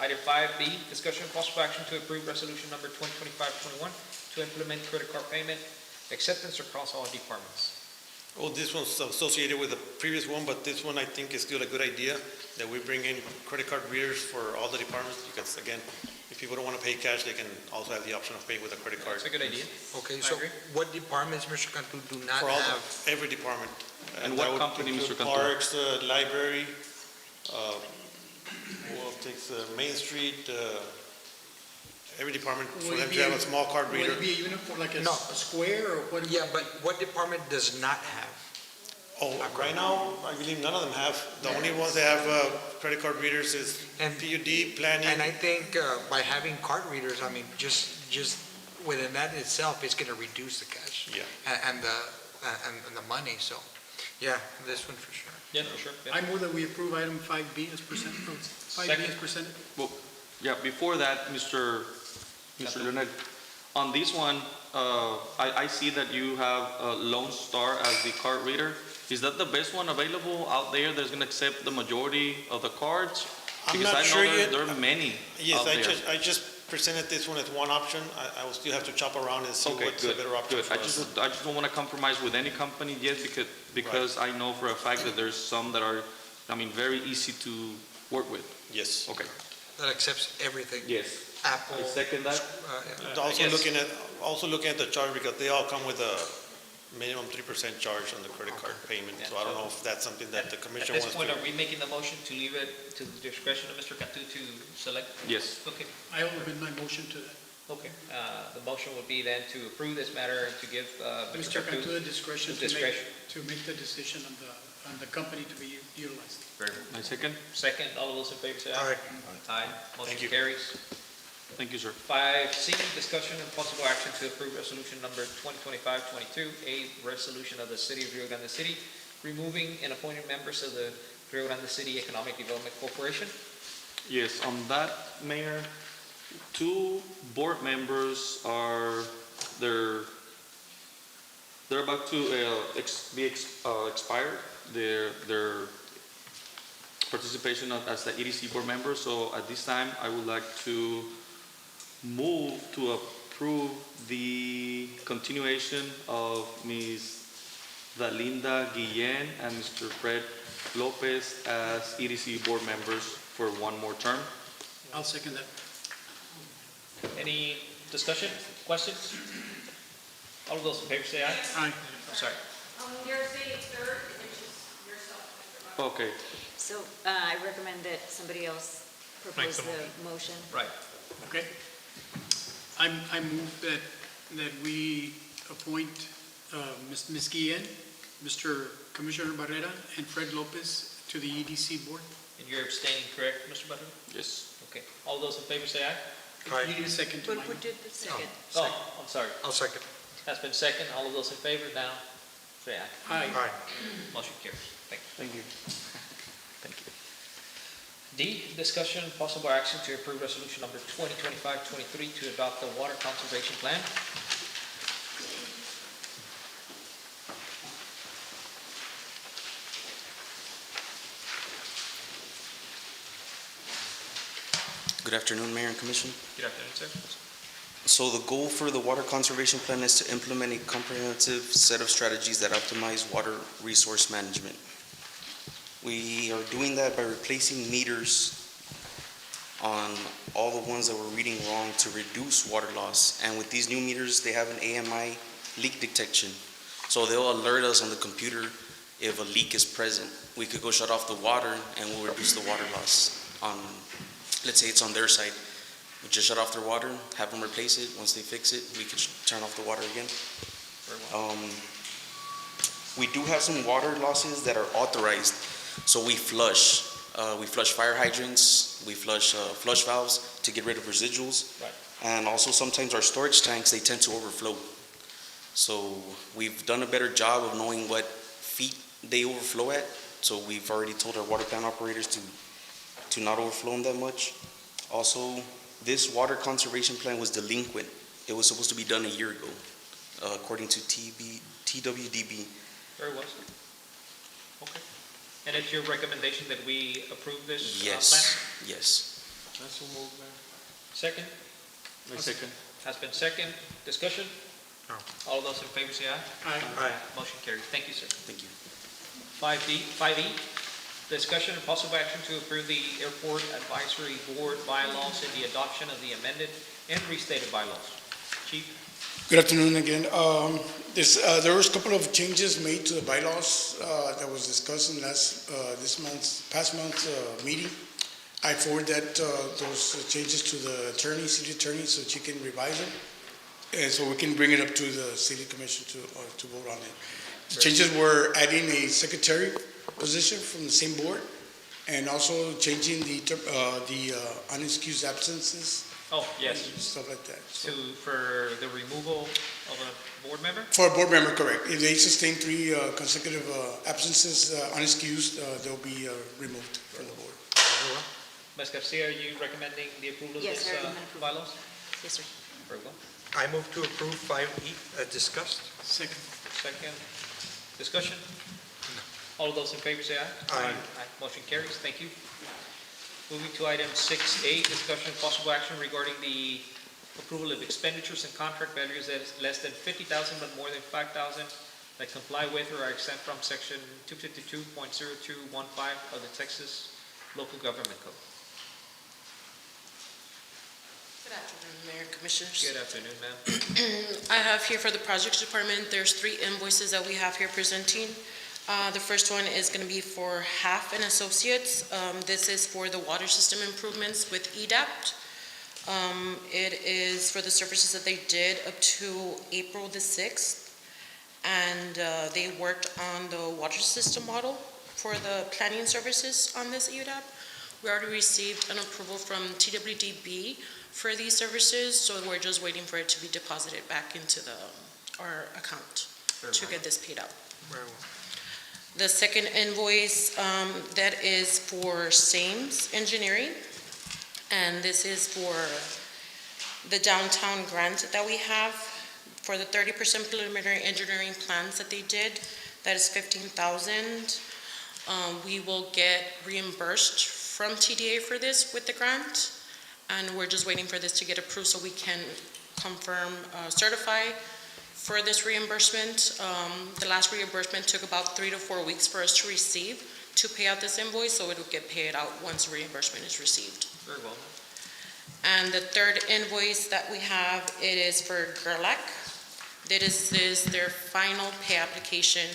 Item 5B, discussion of possible action to approve resolution number 2025-21 to implement credit card payment acceptance across all departments. Oh, this one's associated with the previous one, but this one I think is still a good idea, that we bring in credit card readers for all the departments, because again, if people don't want to pay cash, they can also have the option of paying with a credit card. That's a good idea. Okay, I so agree. what departments, Mr. Cantu, do not For all, have? every department. And that what would company, include Mr. Cantu? Parks, library, well, it takes Main Street, every department, for Would it them be to have a- a small card reader. Would it be a uniform, like a No. a square, or what? Yeah, but what department does not have? Oh, right now, I believe none of them have. The only ones that have credit card readers is And- PUD, planning. And I think by having card readers, I mean, just within that itself, it's gonna reduce the cash. Yeah. And the money, so, yeah, this one for sure. Yeah, for sure. Yeah. I move that we approve item 5B as presented. 5B as presented. Well, yeah, before that, Mr. Leonard, on this one, I see that you have Lone Star as the card reader. Is that the best one available out there that's gonna accept the majority of the cards? I'm Because not I sure know yet. there are many Yes, out there. I just presented this one as one option. I will still have to chop around and see Okay, what's a good, better option good. for us. I just don't wanna compromise with any company yet because I know for a fact that there's some that are, I mean, very easy to work with. Yes. Okay. That accepts everything. Yes. Apple. I second that. Yeah. Also looking at the charge, because they all come with a minimum 3% charge on the credit card payment. So I don't know if that's something that the commission At wants this to. point, are we making the motion to leave it to the discretion of Mr. Cantu to select? Yes. Okay, I will amend my motion to that. okay. The motion would be then to approve this matter and to give Mr. Cantu the discretion the discretion. to make the decision on the company to be utilized. Very good. I second. Second, all of those in favor say aye. Aye. Motion Thank you. carries. Thank you, sir. 5C, discussion and possible action to approve resolution number 2025-22, a resolution of the City of Rio Grande City, removing and appointing members of the Rio Grande City Economic Development Corporation. Yes, on that, Mayor, 2 board members are, they're about to be expired, their participation as the EDC board member. So at this time, I would like to move to approve the continuation of Ms. Valinda Guillen and Mr. Fred Lopez as EDC board members for 1 more term. I'll second that. Any discussion, questions? All of those in favor say aye. Aye. I'm sorry. There's a third, which is yourself. Okay. So I recommend that somebody else propose the motion. Right. Okay. I move that we appoint Ms. Guillen, Mr. Commissioner Barrera, and Fred Lopez to the EDC board. And you're abstaining, correct, Mr. Butler? Yes. Okay. All those in favor say aye. You need a second to But mine. who did the second? Oh, I'm sorry. I'll second. Has been second. All of those in favor now, say aye. Aye. Motion carries. Thank you. Thank you. D, discussion and possible action to approve resolution number 2025-23 to adopt the water conservation plan. Good afternoon, Mayor and Commission. Good afternoon, sir. So the goal for the water conservation plan is to implement a comprehensive set of strategies that optimize water resource management. We are doing that by replacing meters on all the ones that were reading wrong to reduce water loss. And with these new meters, they have an AMI leak detection. So they'll alert us on the computer if a leak is present. We could go shut off the water and we'll reduce the water loss on, let's say it's on their side. We just shut off their water, have them replace it. Once they fix it, we can turn off the water again. We do have some water losses that are authorized. So we flush fire hydrants, we flush valves to get rid of residuals. Right. And also sometimes our storage tanks, they tend to overflow. So we've done a better job of knowing what feet they overflow at. So we've already told our water plant operators to not overflow them that much. Also, this water conservation plan was delinquent. It was supposed to be done a year ago, according to TWDB. Very well, sir. Okay. And it's your recommendation that we approve this Yes, plan? yes. That's so moved, Mayor. Second? Second. Has been second. Discussion? No. All of those in favor say aye. Aye. Motion carries. Thank you, sir. Thank you. 5E, discussion and possible action to approve the Airport Advisory Board bylaws and the adoption of the amended and restated bylaws. Chief? Good afternoon again. There was a couple of changes made to the bylaws that was discussed in past month's meeting. I forwarded those changes to the city attorney, so she can revise them, and so we can bring it up to the city commission to vote on it. The changes were adding a secretary position from the same board, and also changing the unexcused absences. Oh, yes. Stuff like that. For the removal of a board member? For a board member, correct. If they sustain 3 consecutive absences, unexcused, they'll be removed from the board. Ms. Garcia, are you recommending the approval of Yes, this I recommend approval. bylaws? Yes, sir. Very well. I move to approve 5E as discussed. Second. Second. Discussion? All of those in favor say aye. Aye. Motion carries. Thank you. Moving to item 6A, discussion and possible action regarding the approval of expenditures and contract values that is less than 50,000 but more than 5,000 that comply with or are exempt from section 252.0215 of the Texas Local Government Code. Good afternoon, Mayor and Commissioners. Good afternoon, ma'am. I have here for the Projects Department, there's 3 invoices that we have here presenting. The first one is going to be for Half and Associates. This is for the water system improvements with EDAPT. It is for the services that they did up to April the 6th. And they worked on the water system model for the planning services on this EDAPT. We already received an approval from TWDB for these services, so we're just waiting for it to be deposited back into our account to get this paid out. Very well. The second invoice, that is for Sames Engineering, and this is for the downtown grant that we have for the 30% preliminary engineering plans that they did. That is $15,000. We will get reimbursed from TDA for this with the grant, and we're just waiting for this to get approved so we can confirm, certify for this reimbursement. The last reimbursement took about 3 to 4 weeks for us to receive to pay out this invoice, so it will get paid out once reimbursement is received. Very well. And the third invoice that we have, it is for Gerlach. This is their final pay application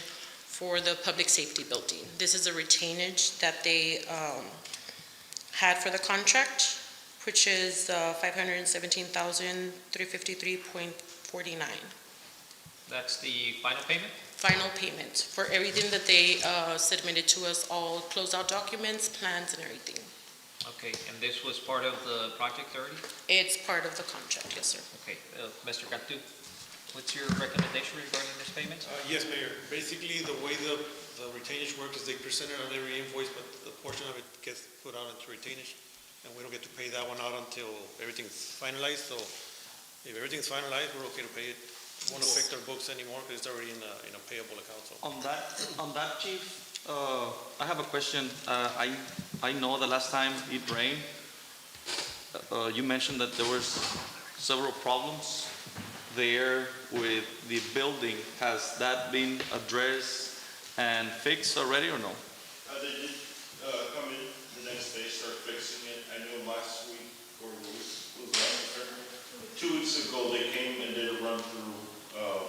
for the public safety building. This is a retainage that they had for the contract, which is $517,353.49. That's the final payment? Final payment for everything that they submitted to us, all closeout documents, plans, and everything. Okay, and this was part of the project already? It's part of the contract, yes, sir. Okay, Mr. Cantu? What's your recommendation regarding this payment? Yes, Mayor. Basically, the way the retainage works is they present it on every invoice, but the portion of it gets put out into retainage, and we don't get to pay that one out until everything's finalized. So if everything's finalized, we're okay to pay it. It won't affect our books anymore because it's already in a payable account. So. On that, Chief, I have a question. I know the last time it rained, you mentioned that there was several problems there with the building. Has that been addressed and fixed already or no? They did come in the next day, start fixing it. I know last week, or was last February, 2 weeks ago, they came and did a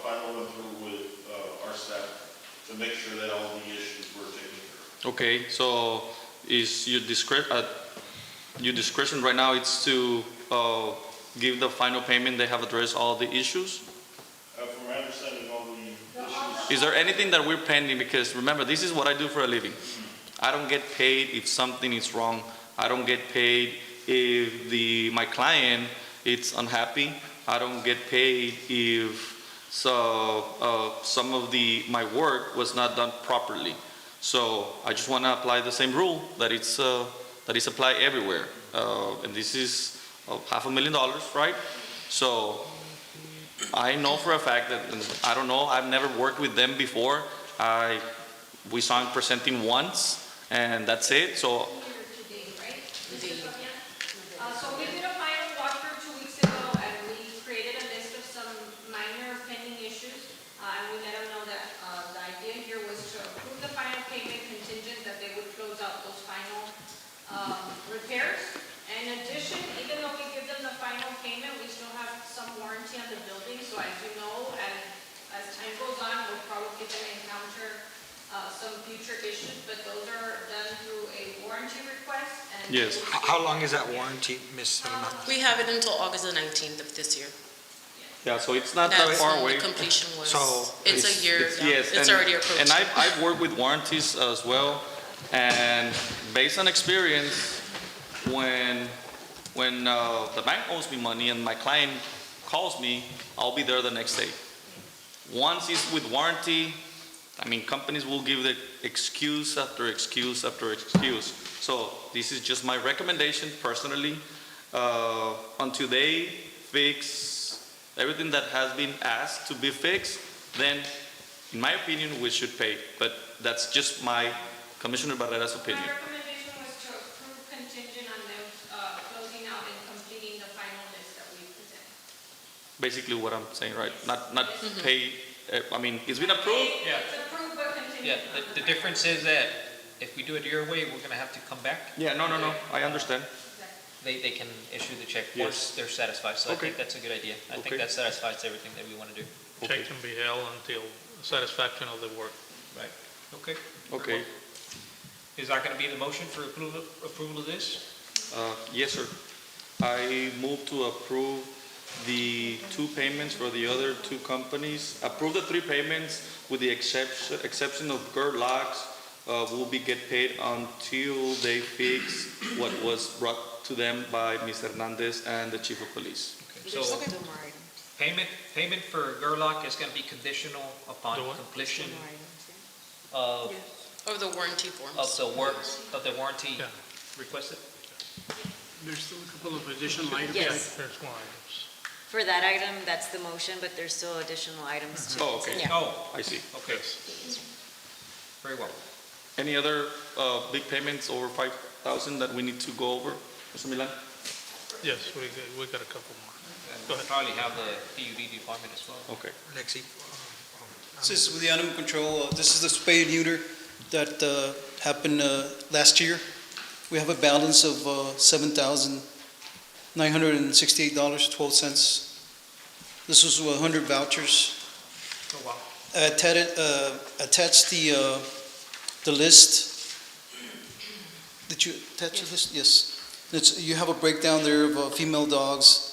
final run through with our staff to make sure that all the issues were taken care of. Okay, so is your discretion right now it's to give the final payment, they have addressed all the issues? From my understanding, all the issues. Is there anything that we're pending? Because remember, this is what I do for a living. I don't get paid if something is wrong. I don't get paid if my client is unhappy. I don't get paid if some of my work was not done properly. So I just want to apply the same rule that it's applied everywhere. And this is $500,000, right? So I know for a fact that, I don't know, I've never worked with them before. We saw him presenting once, and that's it. So So we did a final walkthrough 2 weeks ago, and we created a list of some minor pending issues. And we let them know that the idea here was to approve the final payment contingent that they would close out those final repairs. In addition, even though we give them the final payment, we still have some warranty on the building. So as you know, as time goes on, we're probably going to encounter some future issues, but those are done through a warranty request. And yes. How long is that warranty, Ms. Hernandez? We have it until August the 19th of this year. yeah, so it's not that That's far when away. the completion was. So It's a year, Yes, it's and- already approached. And I've worked with warranties as well, and based on experience, when the bank owes me money and my client calls me, I'll be there the next day. Once it's with warranty, I mean, companies will give the excuse after excuse after excuse. So this is just my recommendation personally. Until they fix everything that has been asked to be fixed, then in my opinion, we should pay. But that's just my Commissioner Barrera's opinion. My recommendation was to approve contingent on them closing out and completing the final list that we presented. Basically what I'm saying, right? Not pay, I mean, it's been approved. Yeah. It's approved but contingent. Yeah, the difference is that if we do it your way, we're gonna have to come back. Yeah, no, I understand. They can issue the check Yes. once they're satisfied, so I Okay. think that's a good idea. I think Okay. that satisfies everything that we wanna do. Check can be held until satisfaction of the work. Right, okay. Okay. Is that gonna be the motion for approval of this? Yes, sir. I move to approve the 2 payments for the other 2 companies. Approve the 3 payments with the exception of GER locks. Will be get paid until they fix what was brought to them by Ms. Hernandez and the Chief of Police. So payment for Gerlach is gonna be conditional upon completion of Of the warranty forms. of the warranty Yeah. requested? There's still a couple of additional items. Yes. There's more items. For that item, that's the motion, but there's still additional items too. Oh, okay. Yeah. Oh, I see. okay. Very well. Any other big payments over 5,000 that we need to go over, Mr. Milan? Yes, we got a couple more. And we'll probably have the PUD department as well. Okay. Lexi? This is with the animal control. This is the spay and neuter that happened last year. We have a balance of $7,968.12. This was 100 vouchers. Oh, wow. I attached the list. Did you attach the list? Yes. You have a breakdown there of female dogs,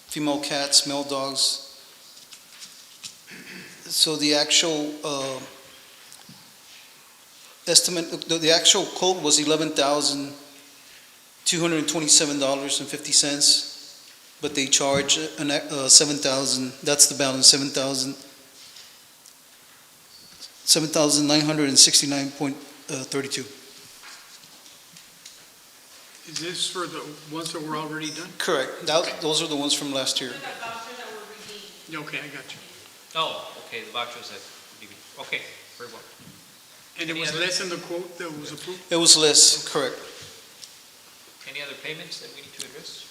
female cats, male dogs. So the actual estimate, the actual quote was $11,227.50. but they charge $7,000, that's the balance, $7,969.32. Is this for the ones that were already done? Correct, those are the ones from last year. Okay, I got you. Oh, okay, the vouchers that, okay, very well. And it Any was other- less than the quote that was approved? It was less, correct. Any other payments that we need to address?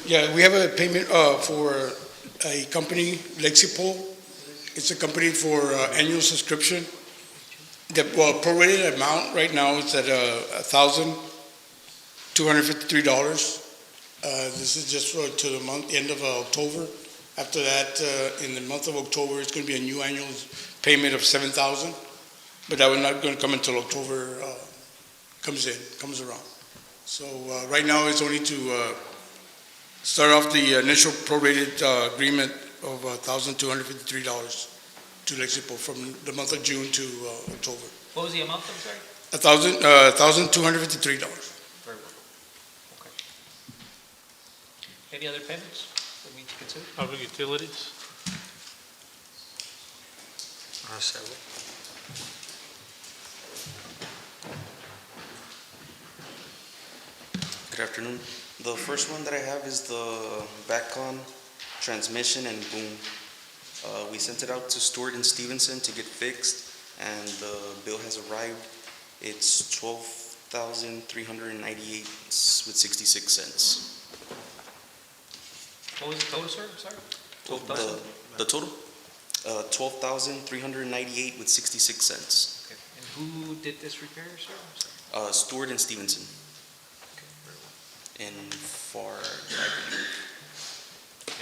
Yeah, we have a payment for a company, Lexipol. It's a company for annual subscription. The prorated amount right now is at $1,253. This is just to the end of October. After that, in the month of October, it's going to be a new annual payment of $7,000, but that was not going to come until October comes around. So right now, it's only to start off the initial prorated agreement of $1,253 to Lexipol from the month of June to October. What was the amount, I'm sorry? $1,253. Very well. Okay. Any other payments that we need to consider? Public utilities? Several. Good afternoon. The first one that I have is the Batcon transmission and boom. We sent it out to Stewart and Stevenson to get fixed, and the bill has arrived. It's $12,398.66. What was the total, sir? I'm sorry? 12,000? The total? $12,398.66. Okay. And who did this repair, sir? I'm sorry. Stewart and Stevenson Okay, very well. in Far, I believe.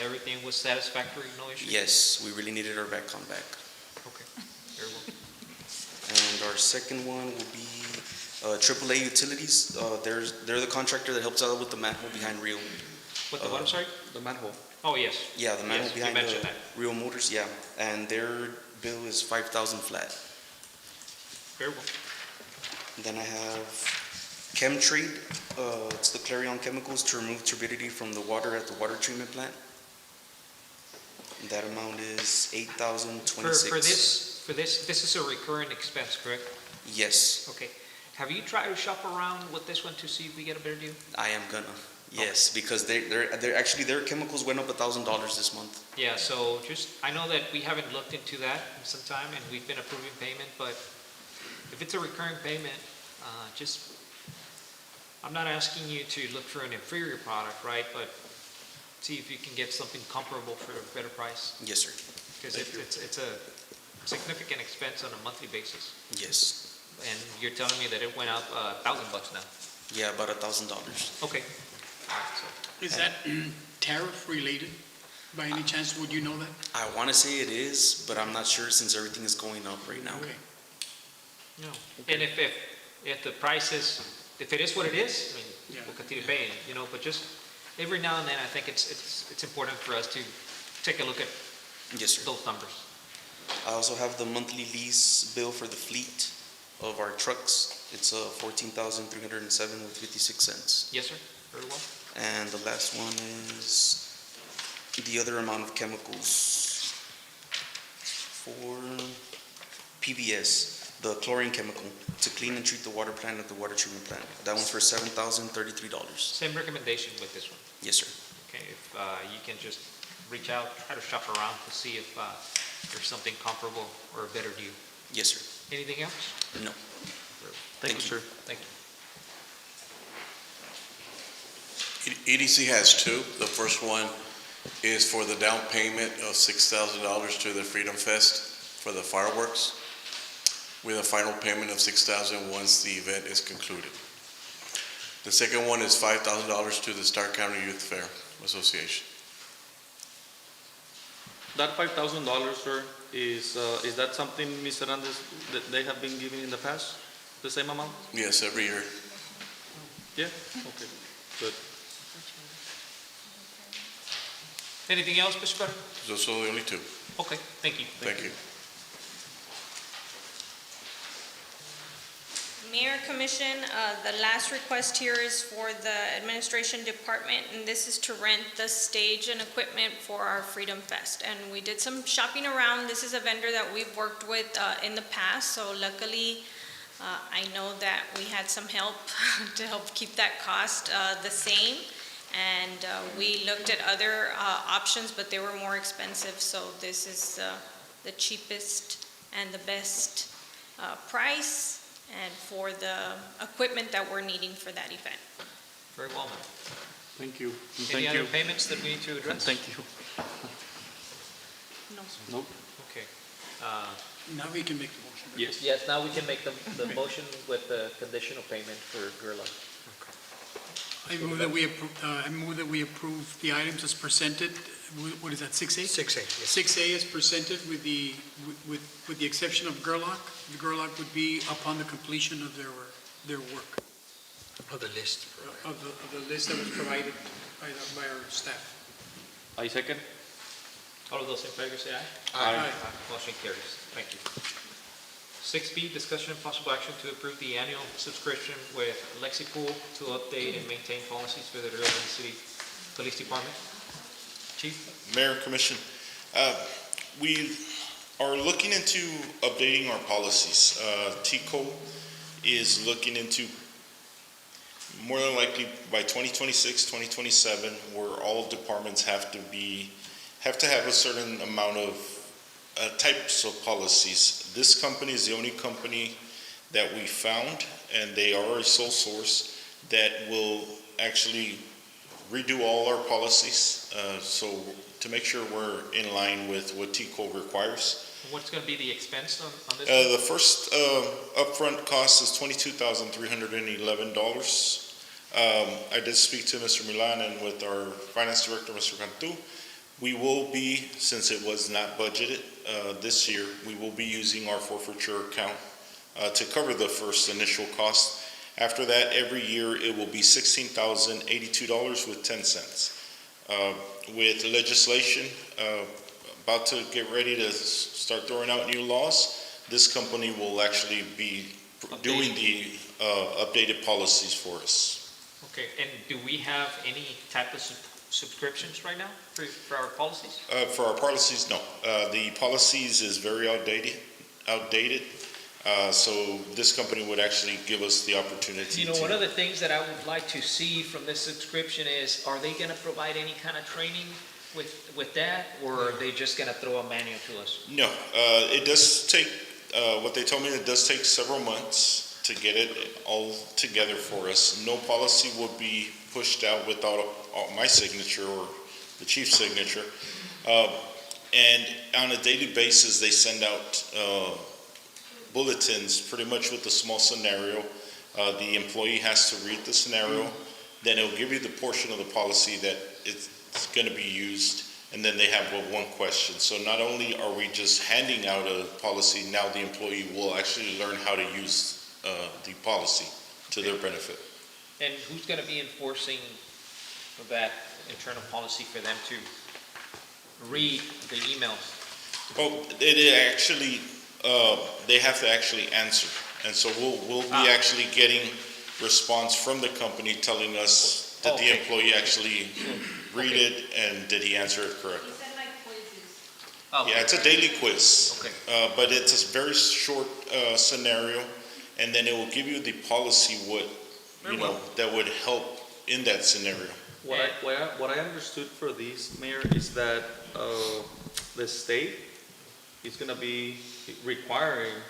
Everything was satisfactory, no issues? Yes, we really needed our Batcon back. Okay, very well. And our second one will be AAA Utilities. They're the contractor that helps out with the manhole behind Rio. What the what, I'm sorry? The manhole. Oh, yes. Yeah, the manhole Yes, you behind mentioned the that. Rio Motors, yeah. And their bill is $5,000 flat. Very well. Then I have ChemTrade. It's the Clarion chemicals to remove turbidity from the water at the water treatment plant. That amount is $8,026. For this is a recurring expense, correct? Yes, Okay. Have you tried to shop around with this one to see if we get a better deal? I am gonna. Yes, because they're actually, their chemicals went up $1,000 this month. Yeah, so I know that we haven't looked into that in some time, and we've been approving payment, but if it's a recurring payment, I'm not asking you to look for an inferior product, right? But see if you can get something comparable for a better price, Yes, sir. because it's a significant expense on a monthly basis. Yes. And you're telling me that it went up $1,000 now? Yeah, about $1,000. Okay. All right, so Is that tariff related? By any chance, would you know that? I want to say it is, but I'm not sure since everything is going up right now. Okay. no. And if the price is, if it is what it is, Yeah. we'll continue paying, but just every now and then, I think it's important for us to take a look at Yes, sir. those numbers. I also have the monthly lease bill for the fleet of our trucks. It's $14,307.56. Yes, sir. Very well. And the last one is the other amount of chemicals for PBS, the chlorine chemical, to clean and treat the water plant at the water treatment plant. That one's for $7,033. Same recommendation with this one. Yes, sir. Okay, if you can just reach out, try to shop around to see if there's something comparable or a better deal. Yes, sir. Anything else? No. Thank you, sir. Thank you. EDC has two. The first one is for the down payment of $6,000 to the Freedom Fest for the fireworks, with a final payment of $6,000 once the event is concluded. The second one is $5,000 to the Stark County Youth Fair Association. That $5,000, sir, is that something, Ms. Hernandez, that they have been giving in the past? The same amount? Yes, every year. Yeah, okay, good. Anything else, Mr. Better? Those are the only two. Okay, thank you. Thank you. Mayor Commission, the last request here is for the administration department, and this is to rent the stage and equipment for our Freedom Fest. And we did some shopping around. This is a vendor that we've worked with in the past, so luckily I know that we had some help to help keep that cost the same. And we looked at other options, but they were more expensive, so this is the cheapest and the best price and for the equipment that we're needing for that event. Very well, ma'am. Thank you. Any other payments that we need to address? Thank you. No. Nope. Okay. Now we can make the motion. Yes. Yes, now we can make the motion with the conditional payment for Gerlach. I move that we approve the items as presented. What is that, 6A? 6A, yes. 6A is presented with the exception of Gerlach. The Gerlach would be upon the completion of their work, Of the list. of the list that was provided by our staff. I second. All of those in favor say aye. Aye. Motion carries. Thank you. 6B, discussion and possible action to approve the annual subscription with LexiPool to update and maintain policies for the Rio Grande City Police Department. Chief? Mayor, Commission, we are looking into updating our policies. TCO is looking into more than likely by 2026, 2027, where all departments have to have a certain amount of types of policies. This company is the only company that we found, and they are a sole source that will actually redo all our policies, so to make sure we're in line with what TCO requires. What's going to be the expense on this? The first upfront cost is $22,311. I did speak to Mr. Milan and with our finance director, Mr. Cantu. We will be, since it was not budgeted this year, we will be using our forfeiture account to cover the first initial cost. After that, every year it will be $16,082.10. With legislation about to get ready to start throwing out new laws, this company will actually be doing the updated policies for us. Okay, and do we have any type of subscriptions right now for our policies? For our policies, no. The policies is very outdated. So this company would actually give us the opportunity to. One of the things that I would like to see from this subscription is, are they going to provide any kind of training with that, or are they just going to throw a manual to us? No, it does take, what they told me, it does take several months to get it all together for us. No policy will be pushed out without my signature or the chief's signature. And on a daily basis, they send out bulletins pretty much with a small scenario. The employee has to read the scenario, then it'll give you the portion of the policy that it's going to be used, and then they have one question. So not only are we just handing out a policy, now the employee will actually learn how to use the policy to their benefit. And who's going to be enforcing that internal policy for them to read the emails? Well, it actually, they have to actually answer. And so we'll be actually getting response from the company telling us did the employee actually read it and did he answer it correctly? Is that like quizzes? Yeah, it's a daily quiz. Okay. But it's a very short scenario, and then it will give you the policy that would help in that scenario. What I understood for this, Mayor, is that the state is going to be requiring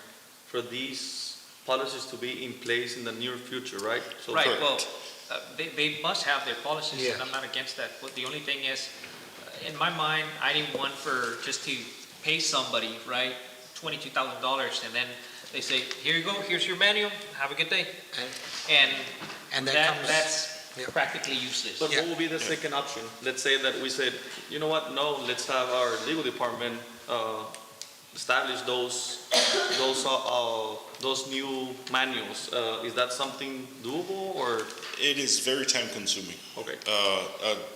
for these policies to be in place in the near future, right? So Right, well, they must have their policies, Yeah. and I'm not against that. But the only thing is, in my mind, I didn't want for just to pay somebody, right, $22,000, and then they say, here you go, here's your manual, have a good day. And that's practically useless. But what would be the second option? Let's say that we said, you know what, no, let's have our legal department establish those new manuals. Is that something doable, or? It is very time consuming. Okay.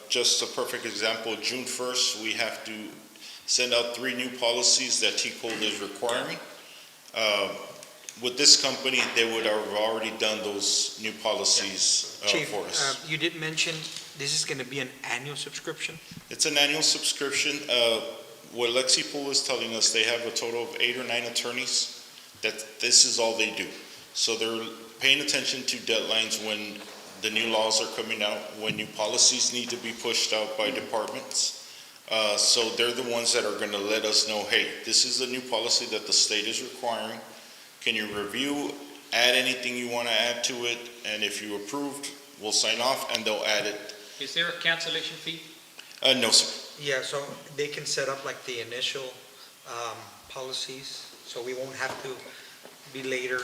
Just a perfect example, June 1st, we have to send out 3 new policies that TCOL is requiring. with this company, they would have already done those new policies Chief, for us. you did mention this is going to be an annual subscription? It's an annual subscription. What Lexipool is telling us, they have a total of 8 or 9 attorneys, that this is all they do. So they're paying attention to deadlines when the new laws are coming out, when new policies need to be pushed out by departments. So they're the ones that are going to let us know, hey, this is a new policy that the state is requiring. Can you review, add anything you want to add to it? And if you approved, we'll sign off and they'll add it. Is there a cancellation fee? No, sir. Yeah, so they can set up like the initial policies, so we won't have to be later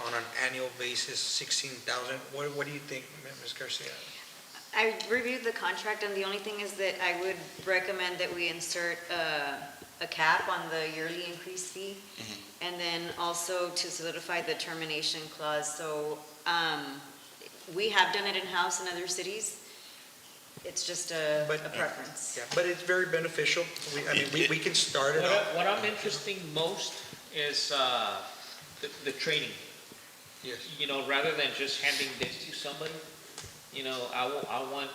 on an annual basis, 16,000. What do you think, Ms. Garcia? I reviewed the contract, and the only thing is that I would recommend that we insert a cap on the yearly increase fee, and then also to solidify the termination clause. So we have done it in-house in other cities. It's just a preference. Yeah, but it's very beneficial. We can start it off. What I'm interested most is the training. Yes. You know, rather than just handing this to somebody, you know, I want,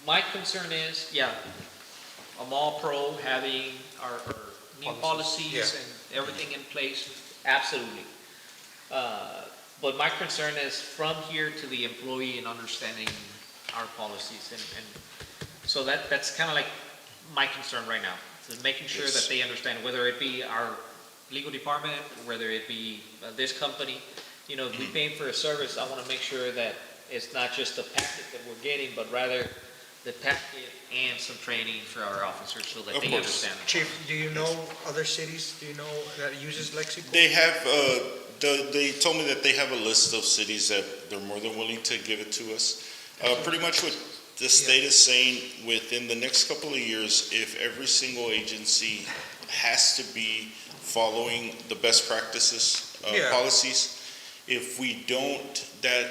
my concern is, yeah, I'm all pro having our new policies and everything in place, absolutely. But my concern is from here to the employee and understanding our policies, and so that's kind of like my concern right now, is making sure that they understand, whether it be our legal department, whether it be this company. You know, if we're paying for a service, I want to make sure that it's not just a packet that we're getting, but rather the packet and some training for our officers so that they understand. Chief, do you know other cities, do you know, that uses Lexipool? They have, they told me that they have a list of cities that they're more than willing to give it to us. Pretty much what the state is saying, within the next couple of years, if every single agency has to be following the best practices, policies, if we don't, that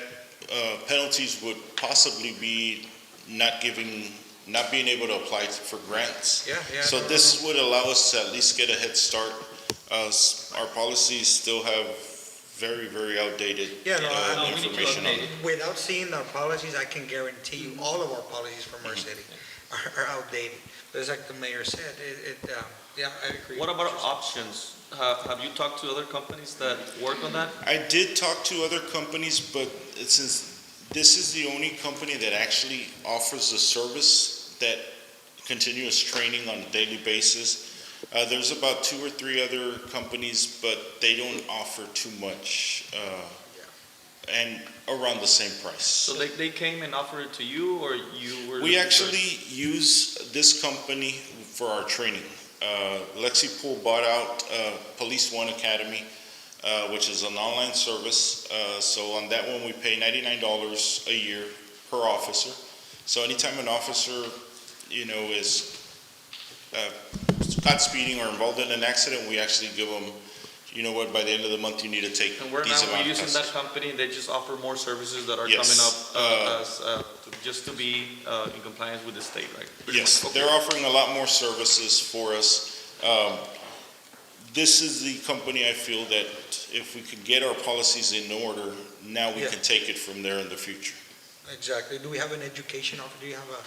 penalties would possibly be not being able to apply for grants. So this would allow us to at least get a head start. Our policies still have very, very outdated information on them. Without seeing our policies, I can guarantee you all of our policies from our city are outdated. But it's like the mayor said, yeah, I agree. What about options? Have you talked to other companies that work on that? I did talk to other companies, but since this is the only company that actually offers the service, that continuous training on a daily basis, there's about 2 or 3 other companies, but they don't offer too much and around the same price. So they came and offered it to you, or you were? We actually use this company for our training. Lexipool bought out Police One Academy, which is an online service. So on that one, we pay $99 a year per officer. So anytime an officer, you know, is caught speeding or involved in an accident, we actually give them, you know what, by the end of the month, you need to take And we're these now amount of using tests. that company, they just offer more services that are coming up just to be in compliance with the state, right? Yes, they're offering a lot more services for us. This is the company I feel that if we could get our policies in order, now we can take it from there in the future. Exactly. Do we have an education officer? Do you have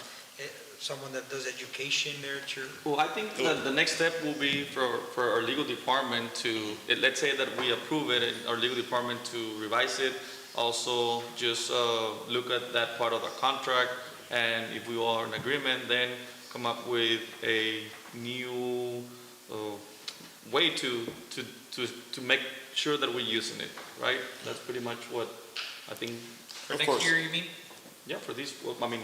someone that does education there at your? Well, I think that the next step will be for our legal department to, let's say that we approve it, and our legal department to revise it, also just look at that part of the contract, and if we are in agreement, then come up with a new way to make sure that we're using it, right? That's pretty much what I think. For next year, you mean? Yeah, for this, well, I mean,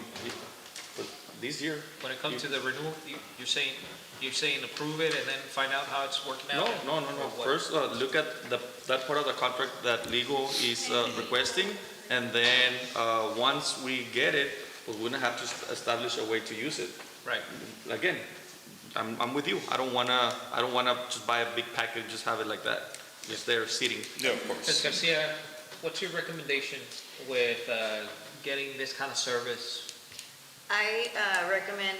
for this year. When it comes to the renewal, you're saying approve it and then find out how it's working out? No. First, look at that part of the contract that legal is requesting, and then once we get it, we're gonna have to establish a way to use it. Right. Again, I'm with you. I don't wanna just buy a big package, just have it like that, just there sitting. Yeah, of course. Ms. Garcia, what's your recommendation with getting this kind of service? I recommend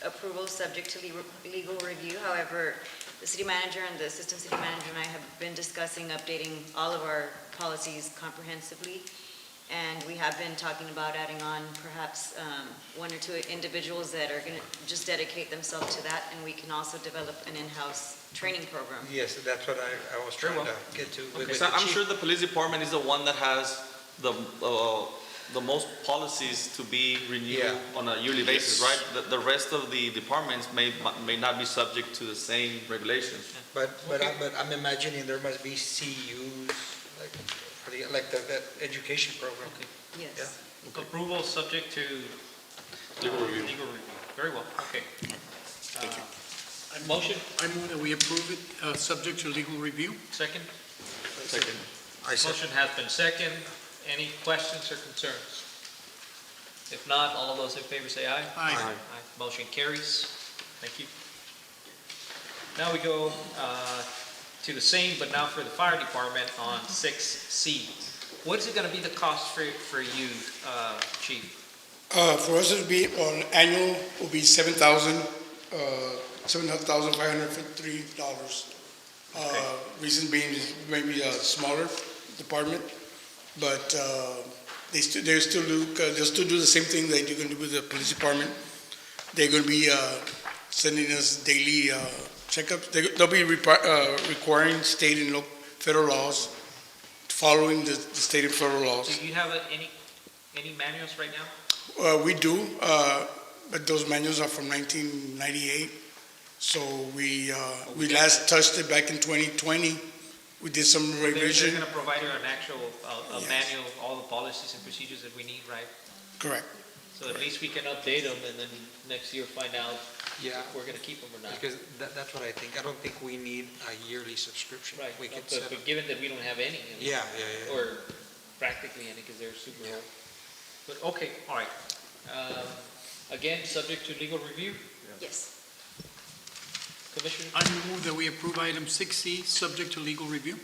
approval subject to legal review. However, the city manager and the assistant city manager and I have been discussing updating all of our policies comprehensively. And we have been talking about adding on perhaps one or two individuals that are going to just dedicate themselves to that, and we can also develop an in-house training program. Yes, that's what I was trying to get to. with So the I'm chief. sure the police department is the one that has the most policies to be renewed Yeah. on a yearly basis, right? The rest of the departments may not be subject to the same regulations. But I'm imagining there must be CUs, like the education program. Yes. Approval subject to Legal review. Legal review. Very well, okay. Thank you. Motion, I move that we approve it, subject to legal review. second? Second. Motion has been second. Any questions or concerns? If not, all of those in favor say aye. Aye. Motion carries. Thank you. Now we go to the same, but now for the fire department on 6C. What is it going to be the cost for you, Chief? For us, it'll be on annual, will be $7,553. Reason being is maybe a smaller department, but they'll still do the same thing they're going to do with the police department. They're going to be sending us daily checkups. They'll be requiring state and federal laws, following the state and federal laws. Do you have any manuals right now? We do, but those manuals are from 1998. So we last touched it back in 2020. We did some revision. They're going to provide you an actual Yes. manual of all the policies and procedures that we need, right? Correct. So at least we can update them and then next year find out Yeah. if we're going to keep them or not. Because that's what I think. I don't think we need a yearly subscription. Right, We no, could but set up- given that we don't have any. I mean, Yeah. Or practically any, because they're super old. But, okay, all right. Again, subject to legal review, Yes. Commissioner? I move that we approve item 6C, subject to legal review.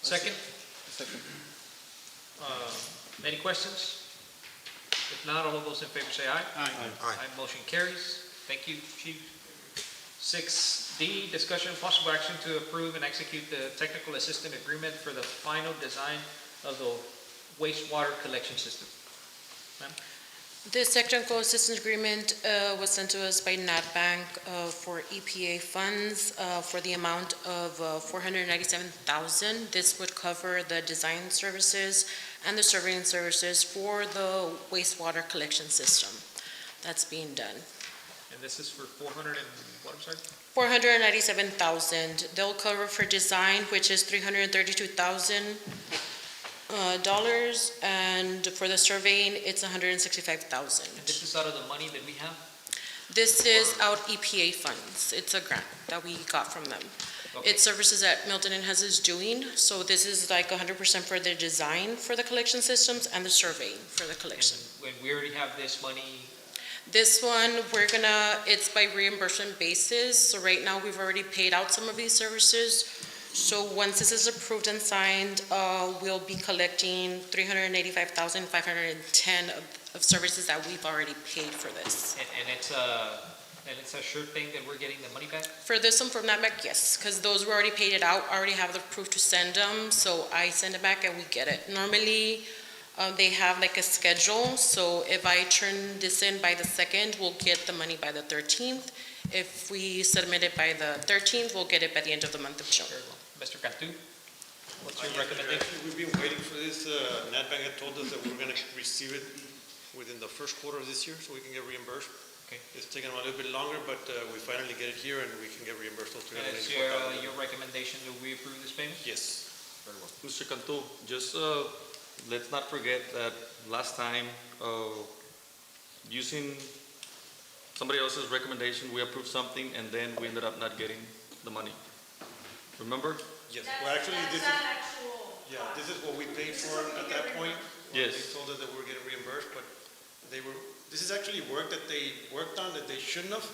Second? Second. Any questions? If not, all of those in favor say aye. Aye. Motion carries. Thank you, Chief. 6D, discussion and possible action to approve and execute the technical assistance agreement for the final design of the wastewater collection system. Ma'am? This technical assistance agreement was sent to us by NatBank for EPA funds for the amount of $497,000. This would cover the design services and the surveying services for the wastewater collection system that's being done. And this is for 400 and, what, I'm sorry? $497,000. They'll cover for design, which is $332,000. And for the surveying, it's $165,000. And this is out of the money that we have? This is out EPA funds. It's a grant that we got from them. Okay. It's services that Milton and Hess is doing, so this is like 100% for the design for the collection systems and the surveying for the collection. When we already have this money, This one, it's by reimbursement basis, so right now we've already paid out some of these services. So once this is approved and signed, we'll be collecting $385,510 of services that we've already paid for this. and it's a sure thing that we're getting the money back? For this one from NatBank, yes, because those we already paid it out, I already have the proof to send them, so I send it back and we get it. Normally, they have like a schedule, so if I turn this in by the 2nd, we'll get the money by the 13th. If we submit it by the 13th, we'll get it by the end of the month of June. Very well. Mr. Cantu, what's your recommendation? Actually, we've been waiting for this. NatBank had told us that we're going to receive it within the first quarter of this year, so we can get reimbursed. Okay. It's taken a little bit longer, but we finally get it here, and we can get reimbursed those And it's $384,000. your recommendation that we approve this payment? Yes. Very well. Mr. Cantu, just let's not forget that last time, using somebody else's recommendation, we approved something, and then we ended up not getting the money. Remember? Yes. Well, actually, this is what we paid for at that point. Yes. They told us that we were getting reimbursed, but this is actually work that they worked on that they shouldn't have,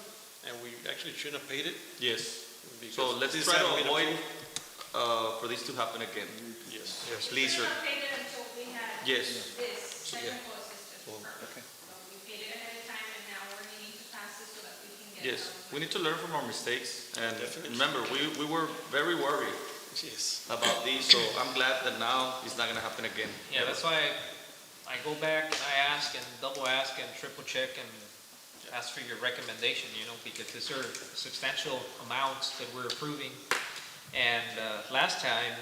and we actually shouldn't have paid it. Yes. because So let's this try hadn't to been avoid approved. for this to happen again. Yes. Please, sir. paid it until we had Yes. this technical assistance. Okay. So we paid it ahead of time, and now we're needing to pass this so that we can Yes, we need to learn from our mistakes, and remember, we were very worried about these, so I'm glad that now it's not gonna happen again. Yeah, that's why I go back and I ask and double ask and triple check and ask for your recommendation, because these are substantial amounts that we're approving. And last time,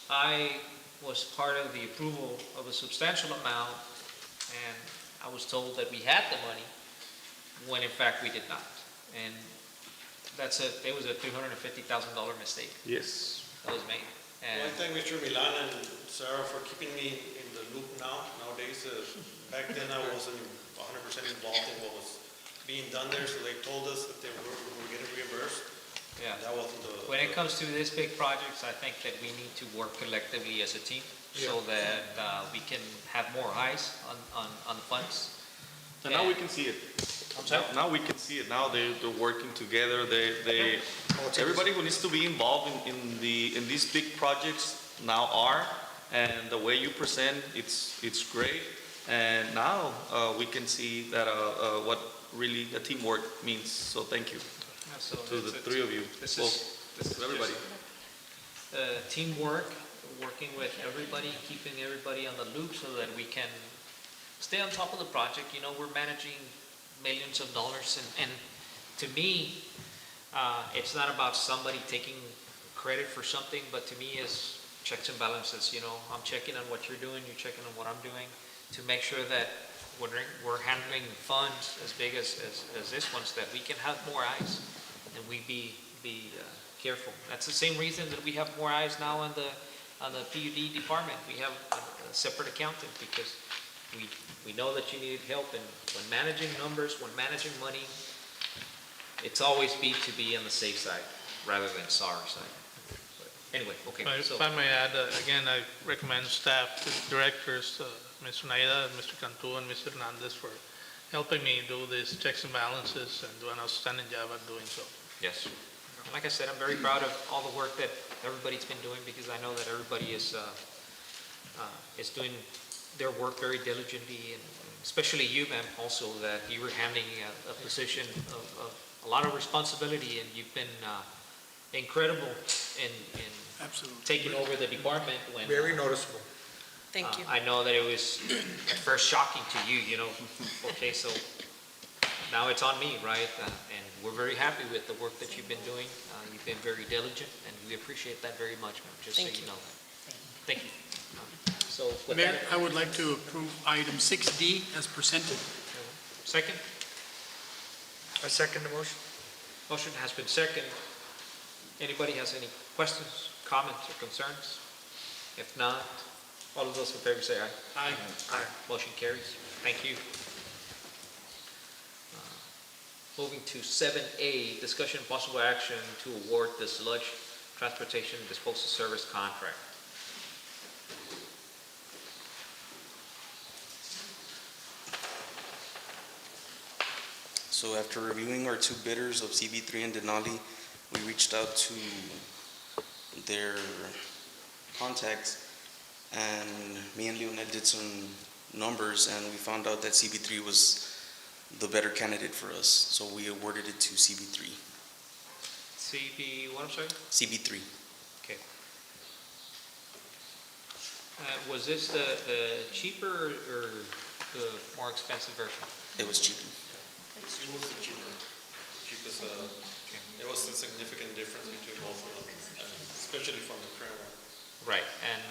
I was part of the approval of a substantial amount, and I was told that we had the money, when in fact we did not. And it was a $350,000 mistake Yes. that was made. Well, I thank Mr. Milan and Sarah for keeping me in the loop nowadays. Back then, I wasn't 100% involved in what was being done there, so they told us that we were getting reimbursed. Yeah. That wasn't the... When it comes to this big projects, I think that we need to work collectively as a team so that we can have more eyes on the funds. And now we can see it. Now we can see it. Now they're working together. Everybody who needs to be involved in these big projects now are, and the way you present, it's great. And now we can see that what really the teamwork means. So thank you to the three of you. This is everybody. Teamwork, working with everybody, keeping everybody on the loop so that we can stay on top of the project. We're managing millions of dollars, and to me, it's not about somebody taking credit for something, but to me is checks and balances. I'm checking on what you're doing, you're checking on what I'm doing, to make sure that we're handling funds as big as this one, so that we can have more eyes and we be careful. That's the same reason that we have more eyes now on the PUD department. We have a separate accountant, because we know that you needed help, and when managing numbers, when managing money, it's always to be on the safe side rather than sorry side. But anyway, okay. If I may add, again, I recommend staff, the directors, Ms. Naida, Mr. Cantu, and Mr. Hernandez for helping me do these checks and balances and do an outstanding job at doing so. Yes. And like I said, I'm very proud of all the work that everybody's been doing, because I know that everybody is doing their work very diligently, and especially you, ma'am, also, that you were handling a position of a lot of responsibility, and you've been incredible in Absolutely. taking over the department when Very noticeable. Thank you. I know that it was at first shocking to you, okay, so now it's on me, right? And we're very happy with the work that you've been doing. You've been very diligent, and we appreciate that very much, ma'am, just so Thank you you. know that. Thank you. So with Mayor, that, I would like to approve item 6D as presented. second? I second the motion. Motion has been seconded. Anybody has any questions, comments, or concerns? If not, all of those in favor say aye. Aye. Aye. Motion carries. Thank you. Moving to 7A, discussion and possible action to award the sludge transportation disposal service contract. So after reviewing our two bidders of CB3 and Denali, we reached out to their contacts, and me and Leonel did some numbers, and we found out that CB3 was the better candidate for us, so we awarded it to CB3. CB, what, I'm sorry? CB3. Okay. Was this the cheaper or the more expensive version? It was cheaper. It was the cheapest, it was a significant difference between both of them, especially from the current one. Right, and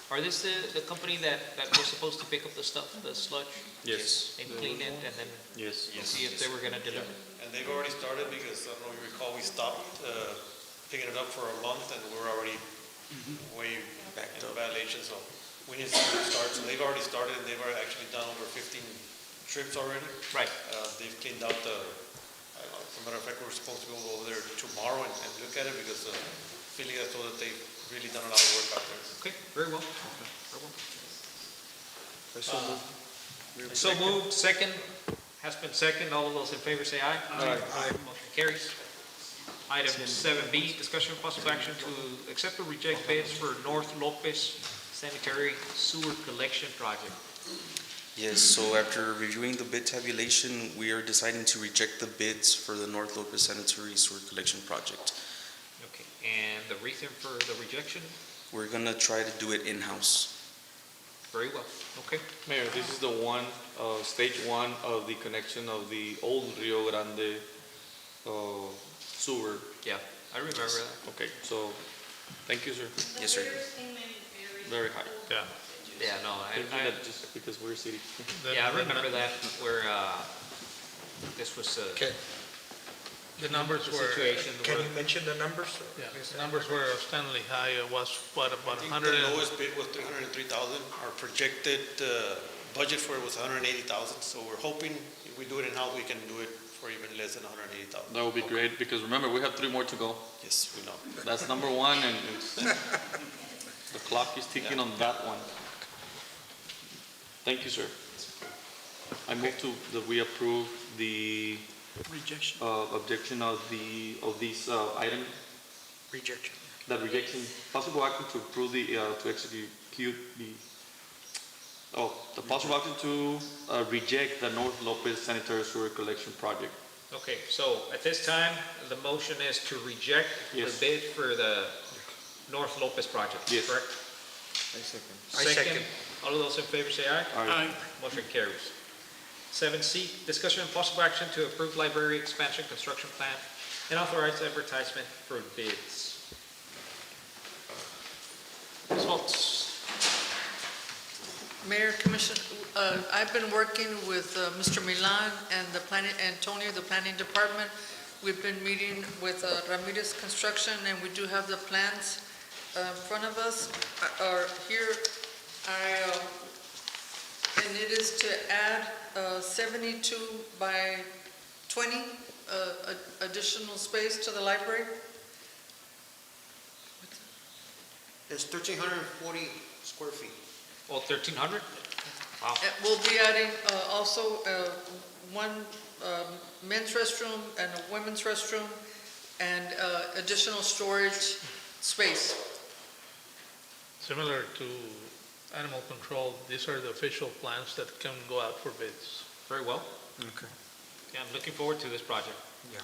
are this the company that was supposed to pick up the stuff, the sludge? Yes. And clean it, and then see if they were gonna deliver? And they've already started, because I don't know if you recall, we stopped picking it up for a month, and we're already way back in violation, so we need to see them start. So they've already started, and they've actually done over 15 trips already. Right. They've cleaned out as a matter of fact, we're supposed to go over there tomorrow and look at it, because Philly has told that they've really done a lot of work out there. Okay, very well. Very well. So moved, second, has been second. All of those in favor say aye. Aye. Motion carries. Item 7B, discussion of possible action to accept or reject bids for North Lopez Sanitary Sewer Collection Project. Yes, so after reviewing the bid tabulation, we are deciding to reject the bids for the North Lopez Sanitary Sewer Collection Project. Okay, and the reason for the rejection? We're gonna try to do it in-house. Very well, okay. Mayor, this is the one, stage one of the connection of the old Rio Grande sewer. Yeah, I remember that. Okay, so, thank you, sir. Yes, sir. Very high. Yeah. Yeah, no, Thinking that just because we're a city. yeah, I remember that where, this was, The numbers the were, situation. Can where- you mention the numbers? yeah, the numbers were outstandingly high. It was, what, about I think 100 the lowest bid was 303,000. Our projected budget for it was 180,000. So we're hoping if we do it in-house, we can do it for even less than 180,000. That would be great, because remember, we have 3 more to go. Yes, we know. That's number one, and the clock is ticking on that one. Thank you, sir. I move that we approve the Rejection. objection of these items. Rejection. That rejection, possible action to approve to execute the possible action to reject the North Lopez Sanitary Sewer Collection Project. Okay, so at this time, the motion is to reject the Yes. bid for the North Lopez project, Yes. correct? I second. All of those in favor say aye. Aye. Motion carries. 7C, discussion and possible action to approve library expansion construction plan and authorize advertisement for bids. Ms. Waltz. Mayor, Commission, I've been working with Mr. Milan and the planning, Antonio, the planning department. We've been meeting with Ramirez Construction, and we do have the plans in front of us. Or here, and it is to add 72 by 20 additional space to the library. It's 1,340 square feet. Oh, 1,300? Wow. We'll be adding also one men's restroom and a women's restroom and additional storage space. Similar to animal control, these are the official plans that can go out for bids. Very well. Okay. Yeah, I'm looking forward to this project. Yeah.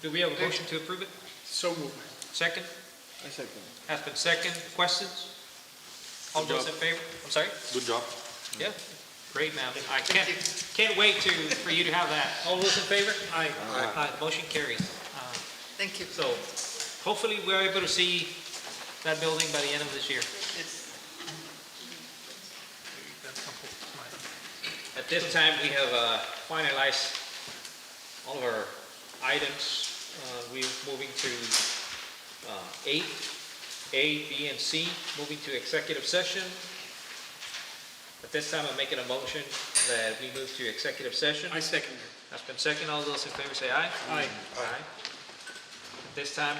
Do we have a motion to approve it? So moved. Second? I second. Has been second. Questions? All Good those job. in favor? I'm sorry? Good job. Yeah, great, ma'am. I can't wait for you to have that. All those in favor? Aye. Aye. Motion carries. Thank you. So hopefully we're able to see that building by the end of this year. At this time, we have finalized all of our items. We're moving to 8, A, B, and C, moving to executive session. At this time, I'm making a motion that we move to executive session. I second it. That's been second. All those in favor say aye. Aye. Aye. At this time,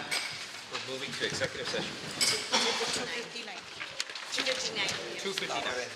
we're moving to executive session. 2:59.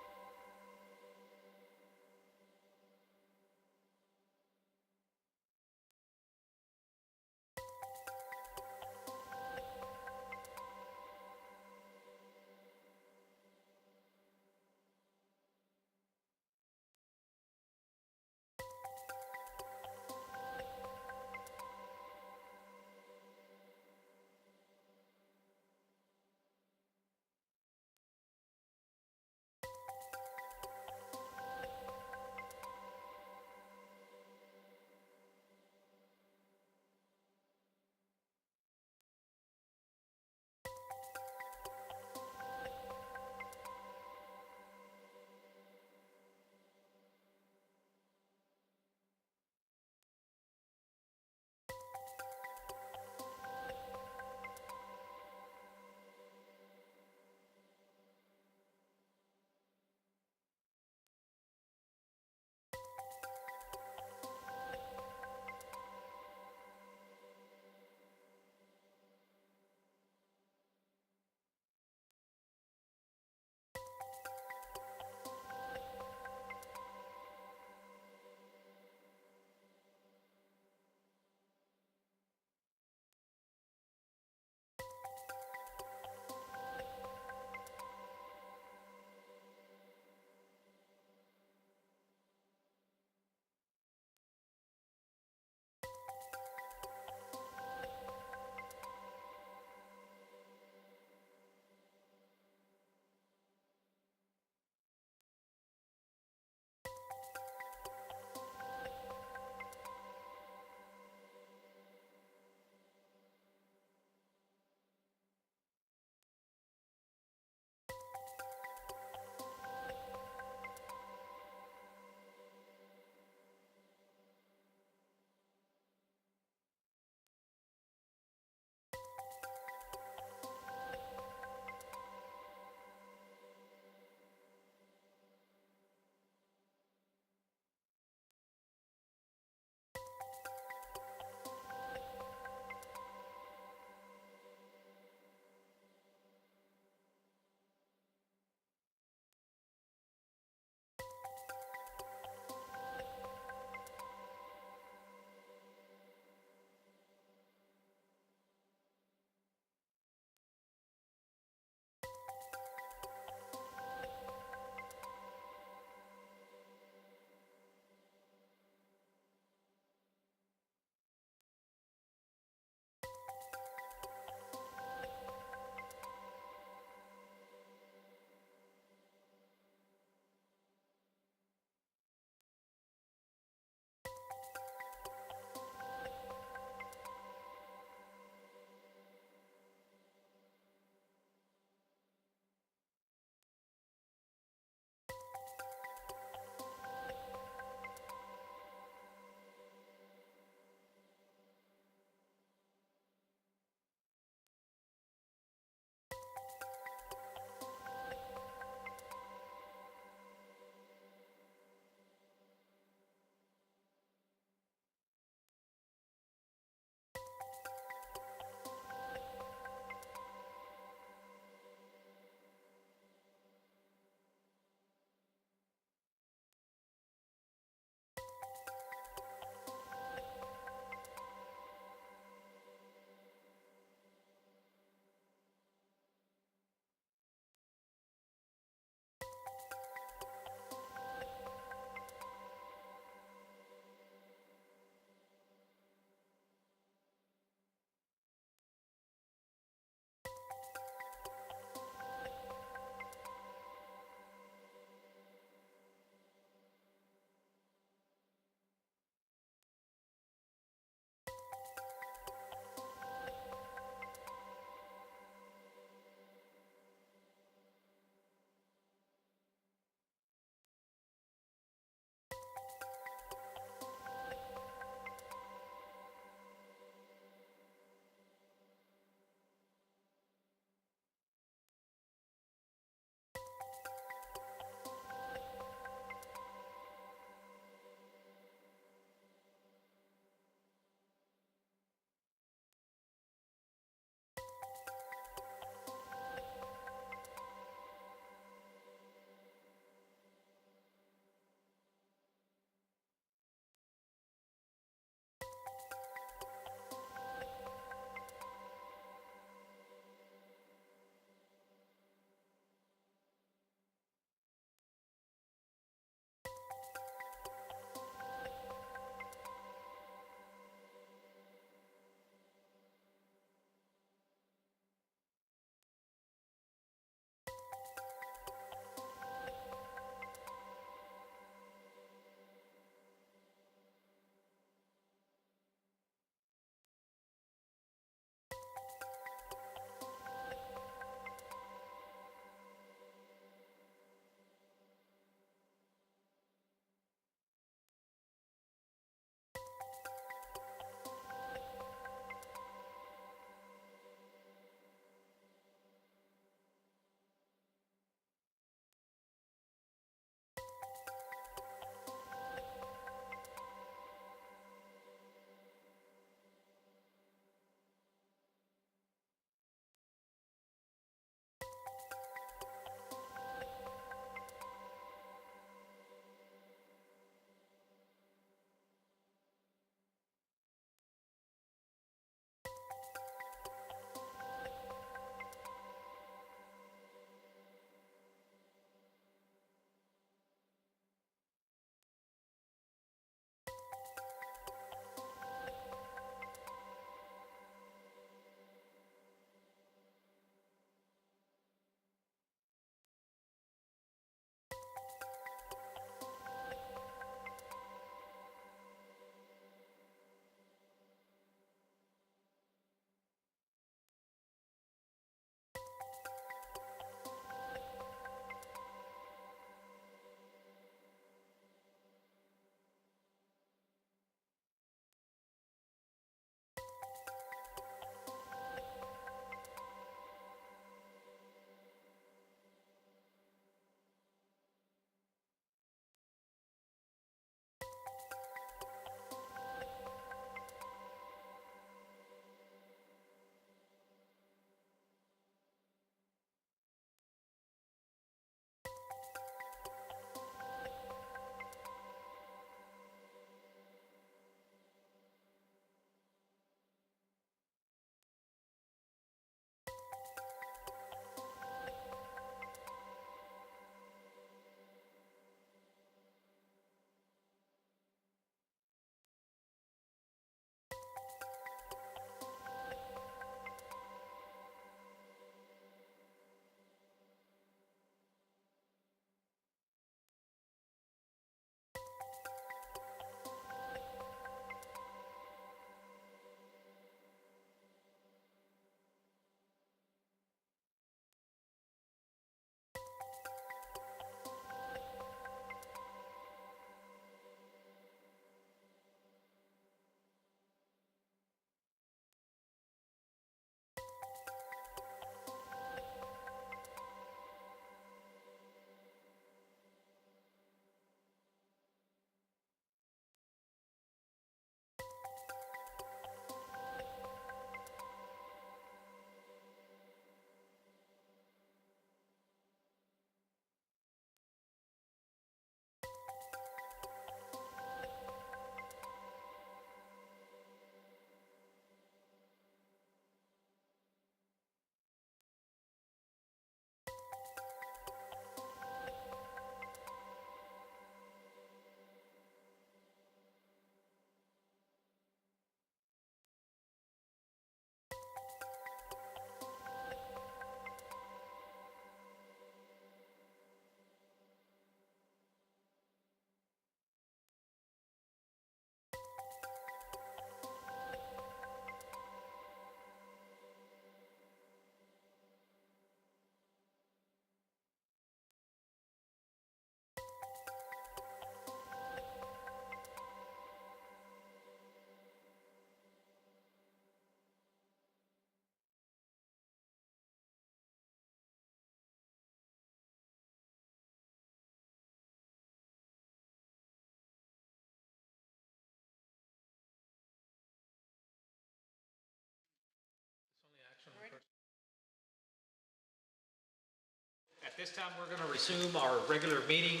this time, we're going to resume our regular meeting,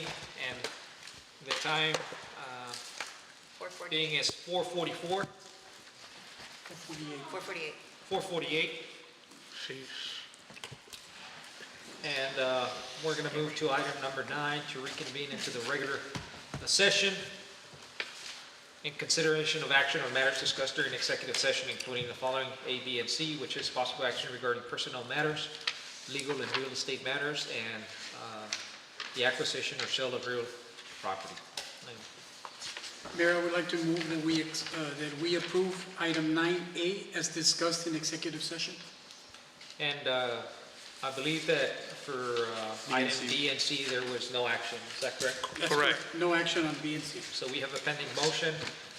and the time 4:40. being is 4:44, 4:48. 4:48. Sheesh. And we're going to move to item number 9, to reconvene into the regular session in consideration of action on matters discussed during executive session, including the following A, B, and C, which is possible action regarding personnel matters, legal and real estate matters, and the acquisition or sale of real property. Mayor, I would like to move that we approve item 9A as discussed in executive session. And I believe that for item B and C, there was no action. Is that correct? That's Correct. No action on B and C. So we have a pending motion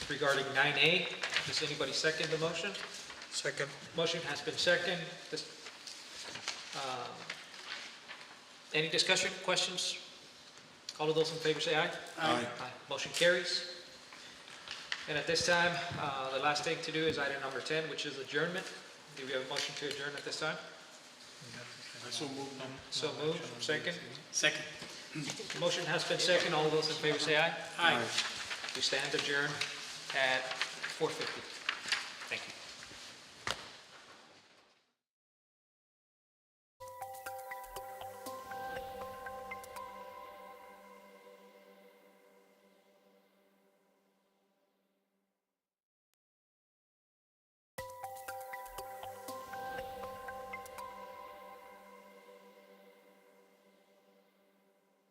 regarding 9A. Does anybody second the motion? Second. Motion has been seconded. Any discussion, questions? All of those in favor say aye. Aye. Motion carries. And at this time, the last thing to do is item number 10, which is adjournment. Do we have a motion to adjourn at this time? So moved. So moved. Second. Second. Motion has been seconded. All those in favor say aye. Aye. We stand adjourned at 4:50.